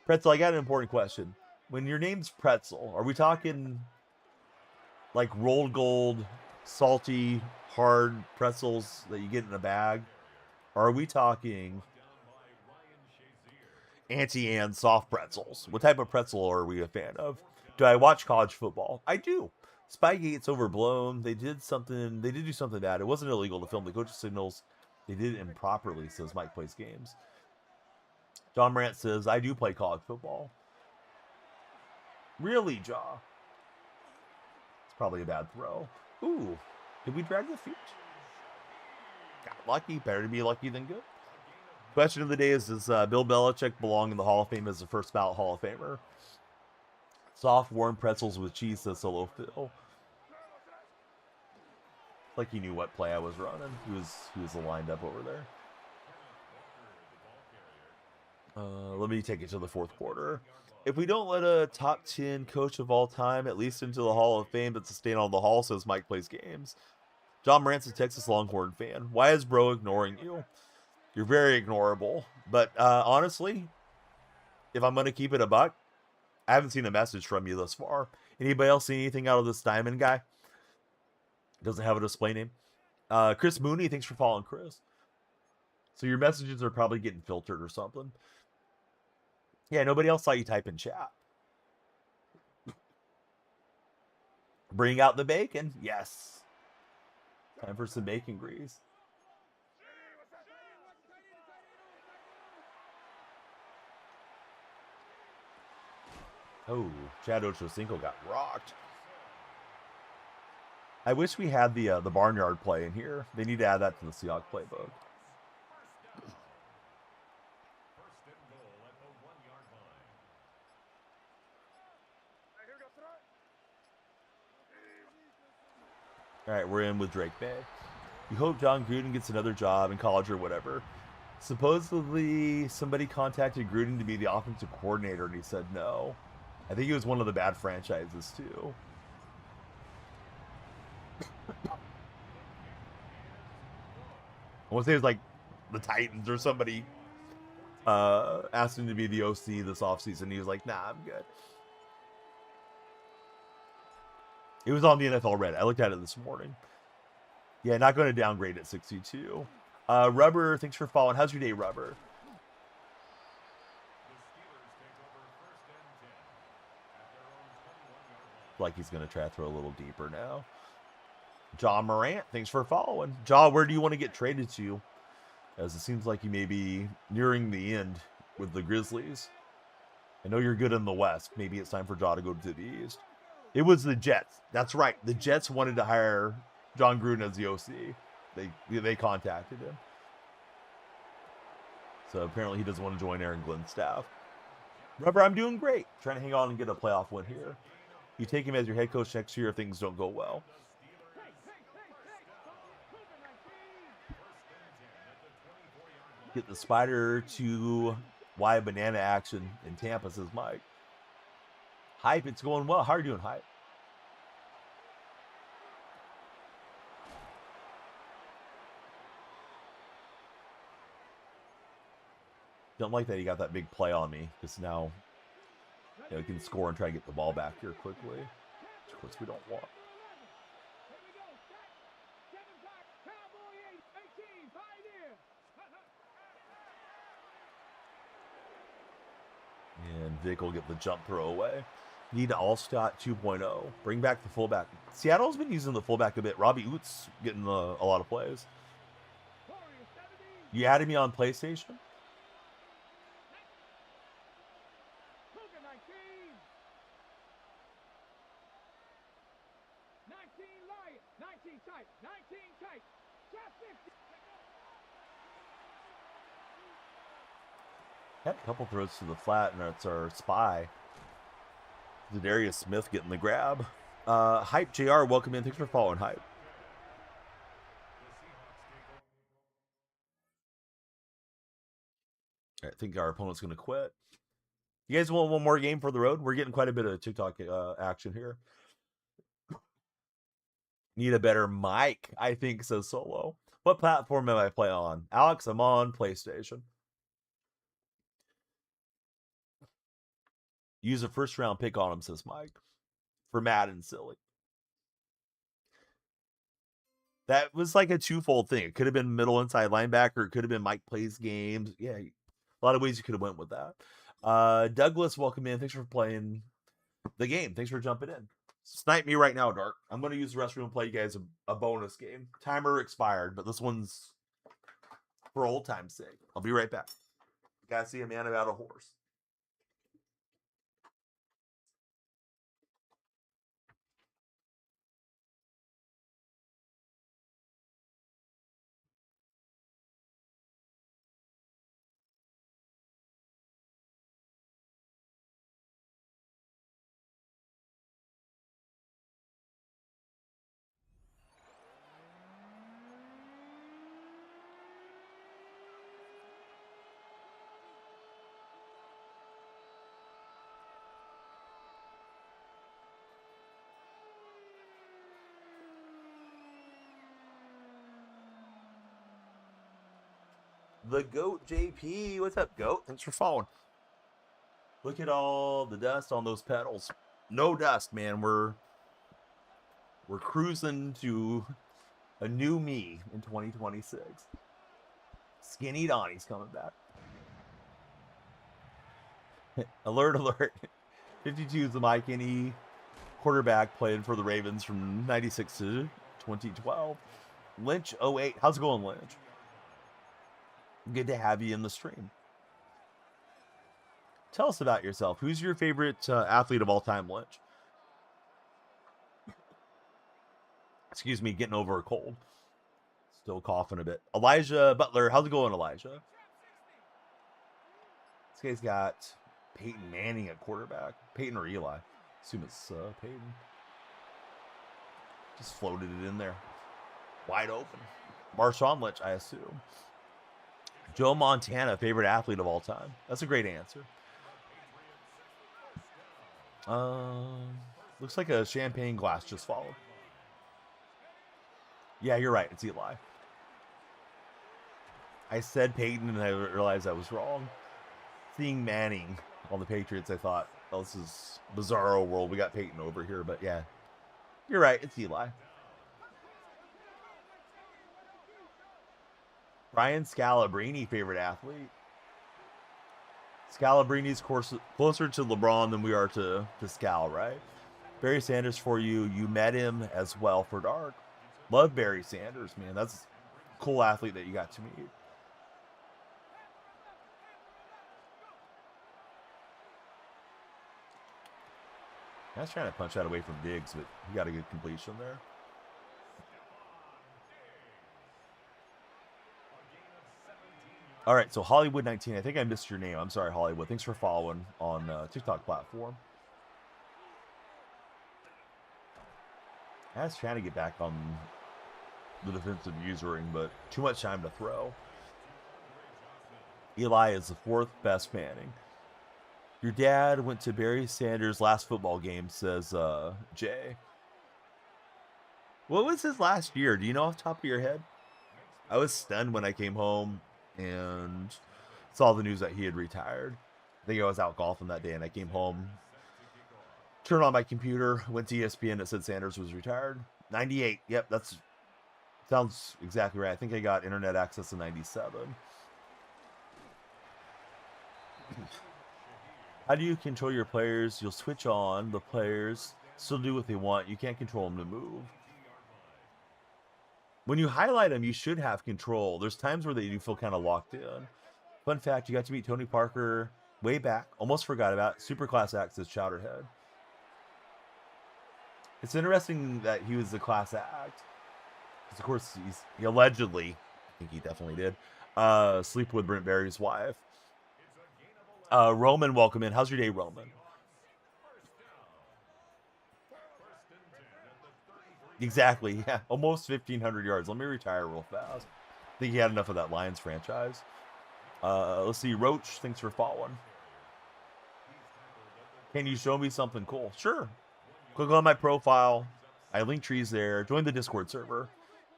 Pretzel, I got an important question. When your name's Pretzel, are we talking like rolled gold, salty, hard pretzels that you get in a bag? Or are we talking Auntie Anne soft pretzels? What type of pretzel are we a fan of? Do I watch college football? I do. Spygate's overblown. They did do something bad. It wasn't illegal to film the coaching signals. They did it improperly, says Mike Plays Games. John Morant says, I do play college football. Really, Jaw? It's probably a bad throw. Ooh, did we drag the feet? Got lucky. Better to be lucky than good. Question of the day is, does Bill Belichick belong in the Hall of Fame as the first ballot Hall of Famer? Soft, warm pretzels with cheese, says Solo Phil. Like he knew what play I was running. He was lined up over there. Let me take it to the fourth quarter. If we don't let a top 10 coach of all time, at least into the Hall of Fame, that's a stain on the hall, says Mike Plays Games. John Morant's a Texas Longhorn fan. Why is bro ignoring you? You're very ignorable. But honestly, if I'm going to keep it a buck, I haven't seen a message from you thus far. Anybody else see anything out of this Diamond guy? Doesn't have a display name. Chris Mooney, thanks for following, Chris. So your messages are probably getting filtered or something. Yeah, nobody else saw you type in chat. Bring out the bacon. Yes. Time for some bacon grease. Oh, Chad Ochocinco got rocked. I wish we had the barnyard play in here. They need to add that to the Seahawks playbook. All right, we're in with Drake May. You hope John Gruden gets another job in college or whatever. Supposedly, somebody contacted Gruden to be the offensive coordinator, and he said no. I think it was one of the bad franchises, too. I want to say it was like the Titans or somebody asked him to be the OC this offseason. He was like, nah, I'm good. It was on the NFL Reddit. I looked at it this morning. Yeah, not going to downgrade at 62. Rubber, thanks for following. How's your day, Rubber? Like he's going to try to throw a little deeper now. John Morant, thanks for following. John, where do you want to get traded to? As it seems like you may be nearing the end with the Grizzlies. I know you're good in the West. Maybe it's time for John to go to the East. It was the Jets. That's right. The Jets wanted to hire John Gruden as the OC. They contacted him. So apparently he doesn't want to join Aaron Glenn's staff. Rubber, I'm doing great. Trying to hang on and get a playoff win here. You take him as your head coach next year if things don't go well. Get the spider to why banana action in Tampa, says Mike. Hype, it's going well. How are you doing, Hype? Don't like that he got that big play on me, because now he can score and try to get the ball back here quickly. Which of course we don't want. And Vic will get the jump throw away. Need All-Stat 2.0. Bring back the fullback. Seattle's been using the fullback a bit. Robbie Oots getting a lot of plays. You added me on PlayStation? Had a couple throws to the flat, and that's our spy. Zadarius Smith getting the grab. Hype JR, welcome in. Thanks for following, Hype. I think our opponent's going to quit. You guys want one more game for the road? We're getting quite a bit of TikTok action here. Need a better mic, I think, says Solo. What platform am I playing on? Alex, I'm on PlayStation. Use a first round pick on him, says Mike. For Madden, silly. That was like a twofold thing. It could have been middle inside linebacker. It could have been Mike plays games. Yeah, a lot of ways you could have went with that. Douglas, welcome in. Thanks for playing the game. Thanks for jumping in. Snipe me right now, Dark. I'm going to use the restroom and play you guys a bonus game. Timer expired, but this one's for old time's sake. I'll be right back. Gotta see a man about a horse. The GOAT JP. What's up, GOAT? Thanks for following. Look at all the dust on those pedals. No dust, man. We're cruising to a new me in 2026. Skinny Donnie's coming back. Alert, alert. 52 is the Mike Any quarterback playing for the Ravens from 96 to 2012. Lynch 08. How's it going, Lynch? Good to have you in the stream. Tell us about yourself. Who's your favorite athlete of all time, Lynch? Excuse me, getting over a cold. Still coughing a bit. Elijah Butler. How's it going, Elijah? This guy's got Peyton Manning at quarterback. Peyton or Eli? Assume it's Peyton. Just floated it in there. Wide open. Marshawn Lynch, I assume. Joe Montana, favorite athlete of all time. That's a great answer. Looks like a champagne glass just followed. Yeah, you're right. It's Eli. I said Peyton, and I realized I was wrong. Seeing Manning on the Patriots, I thought, oh, this is bizarro world. We got Peyton over here, but yeah, you're right. It's Eli. Brian Scalabrine, favorite athlete. Scalabrine's closer to LeBron than we are to Scal, right? Barry Sanders for you. You met him as well for Dark. Love Barry Sanders, man. That's a cool athlete that you got to meet. I was trying to punch that away from Diggs, but he got a good completion there. All right, so Hollywood 19. I think I missed your name. I'm sorry, Hollywood. Thanks for following on TikTok platform. I was trying to get back on the defensive usering, but too much time to throw. Eli is the fourth best Manning. Your dad went to Barry Sanders' last football game, says Jay. What was his last year? Do you know off the top of your head? I was stunned when I came home and saw the news that he had retired. I think I was out golfing that day, and I came home, turned on my computer, went to ESPN, it said Sanders was retired. 98. Yep, that's sounds exactly right. I think I got internet access in 97. How do you control your players? You'll switch on the players, still do what they want. You can't control them to move. When you highlight them, you should have control. There's times where they do feel kind of locked in. Fun fact, you got to meet Tony Parker way back. Almost forgot about. Super class act says Chowderhead. It's interesting that he was the class act. Because, of course, he allegedly, I think he definitely did, sleep with Brent Barry's wife. Roman, welcome in. How's your day, Roman? Exactly, yeah. Almost 1,500 yards. Let me retire real fast. I think he had enough of that Lions franchise. Let's see. Roach, thanks for following. Can you show me something cool? Sure. Click on my profile. I link trees there. Join the Discord server.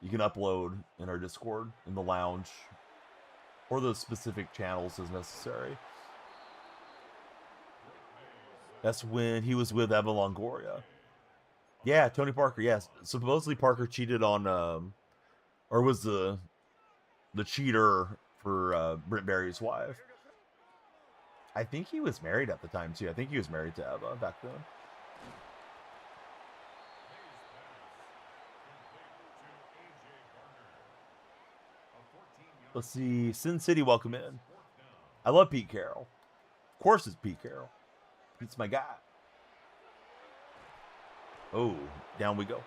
You can upload in our Discord, in the lounge, or the specific channels as necessary. That's when he was with Eva Longoria. Yeah, Tony Parker, yes. Supposedly Parker cheated on, or was the cheater for Brent Barry's wife. I think he was married at the time, too. I think he was married to Eva back then. Let's see. Sin City, welcome in. I love Pete Carroll. Of course it's Pete Carroll. Pete's my guy. Oh, down we go.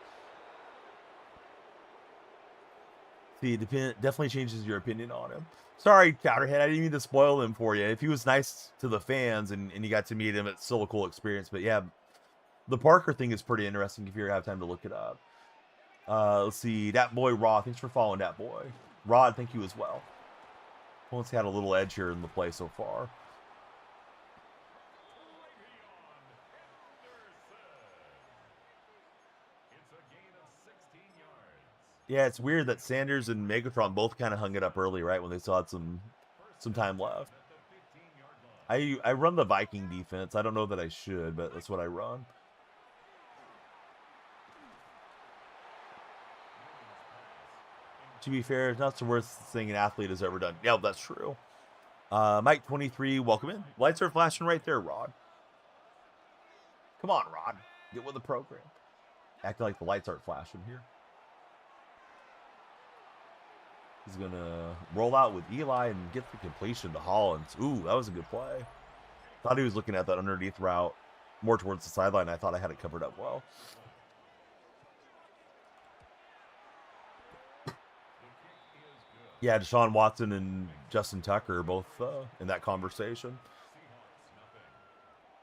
See, definitely changes your opinion on him. Sorry, Chowderhead, I didn't mean to spoil him for you. If he was nice to the fans and you got to meet him, it's still a cool experience. But yeah, the Parker thing is pretty interesting if you have time to look it up. Let's see. That boy Rod, thanks for following that boy. Rod, thank you as well. Once had a little edge here in the play so far. Yeah, it's weird that Sanders and Megatron both kind of hung it up early, right, when they still had some time left. I run the Viking defense. I don't know that I should, but that's what I run. To be fair, it's not the worst thing an athlete has ever done. Yeah, that's true. Mike 23, welcome in. Lights are flashing right there, Rod. Come on, Rod. Get with the program. Acting like the lights aren't flashing here. He's going to roll out with Eli and get the completion to Hollins. Ooh, that was a good play. Thought he was looking at that underneath route more towards the sideline. I thought I had it covered up well. Yeah, Deshaun Watson and Justin Tucker are both in that conversation.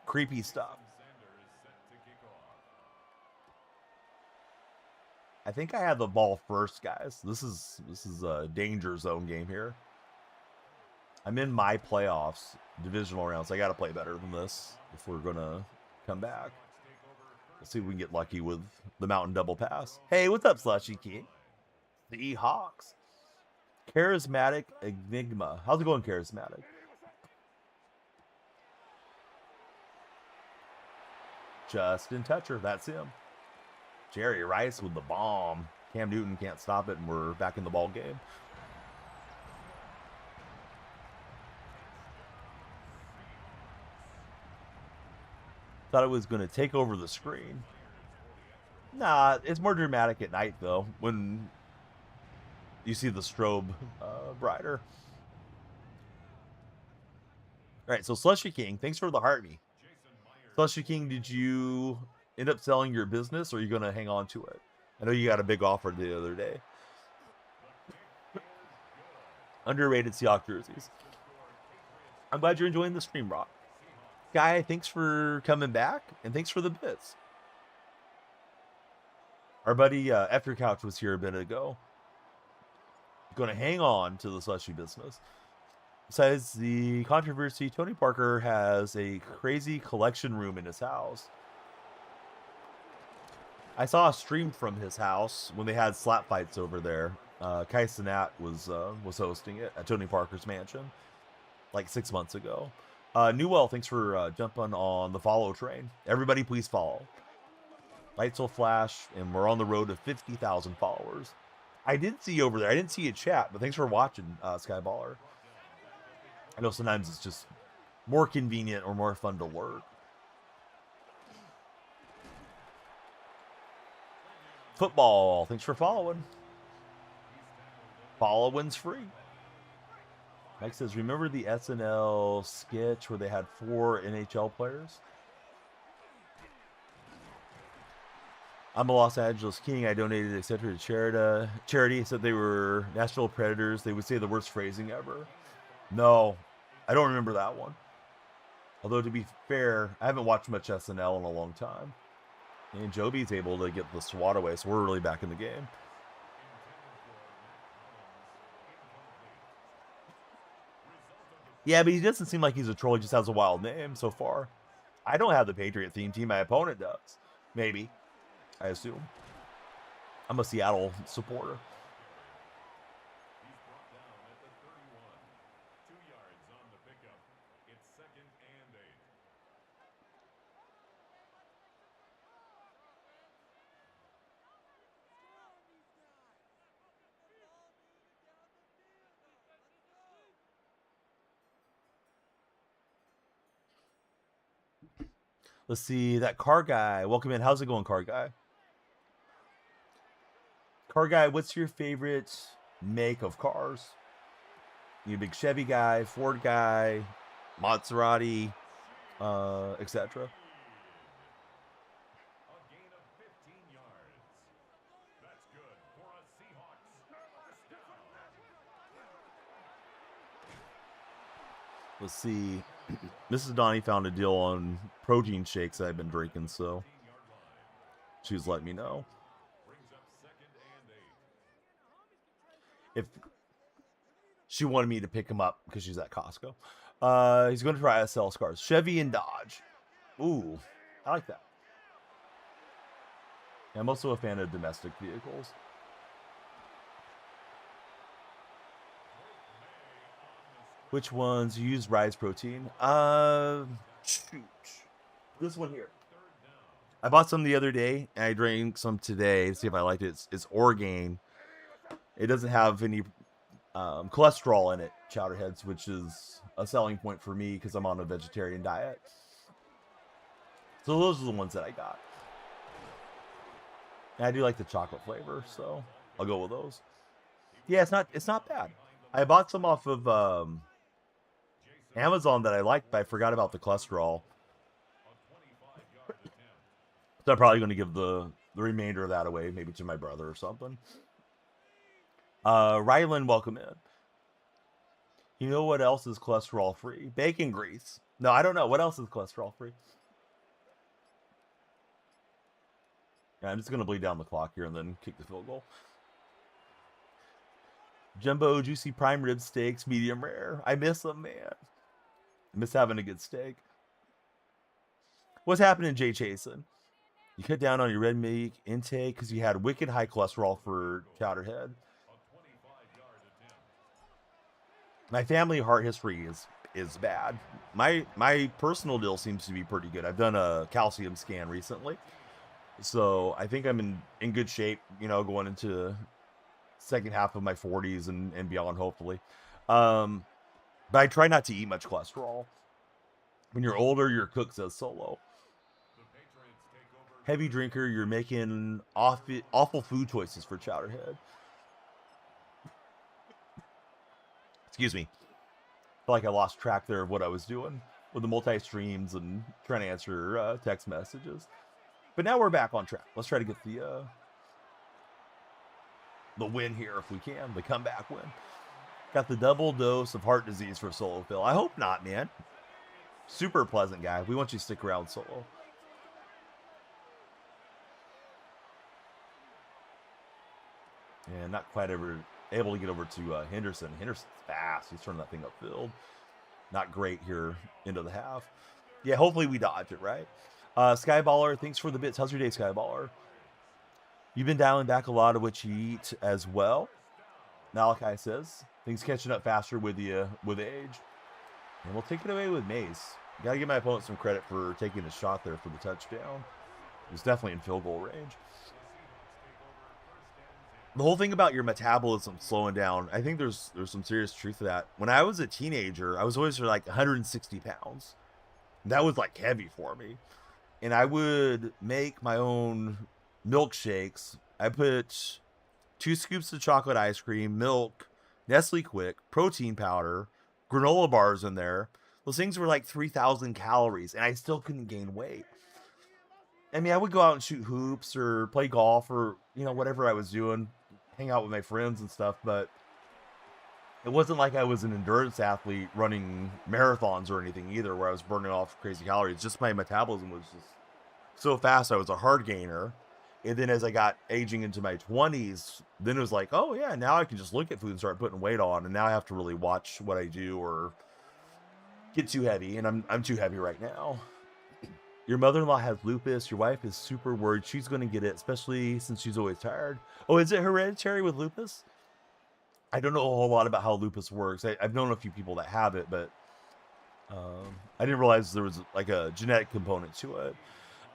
Creepy stuff. I think I had the ball first, guys. This is a danger zone game here. I'm in my playoffs, divisional rounds. I got to play better than this if we're going to come back. Let's see if we can get lucky with the Mountain Double Pass. Hey, what's up, Slushy King? Seahawks. Charismatic Enigma. How's it going, Charismatic? Justin Toucher. That's him. Jerry Rice with the bomb. Cam Newton can't stop it, and we're back in the ball game. Thought it was going to take over the screen. Nah, it's more dramatic at night, though, when you see the strobe brighter. All right, so Slushy King, thanks for the heart me. Slushy King, did you end up selling your business, or are you going to hang on to it? I know you got a big offer the other day. Underrated Seahawks jerseys. I'm glad you're enjoying the stream, Rock. Guy, thanks for coming back, and thanks for the bits. Our buddy After Couch was here a bit ago. Going to hang on to the Slushy business. Besides the controversy, Tony Parker has a crazy collection room in his house. I saw a stream from his house when they had slap fights over there. Kai Cenat was hosting it at Tony Parker's mansion like 6 months ago. Newell, thanks for jumping on the follow train. Everybody, please follow. Lights will flash, and we're on the road to 50,000 followers. I did see you over there. I didn't see you chat, but thanks for watching, Skyballer. I know sometimes it's just more convenient or more fun to lurk. Football, thanks for following. Following's free. Mike says, remember the SNL sketch where they had 4 NHL players? I'm a Los Angeles King. I donated etc. to charity. Said they were national predators. They would say the worst phrasing ever. No, I don't remember that one. Although, to be fair, I haven't watched much SNL in a long time. And Joby's able to get the SWAT away, so we're really back in the game. Yeah, but he doesn't seem like he's a troll. He just has a wild name so far. I don't have the Patriot theme team. My opponent does. Maybe. I assume. I'm a Seattle supporter. Let's see, that car guy. Welcome in. How's it going, car guy? Car guy, what's your favorite make of cars? You a big Chevy guy, Ford guy, Maserati, etc. Let's see. Mrs. Donnie found a deal on protein shakes that I've been drinking, so she was letting me know. If she wanted me to pick him up because she's at Costco. He's going to try to sell cars. Chevy and Dodge. Ooh, I like that. I'm also a fan of domestic vehicles. Which ones use Rise Protein? Shoot. This one here. I bought some the other day, and I drank some today to see if I liked it. It's Orgain. It doesn't have any cholesterol in it, Chowderheads, which is a selling point for me because I'm on a vegetarian diet. So those are the ones that I got. And I do like the chocolate flavor, so I'll go with those. Yeah, it's not bad. I bought some off of Amazon that I liked, but I forgot about the cholesterol. So I'm probably going to give the remainder of that away, maybe to my brother or something. Rylan, welcome in. You know what else is cholesterol free? Bacon grease. No, I don't know. What else is cholesterol free? Yeah, I'm just going to bleed down the clock here and then kick the field goal. Jumbo juicy prime rib steaks, medium rare. I miss them, man. I miss having a good steak. What's happening, Jay Chasen? You cut down on your red meat intake because you had wicked high cholesterol for Chowderhead. My family heart history is bad. My personal deal seems to be pretty good. I've done a calcium scan recently, so I think I'm in good shape. You know, going into second half of my 40s and beyond, hopefully. But I try not to eat much cholesterol. When you're older, your cook says solo. Heavy drinker, you're making awful food choices for Chowderhead. Excuse me. I feel like I lost track there of what I was doing with the multi-streams and trying to answer text messages. But now we're back on track. Let's try to get the win here if we can, the comeback win. Got the double dose of heart disease for Solo Phil. I hope not, man. Super pleasant guy. We want you to stick around, Solo. And not quite ever able to get over to Henderson. Henderson's fast. He's turning that thing upfield. Not great here into the half. Yeah, hopefully we dodge it, right? Skyballer, thanks for the bits. How's your day, Skyballer? You've been dialing back a lot of what you eat as well. Malachi says, things catching up faster with you with age. And we'll take it away with Mace. Got to give my opponent some credit for taking the shot there for the touchdown. He was definitely in field goal range. The whole thing about your metabolism slowing down, I think there's some serious truth to that. When I was a teenager, I was always like 160 pounds. That was like heavy for me. And I would make my own milkshakes. I put 2 scoops of chocolate ice cream, milk, Nestle Quick, protein powder, granola bars in there. Those things were like 3,000 calories, and I still couldn't gain weight. I mean, I would go out and shoot hoops or play golf or, you know, whatever I was doing, hang out with my friends and stuff, but it wasn't like I was an endurance athlete running marathons or anything either, where I was burning off crazy calories. Just my metabolism was just so fast. I was a hard gainer. And then as I got aging into my 20s, then it was like, oh yeah, now I can just look at food and start putting weight on. And now I have to really watch what I do or get too heavy. And I'm too heavy right now. Your mother-in-law has lupus. Your wife is super worried she's going to get it, especially since she's always tired. Oh, is it hereditary with lupus? I don't know a whole lot about how lupus works. I've known a few people that have it, but I didn't realize there was like a genetic component to it.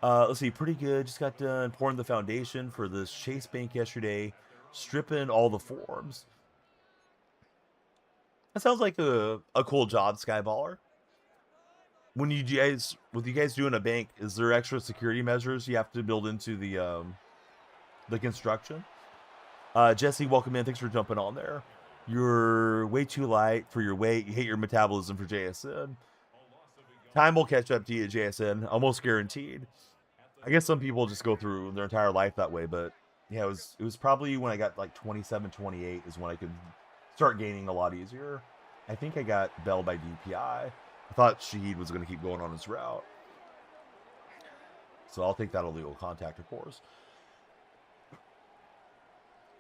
Let's see, pretty good. Just got done pouring the foundation for this Chase Bank yesterday, stripping all the forms. That sounds like a cool job, Skyballer. When you guys, with you guys doing a bank, is there extra security measures you have to build into the construction? Jesse, welcome in. Thanks for jumping on there. You're way too light for your weight. You hate your metabolism for JSN. Time will catch up to you, JSN. Almost guaranteed. I guess some people just go through their entire life that way, but yeah, it was probably when I got like 27, 28 is when I could start gaining a lot easier. I think I got Bell by DPI. I thought Shahid was going to keep going on his route. So I'll take that illegal contact, of course.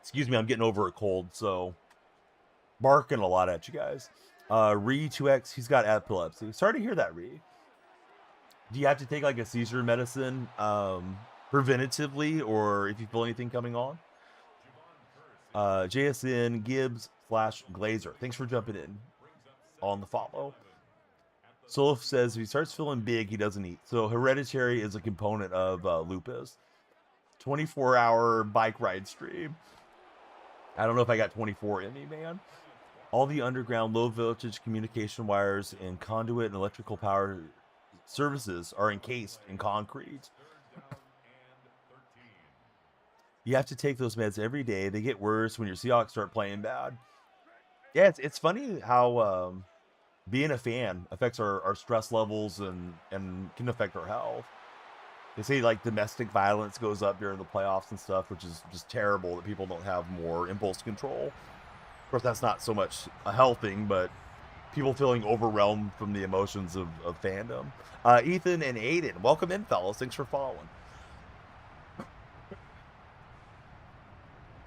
Excuse me, I'm getting over a cold, so barking a lot at you guys. Re2X, he's got epilepsy. Sorry to hear that, Re. Do you have to take like a seizure medicine preventatively, or if you feel anything coming on? JSN Gibbs / Glazer. Thanks for jumping in on the follow. Solif says if he starts feeling big, he doesn't eat. So hereditary is a component of lupus. 24-hour bike ride stream. I don't know if I got 24 in me, man. All the underground low voltage communication wires and conduit and electrical power services are encased in concrete. You have to take those meds every day. They get worse when your Seahawks start playing bad. Yeah, it's funny how being a fan affects our stress levels and can affect our health. They say like domestic violence goes up during the playoffs and stuff, which is just terrible that people don't have more impulse control. Of course, that's not so much a health thing, but people feeling overwhelmed from the emotions of fandom. Ethan and Aiden, welcome in, fellas. Thanks for following.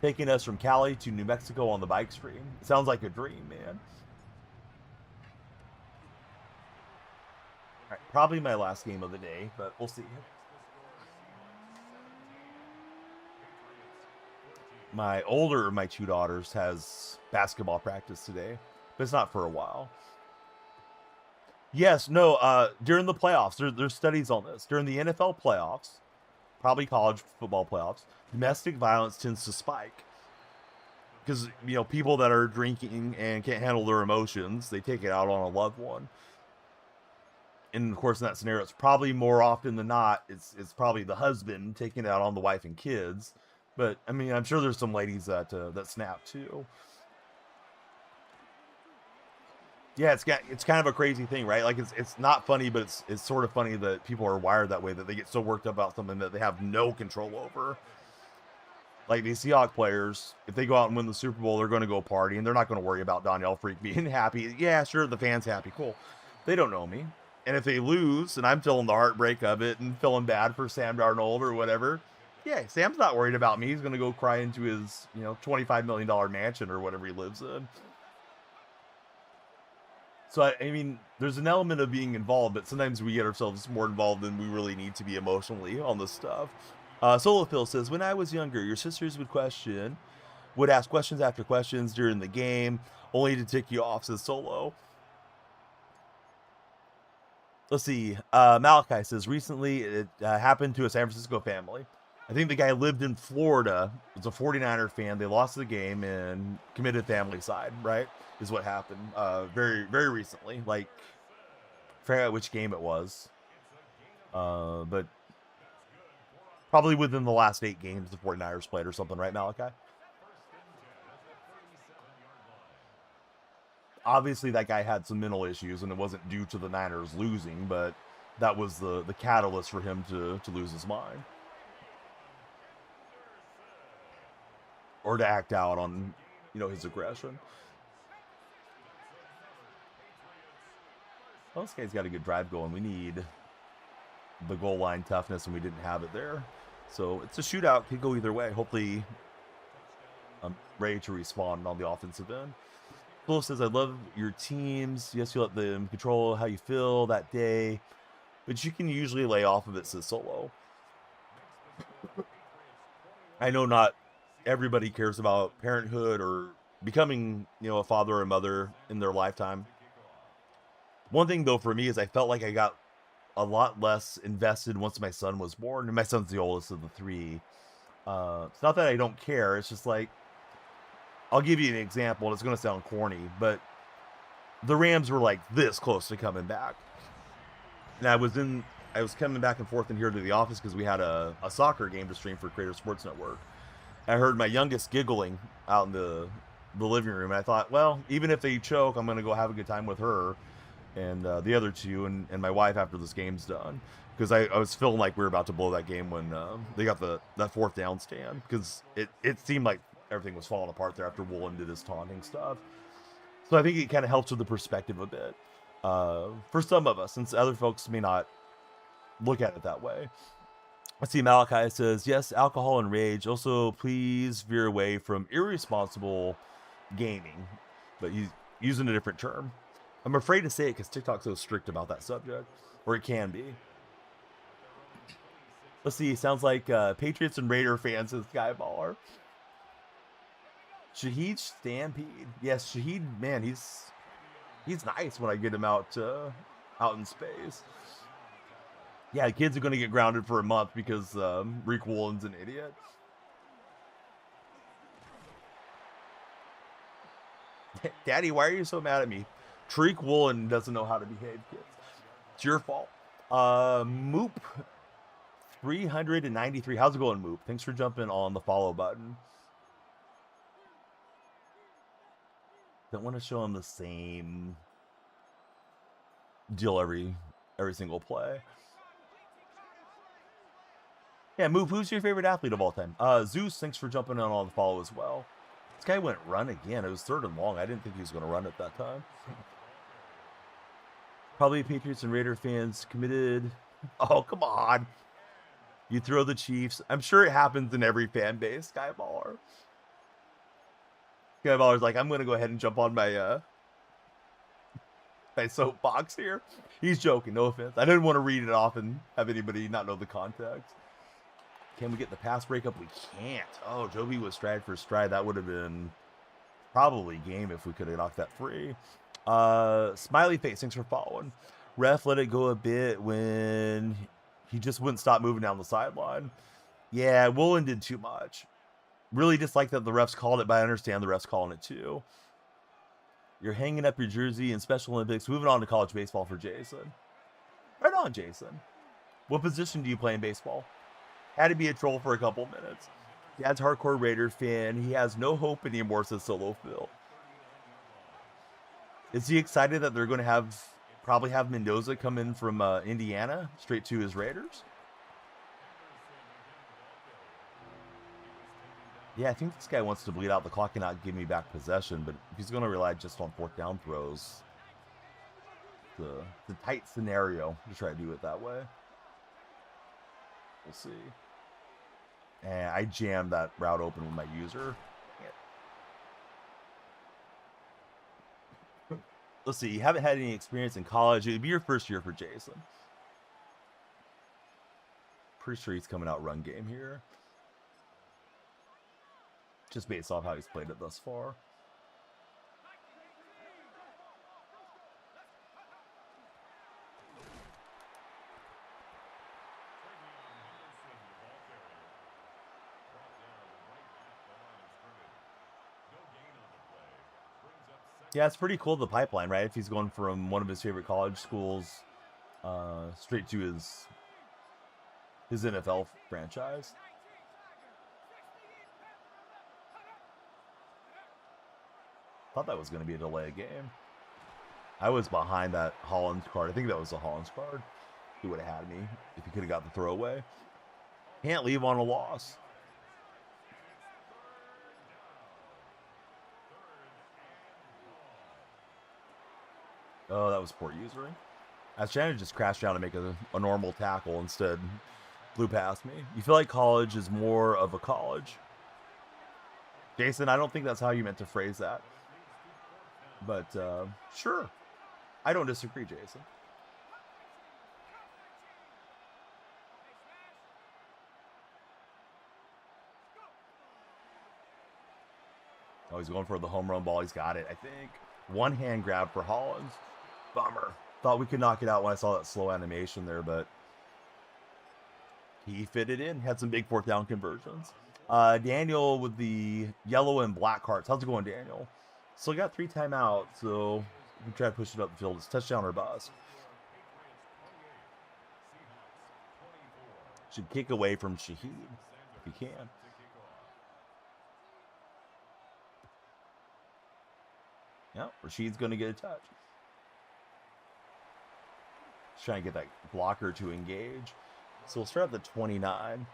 taking us from Cali to New Mexico on the bike stream. Sounds like a dream, man. All right, probably my last game of the day, but we'll see. My older of my two daughters has basketball practice today, but it's not for a while. Yes, no, during the playoffs, there's studies on this. During the NFL playoffs, probably college football playoffs, domestic violence tends to spike because people that are drinking and can't handle their emotions, they take it out on a loved one. And of course, in that scenario, it's probably more often than not, it's probably the husband taking it out on the wife and kids. But I mean, I'm sure there's some ladies that snap too. Yeah, it's kind of a crazy thing, right? Like it's not funny, but it's sort of funny that people are wired that way, that they get so worked up about something that they have no control over. Like these Seahawks players, if they go out and win the Super Bowl, they're going to go party, and they're not going to worry about Danielle Freak being happy. Yeah, sure, the fans happy, cool. They don't know me, and if they lose, and I'm feeling the heartbreak of it and feeling bad for Sam Darnold or whatever, yeah, Sam's not worried about me. He's going to go cry into his $25 million mansion or whatever he lives in. So, I mean, there's an element of being involved, but sometimes we get ourselves more involved than we really need to be emotionally on this stuff. Solo Phil says, when I was younger, your sisters would ask questions after questions during the game, only to tick you off, says Solo. Let's see. Malachi says, recently it happened to a San Francisco family. I think the guy lived in Florida, was a 49er fan. They lost the game and committed family-side, right? Is what happened very, very recently. Like, I forget which game it was. But probably within the last 8 games the 49ers played or something, right, Malachi? Obviously, that guy had some mental issues, and it wasn't due to the Niners losing, but that was the catalyst for him to lose his mind. Or to act out on, his aggression. Well, this guy's got a good drive going. We need the goal line toughness, and we didn't have it there. So it's a shootout. Could go either way. Hopefully, I'm ready to respond on the offensive end. Phil says, I love your teams. Yes, you let them control how you feel that day, but you can usually lay off of it, says Solo. I know not everybody cares about parenthood or becoming, a father or a mother in their lifetime. One thing, though, for me is I felt like I got a lot less invested once my son was born. And my son's the oldest of the 3. It's not that I don't care. It's just like, I'll give you an example. And it's going to sound corny, but the Rams were like this close to coming back. And I was coming back and forth in here to the office because we had a soccer game to stream for Creator Sports Network. I heard my youngest giggling out in the living room. And I thought, well, even if they choke, I'm going to go have a good time with her and the other 2 and my wife after this game's done. Because I was feeling like we were about to blow that game when they got that 4th down stand. Because it seemed like everything was falling apart there after Woolen did his taunting stuff. So I think it kind of helps with the perspective a bit. For some of us, since other folks may not look at it that way. Let's see, Malachi says, yes, alcohol and rage. Also, please veer away from irresponsible gaming. But he's using a different term. I'm afraid to say it because TikTok's so strict about that subject. Or it can be. Let's see, sounds like Patriots and Raider fans is Skyballer. Shahid Stampede. Yes, Shahid, man, he's nice when I get him out in space. Yeah, the kids are going to get grounded for a month because Reek Woolen's an idiot. Daddy, why are you so mad at me? Tariq Woolen doesn't know how to behave, kids. It's your fault. Moop 393. How's it going, Moop? Thanks for jumping on the follow button. Don't want to show him the same deal every single play. Yeah, Move, who's your favorite athlete of all time? Zeus, thanks for jumping on the follow as well. This guy went run again. It was 3rd and long. I didn't think he was going to run at that time. Probably Patriots and Raider fans committed. Oh, come on. You throw the Chiefs. I'm sure it happens in every fan base, Skyballer. Baller's like, I'm gonna go ahead and jump on my my soapbox here. He's joking, no offense. I didn't want to read it off and have anybody not know the context. Can we get the pass breakup? We can't. Oh, Joby was stride for stride. That would have been probably game if we could have knocked that free. Smiley face, thanks for following. Ref let it go a bit when he just wouldn't stop moving down the sideline. Yeah, Woolen did too much. Really dislike that the refs called it, but I understand the refs calling it too. You're hanging up your jersey in Special Olympics. Moving on to college baseball for Jason. Right on, Jason. What position do you play in baseball? Had to be a troll for a couple minutes. Dad's hardcore Raider fan. He has no hope anymore, says Solo Phil. Is he excited that they're going to probably have Mendoza come in from Indiana straight to his Raiders? Yeah, I think this guy wants to bleed out the clock and not give me back possession, but if he's going to rely just on fourth down throws, it's a tight scenario to try to do it that way. We'll see. And I jammed that route open with my user. Let's see, you haven't had any experience in college. It'd be your first year for Jason. Pretty sure he's coming out run game here. Just based off how he's played it thus far. Yeah, it's pretty cool, the pipeline, right? If he's going from one of his favorite college schools straight to his NFL franchise. Thought that was going to be a delay game. I was behind that Hollins card. I think that was the Hollins card. He would have had me if he could have got the throwaway. Can't leave on a loss. Oh, that was poor usering. I was trying to just crash down and make a normal tackle. Instead, flew past me. You feel like college is more of a college? Jason, I don't think that's how you meant to phrase that. But, sure. I don't disagree, Jason. Oh, he's going for the home run ball. He's got it, I think. One hand grab for Hollins. Bummer. Thought we could knock it out when I saw that slow animation there, but he fit it in. Had some big fourth down conversions. Daniel with the yellow and black cards. How's it going, Daniel? Still got 3 timeouts, so we can try to push it up the field. It's touchdown or bust. Should kick away from Shaheed if he can. Yeah, Rashid's going to get a touch. Just trying to get that blocker to engage. So we'll start at the 29.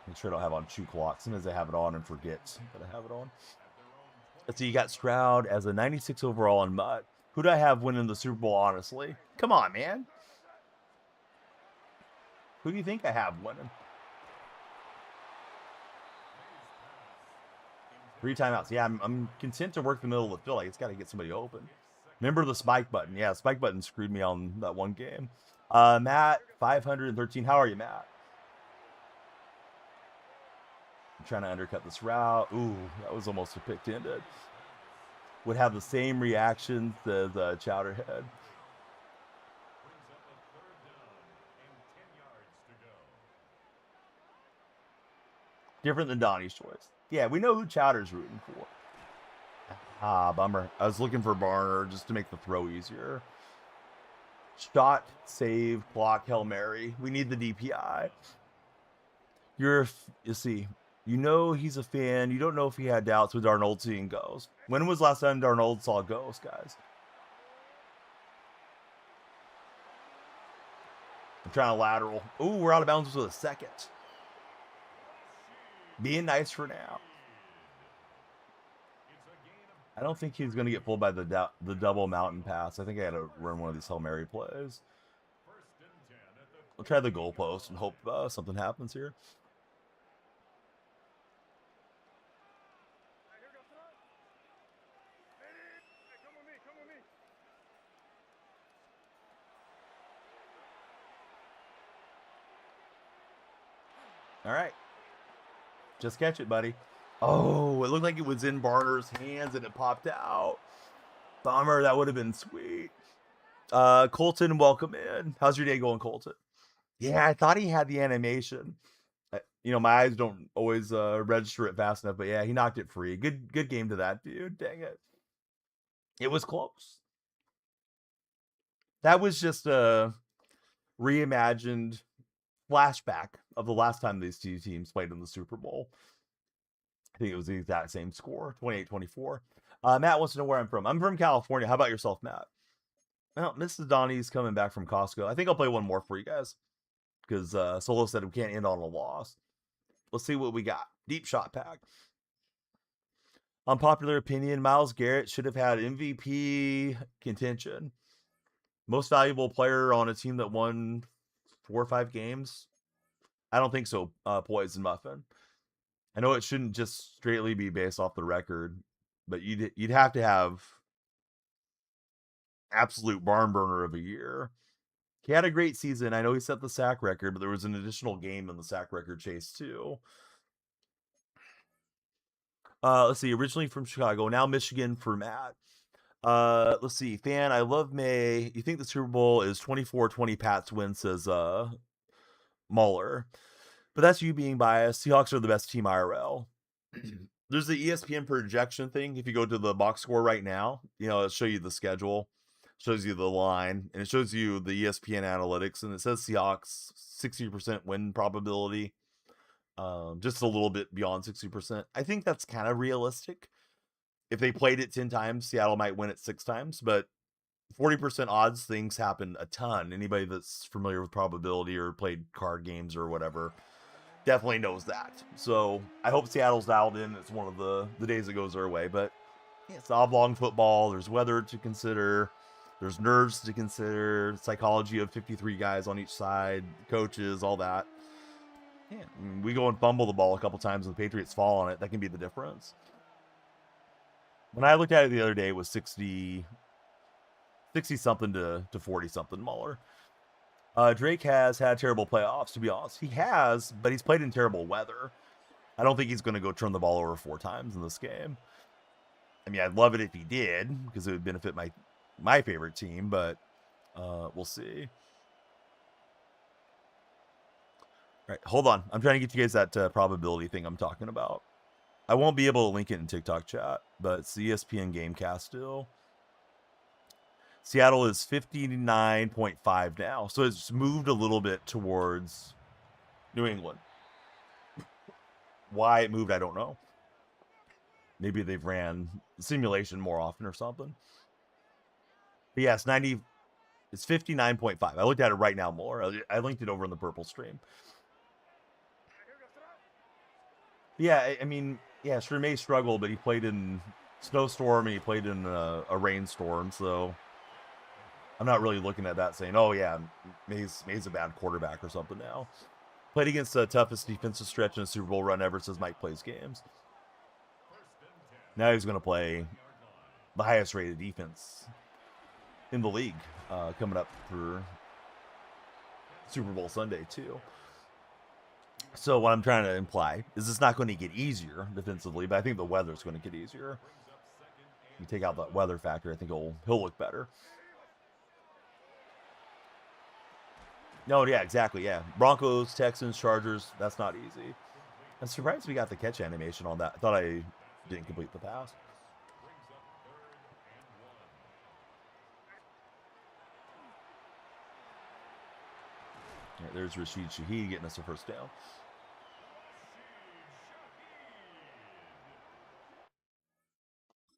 Make sure I don't have on 2 clocks. Sometimes I have it on and forget that I have it on. Let's see, you got Stroud as a 96 overall on Mutt. Who do I have winning the Super Bowl, honestly? Come on, man. Who do you think I have winning? 3 timeouts. Yeah, I'm content to work the middle of the field. Like, it's got to get somebody open. Remember the spike button. Yeah, spike button screwed me on that one game. Matt, 513. How are you, Matt? I'm trying to undercut this route. Ooh, that was almost a pick ended. Would have the same reactions as Chowderhead. Different than Donnie's choice. Yeah, we know who Chowder's rooting for. Ah, bummer. I was looking for Barner just to make the throw easier. Shot, save, block, Hail Mary. We need the DPI. You see, you know he's a fan. You don't know if he had doubts with Darnold seeing ghosts. When was last time Darnold saw ghosts, guys? I'm trying to lateral. Ooh, we're out of bounds with a second. Being nice for now. I don't think he's going to get pulled by the double mountain pass. I think I had to run one of these Hail Mary plays. We'll try the goalpost and hope something happens here. All right. Just catch it, buddy. Oh, it looked like it was in Barner's hands and it popped out. Bummer. That would have been sweet. Colton, welcome in. How's your day going, Colton? Yeah, I thought he had the animation. My eyes don't always register it fast enough, but yeah, he knocked it free. Good game to that dude. Dang it. It was close. That was just a reimagined flashback of the last time these two teams played in the Super Bowl. I think it was the exact same score, 28-24. Matt wants to know where I'm from. I'm from California. How about yourself, Matt? Well, Mrs. Donnie's coming back from Costco. I think I'll play one more for you guys because Solo said we can't end on a loss. Let's see what we got. Deep shot pack. Unpopular opinion, Myles Garrett should have had MVP contention. Most valuable player on a team that won 4 or 5 games? I don't think so, Poison Muffin. I know it shouldn't just straightly be based off the record, but you'd have to have absolute barn burner of a year. He had a great season. I know he set the sack record, but there was an additional game in the sack record chase too. Let's see. Originally from Chicago, now Michigan for Matt. Let's see. Fan, I love May. You think the Super Bowl is 24-20 Pats win, says Mueller. But that's you being biased. Seahawks are the best team IRL. There's the ESPN projection thing. If you go to the box score right now, it'll show you the schedule, shows you the line, and it shows you the ESPN analytics, and it says Seahawks 60% win probability. Just a little bit beyond 60%. I think that's kind of realistic. If they played it 10 times, Seattle might win it 6 times, but 40% odds, things happen a ton. Anybody that's familiar with probability or played card games or whatever definitely knows that. So I hope Seattle's dialed in. It's one of the days that goes their way, but it's oblong football. There's weather to consider. There's nerves to consider, psychology of 53 guys on each side, coaches, all that. Yeah, we go and fumble the ball a couple times and the Patriots fall on it. That can be the difference. When I looked at it the other day, it was 60 something to 40 something Mueller. Drake has had terrible playoffs, to be honest. He has, but he's played in terrible weather. I don't think he's going to go turn the ball over 4 times in this game. I mean, I'd love it if he did because it would benefit my favorite team, but we'll see. All right, hold on. I'm trying to get you guys that probability thing I'm talking about. I won't be able to link it in TikTok chat, but it's the ESPN Gamecast still. Seattle is 59.5 now, so it's moved a little bit towards New England. Why it moved, I don't know. Maybe they've ran simulation more often or something. But yeah, it's 59.5. I looked at it right now more. I linked it over in the purple stream. Yeah, I mean, yeah, sure may struggle, but he played in snowstorm and he played in a rainstorm, so I'm not really looking at that saying, oh yeah, May's a bad quarterback or something now. Played against the toughest defensive stretch in a Super Bowl run ever since Mike plays games. Now he's going to play the highest rated defense in the league coming up for Super Bowl Sunday too. So what I'm trying to imply is it's not going to get easier defensively, but I think the weather's going to get easier. You take out that weather factor, I think he'll look better. No, yeah, exactly, yeah. Broncos, Texans, Chargers, that's not easy. I'm surprised we got the catch animation on that. I thought I didn't complete the pass. Yeah, there's Rashid Shaheed getting us a first down.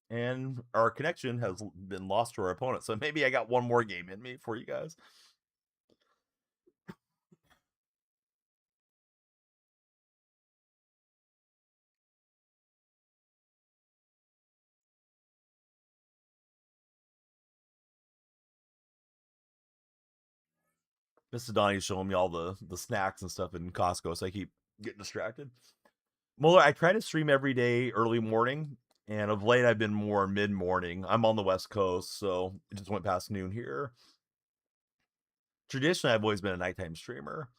And our connection has been lost to our opponent, so maybe I got one more game in me for you guys. Mr. Donnie's showing me all the snacks and stuff in Costco, so I keep getting distracted. Mueller, I try to stream every day early morning, and of late I've been more mid-morning. I'm on the West Coast, so it just went past noon here. Traditionally, I've always been a nighttime streamer.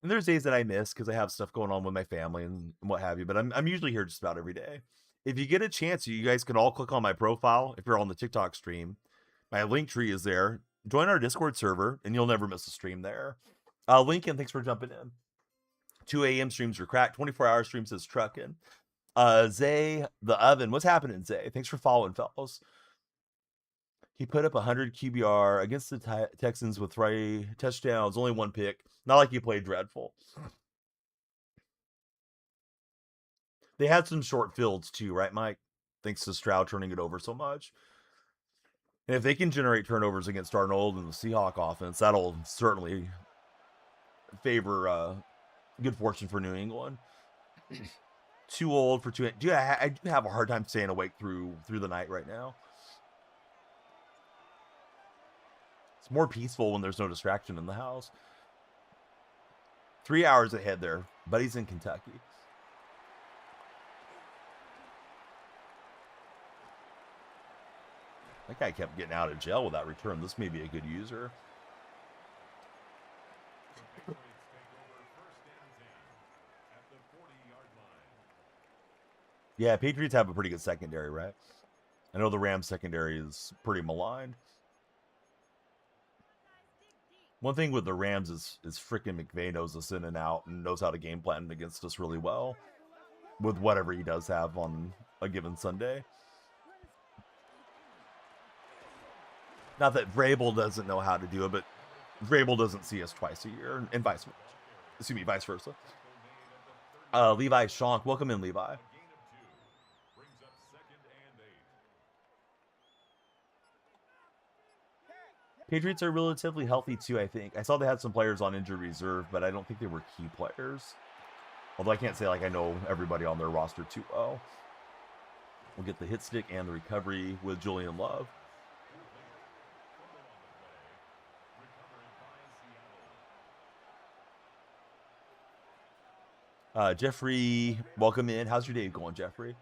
And there's days that I miss because I have stuff going on with my family and what have you. But I'm usually here just about every day. If you get a chance, you guys can all click on my profile. If you're on the TikTok stream, my link tree is there. Join our Discord server, and you'll never miss a stream there. Lincoln, thanks for jumping in. 2 a.m. streams are cracked. 24-hour stream says trucking. Zay the oven, what's happening, Zay? Thanks for following, fellows. He put up 100 QBR against the Texans with 3 touchdowns, only 1 pick. Not like he played dreadful. They had some short fields too, right, Mike? Thanks to Stroud turning it over so much. And if they can generate turnovers against Darnold and the Seahawks offense, that'll certainly favor good fortune for New England. Too old for 2. Dude, I do have a hard time staying awake through the night right now. It's more peaceful when there's no distraction in the house. 3 hours ahead there. Buddy's in Kentucky. That guy kept getting out of jail with that return. This may be a good user. Yeah, Patriots have a pretty good secondary, right? I know the Rams secondary is pretty maligned. One thing with the Rams is freaking McVay knows us in and out and knows how to game plan against us really well with whatever he does have on a given Sunday. Not that Vrabel doesn't know how to do it, but Vrabel doesn't see us twice a year, and vice versa. Levi Shonk, welcome in, Levi. Patriots are relatively healthy too, I think. I saw they had some players on injured reserve, but I don't think they were key players. Although I can't say like I know everybody on their roster too well. We'll get the hit stick and the recovery with Julian Love. Jeffrey, welcome in. How's your day going, Jeffrey?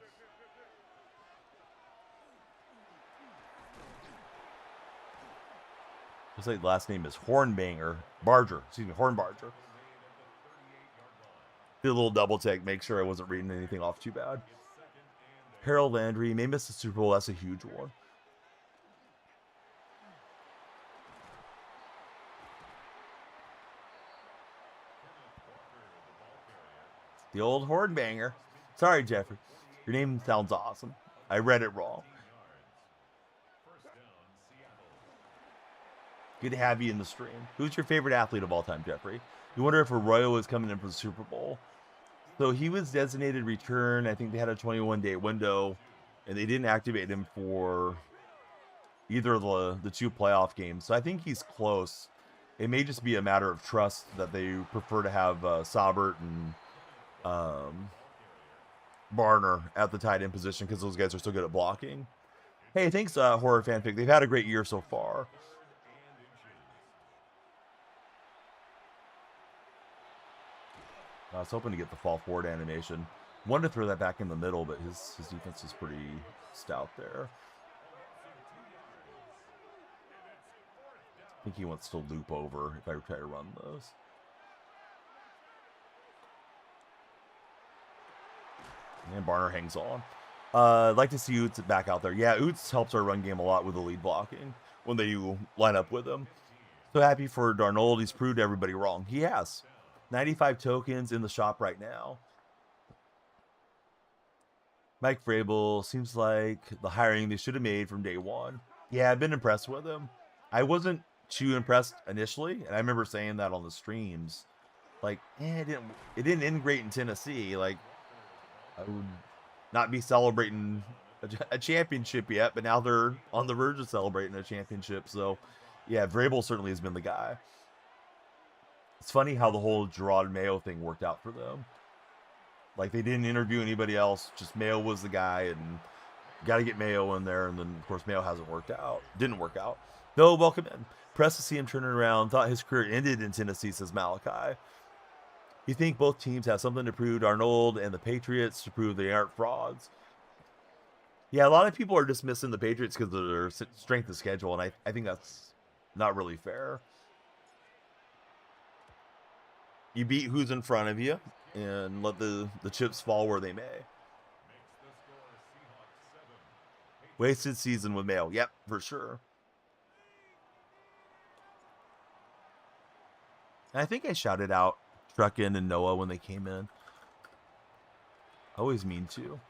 Looks like the last name is Hornbarger. Hornbarger. Did a little double take, make sure I wasn't reading anything off too bad. Harold Landry may miss the Super Bowl. That's a huge one. The old Hornbanger. Sorry, Jeffrey. Your name sounds awesome. I read it wrong. Good to have you in the stream. Who's your favorite athlete of all time, Jeffrey? You wonder if Arroyo is coming in for the Super Bowl. So he was designated return. I think they had a 21-day window, and they didn't activate him for either of the 2 playoff games. So I think he's close. It may just be a matter of trust that they prefer to have Saubert and Barner at the tight end position because those guys are so good at blocking. Hey, thanks, Horror Fanfic. They've had a great year so far. I was hoping to get the fall forward animation. Wanted to throw that back in the middle, but his defense is pretty stout there. I think he wants to loop over if I try to run those. And Barner hangs on. I'd like to see Oots back out there. Yeah, Oots helps our run game a lot with the lead blocking when they line up with him. So happy for Darnold. He's proved everybody wrong. He has. 95 tokens in the shop right now. Mike Vrabel seems like the hiring they should have made from day one. Yeah, I've been impressed with him. I wasn't too impressed initially, and I remember saying that on the streams. Like, it didn't end great in Tennessee. Like, I would not be celebrating a championship yet, but now they're on the verge of celebrating a championship. So, yeah, Vrabel certainly has been the guy. It's funny how the whole Gerard Mayo thing worked out for them. Like, they didn't interview anybody else. Just Mayo was the guy, and got to get Mayo in there. And then, of course, Mayo didn't work out. No, welcome in. Pressed to see him turning around. Thought his career ended in Tennessee, says Malachi. You think both teams have something to prove, Arnold and the Patriots, to prove they aren't frauds? Yeah, a lot of people are dismissing the Patriots because of their strength of schedule, and I think that's not really fair. You beat who's in front of you and let the chips fall where they may. Wasted season with Mayo. Yep, for sure. And I think I shouted out Truckin and Noah when they came in. Always mean to. You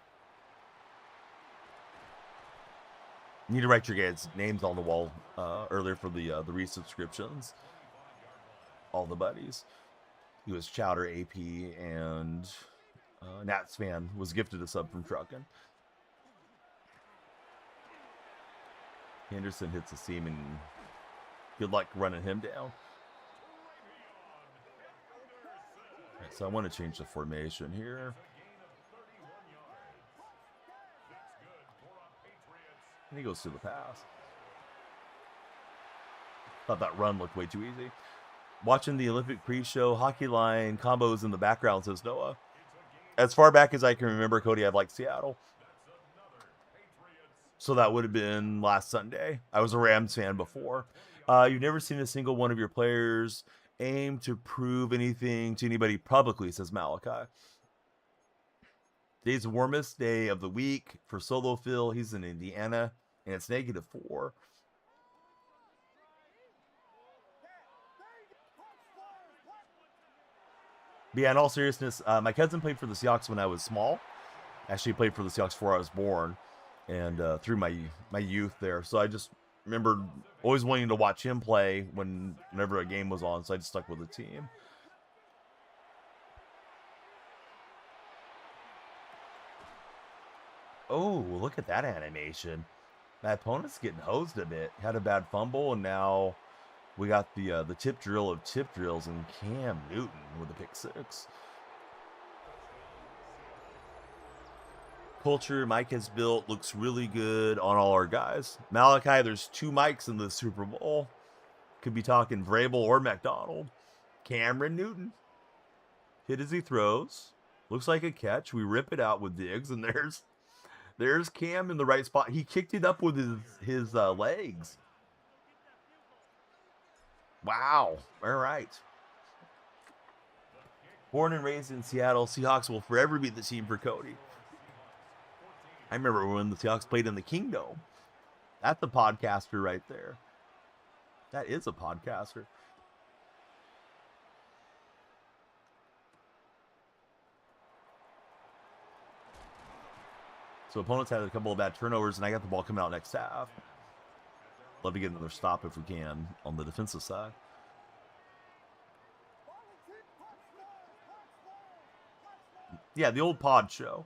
need to write your guys' names on the wall earlier for the resubscriptions. All the buddies. He was Chowder, AP, and Nats fan was gifted a sub from Truckin. Henderson hits a seam, and good luck running him down. Right, so I want to change the formation here. And he goes through the pass. Thought that run looked way too easy. Watching the Olympic pre-show, hockey line combos in the background, says Noah. As far back as I can remember, Cody, I've liked Seattle. So that would have been last Sunday. I was a Rams fan before. You've never seen a single one of your players aim to prove anything to anybody publicly, says Malachi. Today's the warmest day of the week for Solo Phil. He's in Indiana, and it's -4. But yeah, in all seriousness, my cousin played for the Seahawks when I was small. Actually played for the Seahawks before I was born, and through my youth there. So I just remember always wanting to watch him play whenever a game was on, so I just stuck with the team. Oh, look at that animation. My opponent's getting hosed a bit. Had a bad fumble, and now we got the tip drill of tip drills and Cam Newton with a pick 6. Culture Mike has built looks really good on all our guys. Malachi, there's 2 Mikes in the Super Bowl. Could be talking Vrabel or McDonald. Cameron Newton. Hit as he throws. Looks like a catch. We rip it out with Diggs, and there's Cam in the right spot. He kicked it up with his legs. Wow. All right. Born and raised in Seattle, Seahawks will forever be the team for Cody. I remember when the Seahawks played in the Kingdome. That's a podcaster right there. That is a podcaster. So opponents had a couple of bad turnovers, and I got the ball coming out next half. Love to get another stop if we can on the defensive side. Yeah, the old pod show.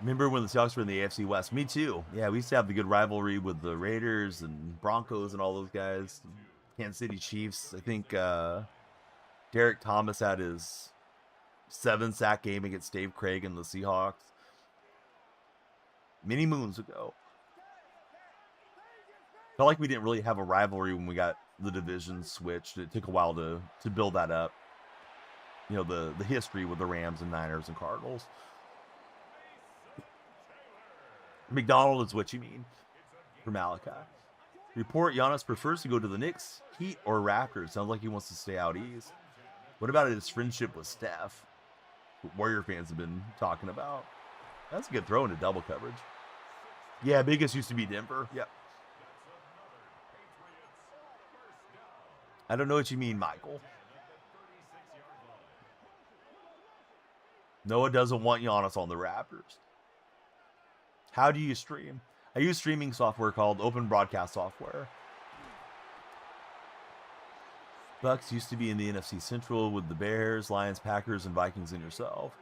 Remember when the Seahawks were in the AFC West? Me too. Yeah, we used to have the good rivalry with the Raiders and Broncos and all those guys. Kansas City Chiefs. I think Derek Thomas had his 7-sack game against Dave Craig and the Seahawks many moons ago. Felt like we didn't really have a rivalry when we got the division switched. It took a while to build that up. You know, the history with the Rams and Niners and Cardinals. McDonald is what you mean for Malachi. Report Giannis prefers to go to the Knicks, Heat, or Raptors. Sounds like he wants to stay out east. What about his friendship with Steph? Warrior fans have been talking about. That's a good throw into double coverage. Yeah, biggest used to be Denver. Yep. I don't know what you mean, Michael. Noah doesn't want Giannis on the Raptors. How do you stream? I use streaming software called Open Broadcast Software. Bucks used to be in the NFC Central with the Bears, Lions, Packers, and Vikings and yourself.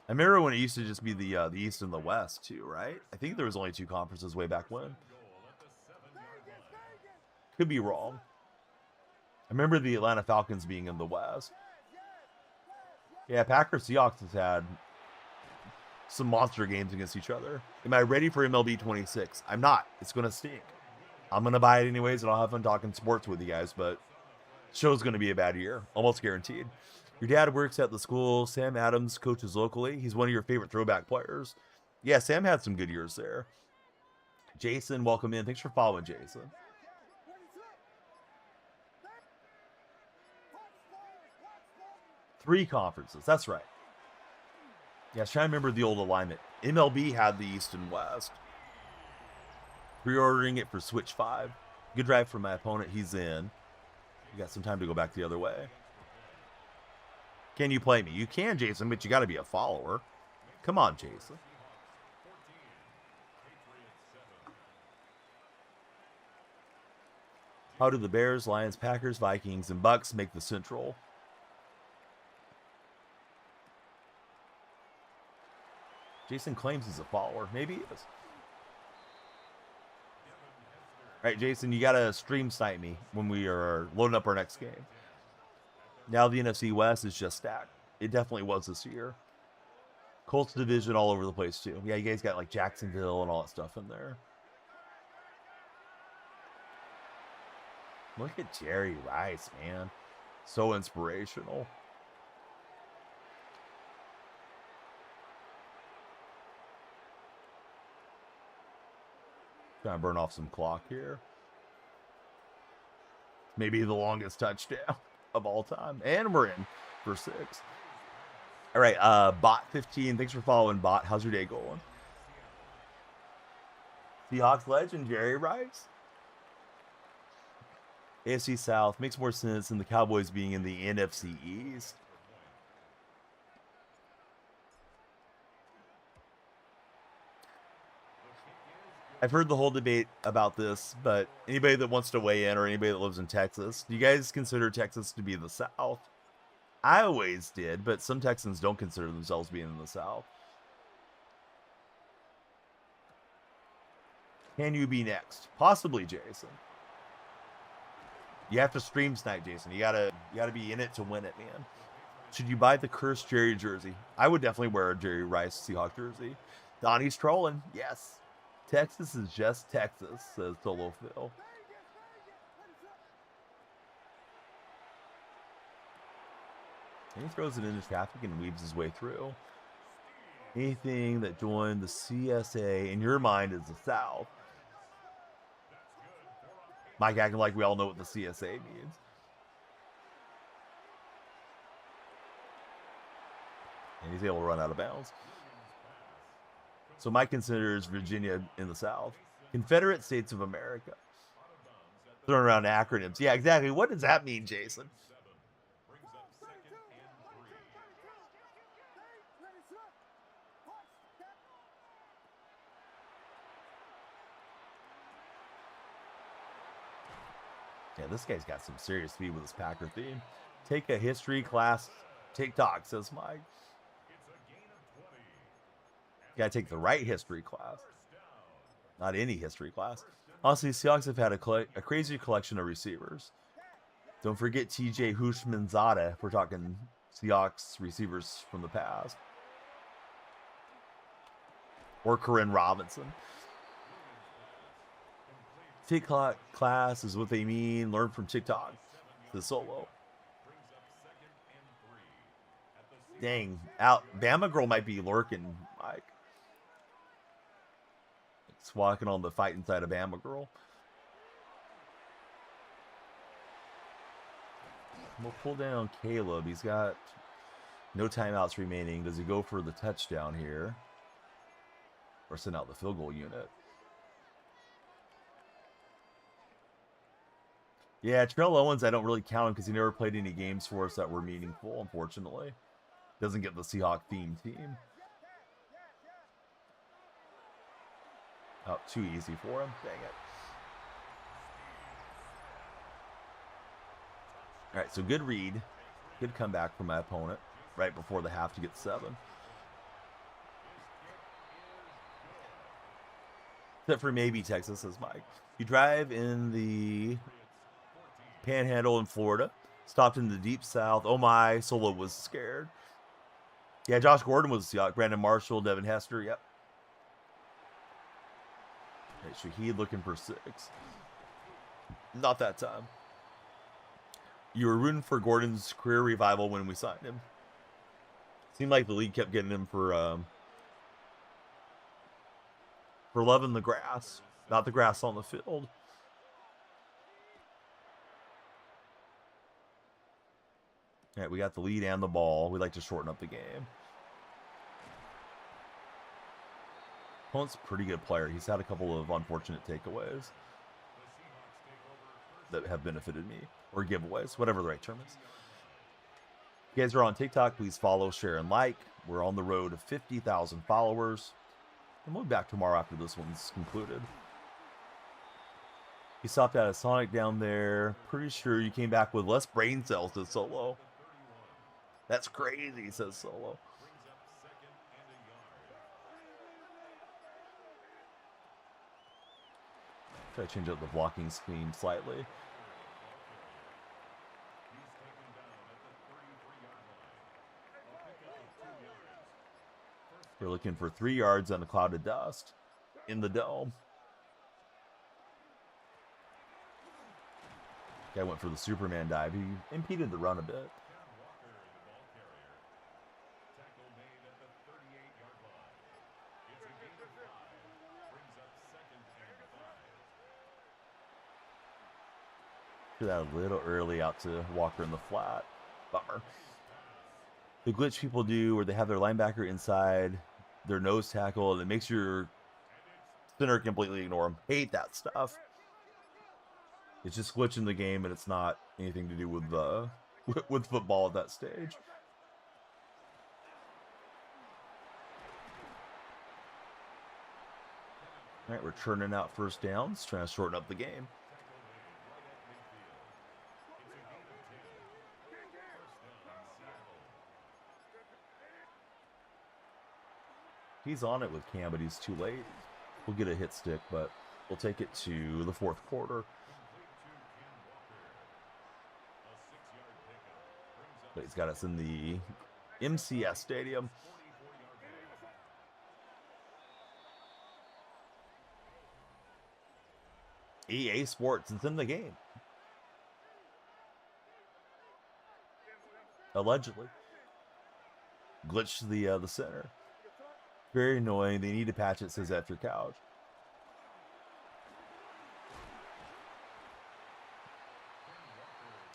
I remember when it used to just be the East and the West too, right? I think there was only 2 conferences way back when. Could be wrong. I remember the Atlanta Falcons being in the West. Yeah, Packers Seahawks has had some monster games against each other. Am I ready for MLB 26? I'm not. It's going to stink. I'm going to buy it anyways, and I'll have fun talking sports with you guys, but show's going to be a bad year. Almost guaranteed. Your dad works at the school. Sam Adams coaches locally. He's one of your favorite throwback players. Yeah, Sam had some good years there. Jason, welcome in. Thanks for following, Jason. Three conferences. That's right. Yeah, I was trying to remember the old alignment. MLB had the East and West. Pre-ordering it for Switch 5. Good drive for my opponent. He's in. You got some time to go back the other way. Can you play me? You can, Jason, but you got to be a follower. Come on, Jason. How do the Bears, Lions, Packers, Vikings, and Bucks make the Central? Jason claims he's a follower. Maybe he is. All right, Jason, you got to stream snipe me when we are loading up our next game. Now the NFC West is just stacked. It definitely was this year. Colts division all over the place, too. Yeah, you guys got like Jacksonville and all that stuff in there. Look at Jerry Rice, man. So inspirational. Trying to burn off some clock here. Maybe the longest touchdown of all time. And we're in for 6. All right, Bot15. Thanks for following, Bot. How's your day going? Seahawks legend, Jerry Rice. AFC South makes more sense than the Cowboys being in the NFC East. I've heard the whole debate about this, but anybody that wants to weigh in or anybody that lives in Texas, do you guys consider Texas to be the South? I always did, but some Texans don't consider themselves being in the South. Can you be next? Possibly, Jason. You have to stream snipe, Jason. You gotta be in it to win it, man. Should you buy the cursed Jerry jersey? I would definitely wear a Jerry Rice Seahawks jersey. Donnie's trolling. Yes. Texas is just Texas, says Solo Phil. And he throws it into traffic and weaves his way through. Anything that joined the CSA in your mind is the South. Mike acting like we all know what the CSA means. And he's able to run out of bounds. So Mike considers Virginia in the South. Confederate States of America. Throwing around acronyms. Yeah, exactly. What does that mean, Jason? Yeah, this guy's got some serious speed with his Packer theme. Take a history class. TikTok, says Mike. You gotta take the right history class. Not any history class. Honestly, Seahawks have had a crazy collection of receivers. Don't forget TJ Hushmanzada if we're talking Seahawks receivers from the past. Or Corinne Robinson. TikTok class is what they mean. Learn from TikTok. The Solo. Dang. Out. Bama Girl might be lurking, Mike. It's walking on the fight inside of Bama Girl. We'll pull down Caleb. He's got no timeouts remaining. Does he go for the touchdown here? Or send out the field goal unit? Yeah, Terrell Owens, I don't really count him because he never played any games for us that were meaningful, unfortunately. Doesn't get the Seahawk theme team. Oh, too easy for him. Dang it. All right, so good read. Good comeback from my opponent right before the half to get 7. Except for maybe Texas, says Mike. You drive in the Panhandle in Florida. Stopped in the deep south. Oh my, Solo was scared. Yeah, Josh Gordon was the Seahawk. Brandon Marshall, Devin Hester, yep. Right, Shaheed looking for 6. Not that time. You were rooting for Gordon's career revival when we signed him. Seemed like the league kept getting him for loving the grass. not the grass on the field. All right, we got the lead and the ball. We like to shorten up the game. Opponent's a pretty good player. He's had a couple of unfortunate takeaways that have benefited me, or giveaways, whatever the right term is. If you guys are on TikTok, please follow, share, and like. We're on the road to 50,000 followers. And we'll be back tomorrow after this one's concluded. He stopped at a Sonic down there. Pretty sure you came back with less brain cells than Solo. That's crazy, says Solo. Try to change up the blocking scheme slightly. We're looking for 3 yards on a cloud of dust in the dome. Guy went for the Superman dive. He impeded the run a bit. Threw that a little early out to Walker in the flat. Bummer. The glitch people do where they have their linebacker inside their nose tackle and it makes your center completely ignore them. Hate that stuff. It's just glitching the game and it's not anything to do with football at that stage. All right, we're churning out first downs, trying to shorten up the game. He's on it with Cam, but he's too late. We'll get a hit stick, but we'll take it to the fourth quarter. But he's got us in the MCS Stadium. EA Sports is in the game. Allegedly. Glitched the center. Very annoying. They need to patch it, says after couch.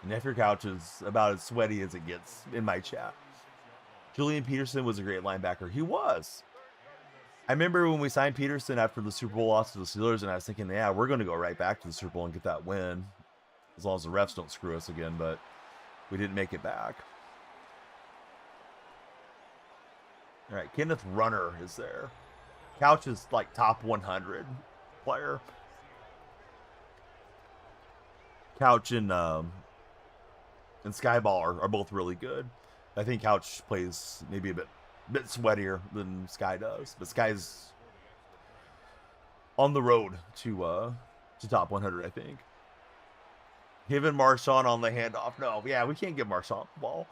And after couch is about as sweaty as it gets in my chat. Julian Peterson was a great linebacker. He was. I remember when we signed Peterson after the Super Bowl loss to the Steelers, and I was thinking, yeah, we're going to go right back to the Super Bowl and get that win. As long as the refs don't screw us again, but we didn't make it back. All right, Kenneth Runner is there. Couch is like top 100 player. Couch and Skyball are both really good. I think Couch plays maybe a bit sweatier than Sky does, but Sky's on the road to top 100, I think. Giving Marshawn on the handoff. No, yeah, we can't give Marshawn the ball.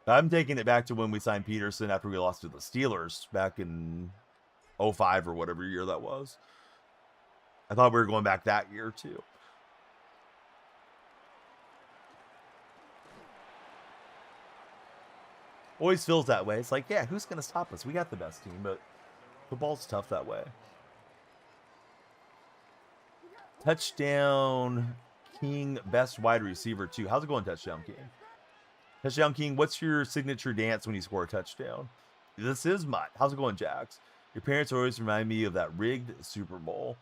I'm taking it back to when we signed Peterson after we lost to the Steelers back in 05 or whatever year that was. I thought we were going back that year too. Always feels that way. It's like, yeah, who's going to stop us? We got the best team, but football's tough that way. Touchdown King, best wide receiver too. How's it going, Touchdown King? Touchdown King, what's your signature dance when you score a touchdown? This is mine. How's it going, Jax? Your parents always remind me of that rigged Super Bowl.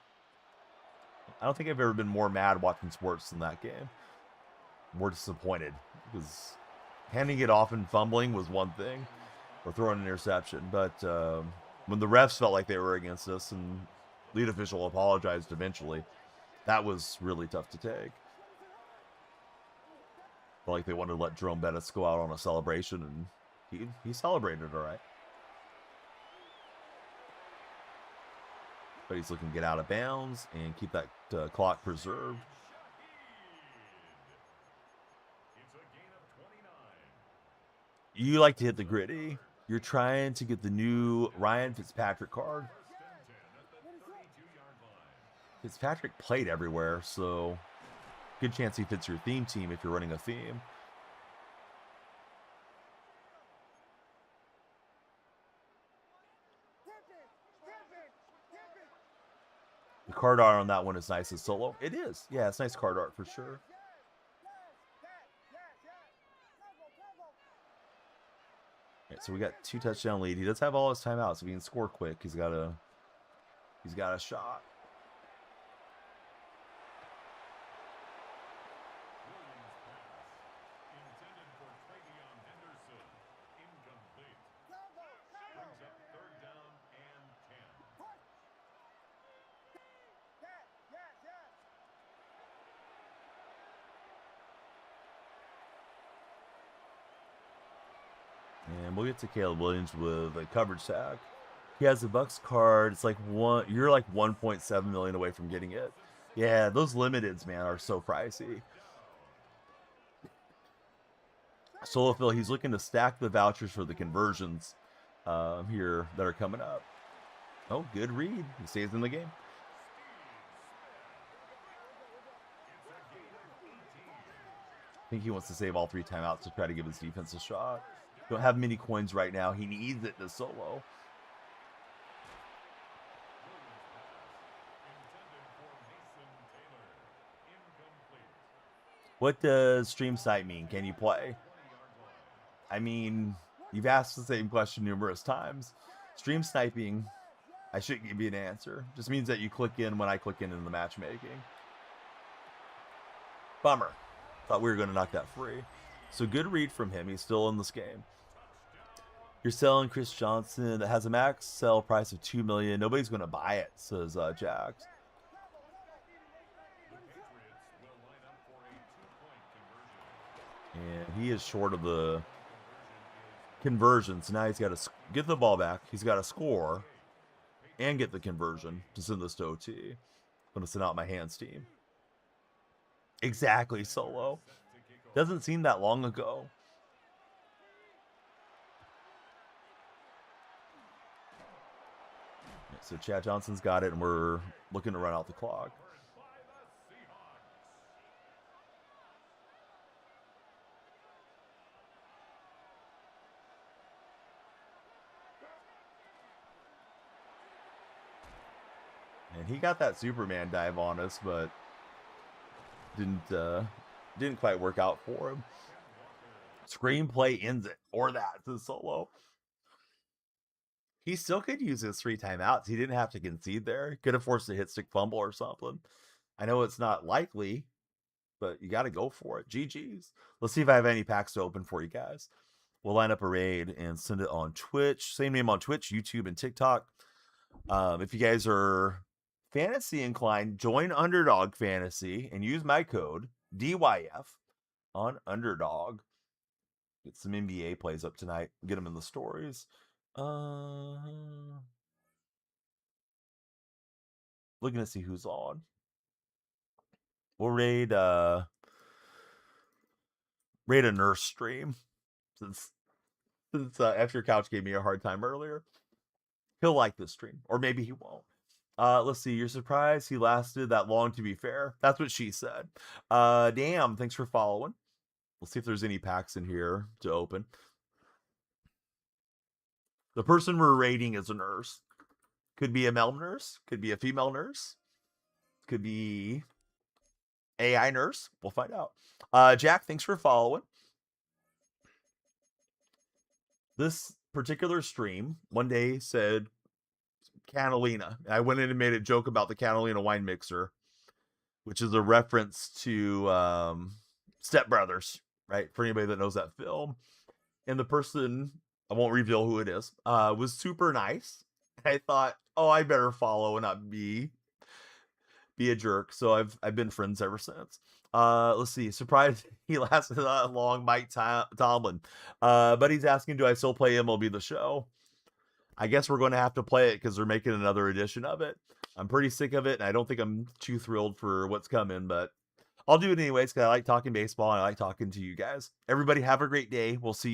I don't think I've ever been more mad watching sports than that game. More disappointed because handing it off and fumbling was one thing, or throwing an interception. But when the refs felt like they were against us and lead official apologized eventually, that was really tough to take. Felt like they wanted to let Jerome Bettis go out on a celebration, and he celebrated all right. But he's looking to get out of bounds and keep that clock preserved. You like to hit the gritty. You're trying to get the new Ryan Fitzpatrick card. Fitzpatrick played everywhere, so good chance he fits your theme team if you're running a theme. The card art on that one is nice as solo. It is. Yeah, it's nice card art for sure. All right, so we got 2 touchdown lead. He does have all his timeouts, so he can score quick. He's got a shot. And we'll get to Caleb Williams with a coverage sack. He has a Bucks card. It's like you're like 1.7 million away from getting it. Yeah, those limiteds, man, are so pricey. Solo Phil, he's looking to stack the vouchers for the conversions here that are coming up. Oh, good read. He stays in the game. I think he wants to save all 3 timeouts to try to give his defense a shot. Don't have many coins right now. He needs it to solo. What does stream site mean? Can you play? I mean, you've asked the same question numerous times. Stream sniping, I shouldn't give you an answer. Just means that you click in when I click in the matchmaking. Bummer. Thought we were going to knock that free. So good read from him. He's still in this game. You're selling Chris Johnson that has a max sell price of $2 million. Nobody's going to buy it, says Jax. And he is short of the conversion. So now he's got to get the ball back. He's got to score and get the conversion to send this to OT. I'm going to send out my hands team. Exactly, Solo. Doesn't seem that long ago. So Chad Johnson's got it, and we're looking to run out the clock. And he got that Superman dive on us, but didn't quite work out for him. Screenplay ends it, or that to Solo. He still could use his 3 timeouts. He didn't have to concede there. He could have forced a hit stick fumble or something. I know it's not likely, but you got to go for it. GG's. Let's see if I have any packs to open for you guys. We'll line up a raid and send it on Twitch. Same name on Twitch, YouTube, and TikTok. If you guys are fantasy inclined, join Underdog Fantasy and use my code DYF on Underdog. Get some NBA plays up tonight. Get them in the stories. Looking to see who's on. We'll raid a nurse stream since After Couch gave me a hard time earlier. He'll like this stream, or maybe he won't. Let's see. You're surprised he lasted that long, to be fair. That's what she said. Damn, thanks for following. Let's see if there's any packs in here to open. The person we're rating is a nurse. Could be a male nurse. Could be a female nurse. Could be AI nurse. We'll find out. Jack, thanks for following. This particular stream one day said Catalina. I went in and made a joke about the Catalina wine mixer, which is a reference to Step Brothers, right? For anybody that knows that film. And the person, I won't reveal who it is, was super nice. I thought, oh, I better follow and not be a jerk. So I've been friends ever since. Let's see. Surprised he lasted that long, Mike Tomlin. But he's asking, do I still play MLB The Show? I guess we're going to have to play it because they're making another edition of it. I'm pretty sick of it, and I don't think I'm too thrilled for what's coming, but I'll do it anyways because I like talking baseball and I like talking to you guys. Everybody have a great day. We'll see you.